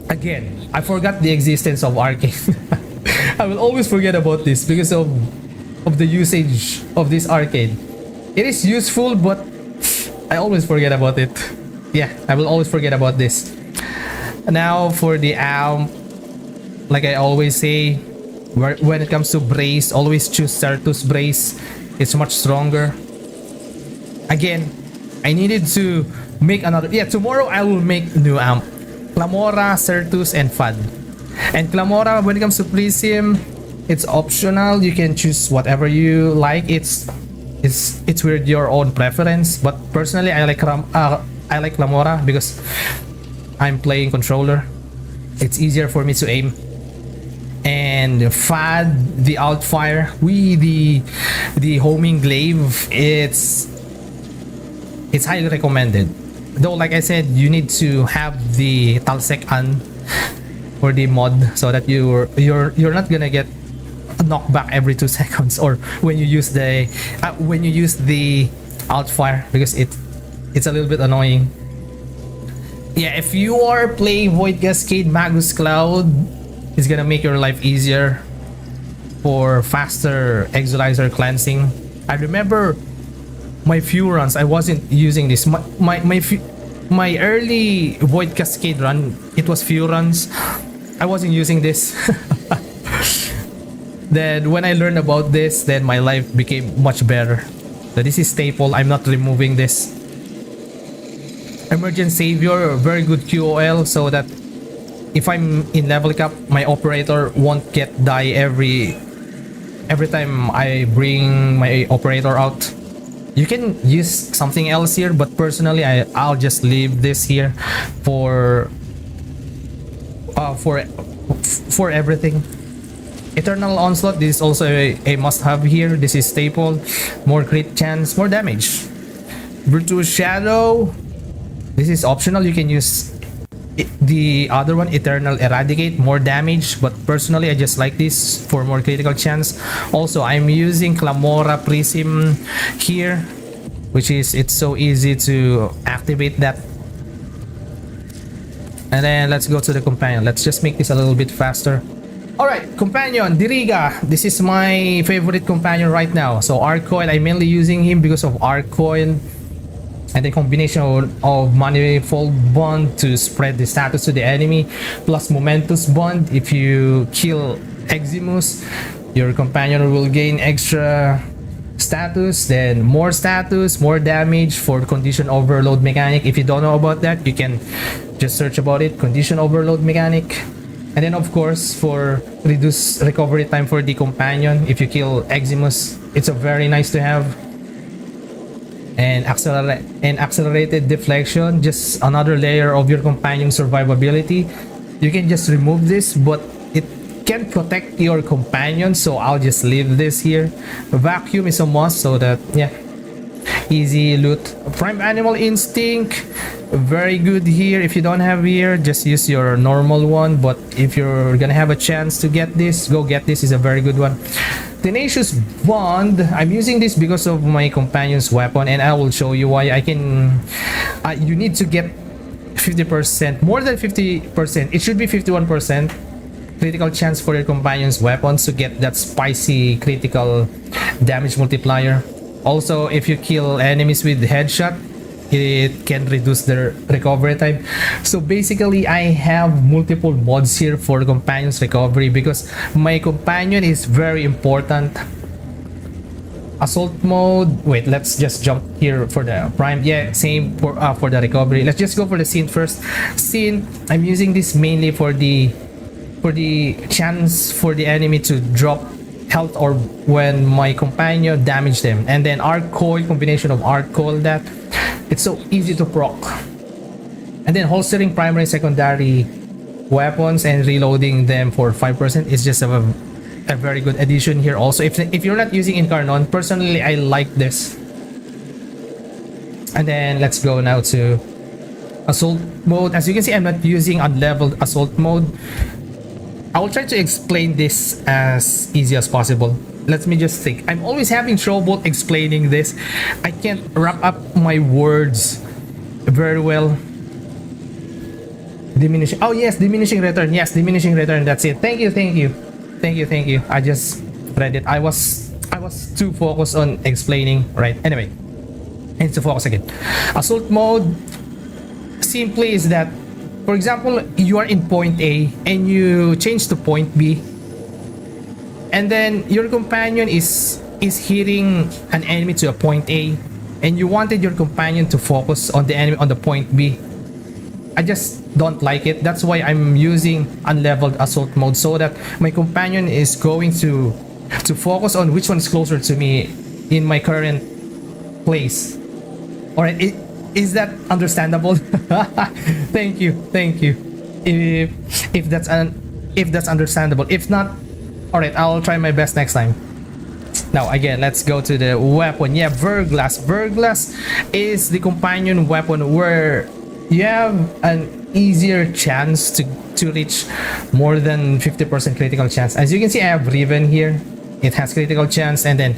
again, I forgot the existence of arcane. I will always forget about this because of the usage of this arcade. It is useful, but I always forget about it. Yeah, I will always forget about this. Now for the amp, like I always say, when it comes to brace, always choose Certus brace. It's much stronger. Again, I needed to make another. Yeah, tomorrow I will make new amp. Clamora, Certus, and Fad. And Clamora, when it comes to Prism, it's optional. You can choose whatever you like. It's with your own preference. But personally, I like Clamora because I'm playing controller. It's easier for me to aim. And Fad, the Outfire, the homing glaive, it's highly recommended. Though, like I said, you need to have the Talsek An for the mod so that you're not gonna get knocked back every 2 seconds, or when you use the Outfire, because it's a little bit annoying. Yeah, if you are playing Void Cascade, Magus Cloud is gonna make your life easier for faster Exolizer cleansing. I remember my few runs I wasn't using this. My early Void Cascade run, it was few runs, I wasn't using this. Then when I learned about this, then my life became much better. So this is staple, I'm not removing this. Emergent Savior, very good QOL, so that if I'm in level cap, my operator won't get die every time I bring my operator out. You can use something else here, but personally I'll just leave this here for everything. Eternal Onslaught, this is also a must-have here. This is staple. More crit chance, more damage. Virtuous Shadow, this is optional. You can use the other one, Eternal Eradicate, more damage, but personally I just like this for more critical chance. Also, I'm using Clamora Prism here, which is, it's so easy to activate that. And then let's go to the companion. Let's just make this a little bit faster. Alright, companion, Diriga. This is my favorite companion right now. So Arcoil, I'm mainly using him because of Arcoil and the combination of Manifold Bond to spread the status to the enemy, plus Momentous Bond. If you kill Eximus, your companion will gain extra status, then more status, more damage for condition overload mechanic. If you don't know about that, you can just search about it, condition overload mechanic. And then of course, for reduced recovery time for the companion, if you kill Eximus, it's a very nice to have. And accelerated deflection, just another layer of your companion survivability. You can just remove this, but it can protect your companion, so I'll just leave this here. Vacuum is a must, so that, yeah, easy loot. Prime Animal Instinct, very good here. If you don't have here, just use your normal one, but if you're gonna have a chance to get this, go get this. Is a very good one. Tenacious Bond, I'm using this because of my companion's weapon, and I will show you why. I can you need to get 50%, more than 50%, it should be 51% critical chance for your companion's weapons to get that spicy critical damage multiplier. Also, if you kill enemies with headshot, it can reduce their recovery time. So basically, I have multiple mods here for companion's recovery because my companion is very important. Assault mode, wait, let's just jump here for the prime. Yeah, same for the recovery. Let's just go for the synth first. Synth, I'm using this mainly for the chance for the enemy to drop health or when my companion damage them. And then arc coil, combination of arc coil, that it's so easy to proc. And then holstering primary and secondary weapons and reloading them for 5% is just a very good addition here. Also, if you're not using Incarnon, personally I like this. And then let's go now to assault mode. As you can see, I'm not using unleveled assault mode. I will try to explain this as easy as possible. Let me just think. I'm always having trouble explaining this. I can't wrap up my words very well. Diminishing. Oh yes, diminishing return. Yes, diminishing return. That's it. Thank you, thank you, thank you, thank you. I just read it. I was too focused on explaining. Right. Anyway, I need to focus again. Assault mode simply is that, for example, you are in point A and you change to point B, and then your companion is hitting an enemy to a point A, and you wanted your companion to focus on the enemy on the point B. I just don't like it. That's why I'm using unleveled assault mode, so that my companion is going to focus on which one is closer to me in my current place. Alright, is that understandable? Thank you, thank you. If that's understandable. If not, alright, I'll try my best next time. Now again, let's go to the weapon. Yeah, Verglass. Verglass is the companion weapon where you have an easier chance to reach more than 50% critical chance. As you can see, I have Riven here. It has critical chance and then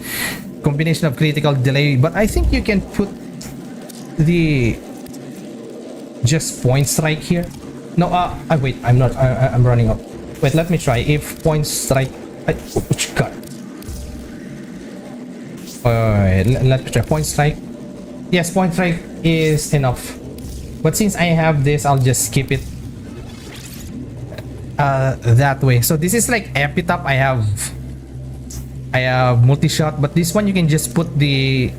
combination of critical delay. But I think you can put the just point strike here. No, wait, I'm not. I'm running up. Wait, let me try. If point strike, God. Let me try point strike. Yes, point strike is enough. But since I have this, I'll just skip it that way. So this is like epitaph. I have multi-shot, but this one you can just put the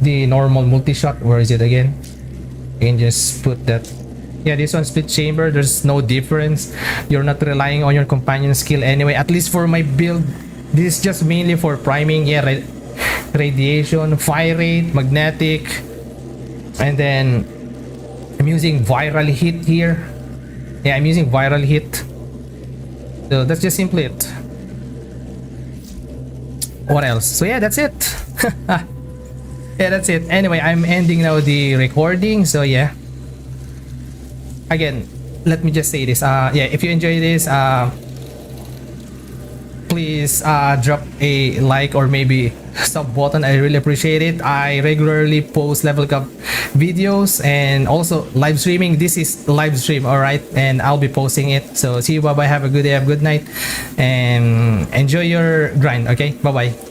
normal multi-shot. Where is it again? You can just put that. Yeah, this one split chamber. There's no difference. You're not relying on your companion skill anyway. At least for my build, this is just mainly for priming. Yeah, radiation, fire rate, magnetic, and then I'm using viral hit here. Yeah, I'm using viral hit. So that's just simply it. What else? So yeah, that's it. Yeah, that's it. Anyway, I'm ending now the recording. So yeah, again, let me just say this. Yeah, if you enjoy this, please drop a like or maybe sub button. I really appreciate it. I regularly post level up videos and also live streaming. This is live stream, all right, and I'll be posting it. So see you, bye bye, have a good day, have a good night, and enjoy your grind. Okay, bye bye.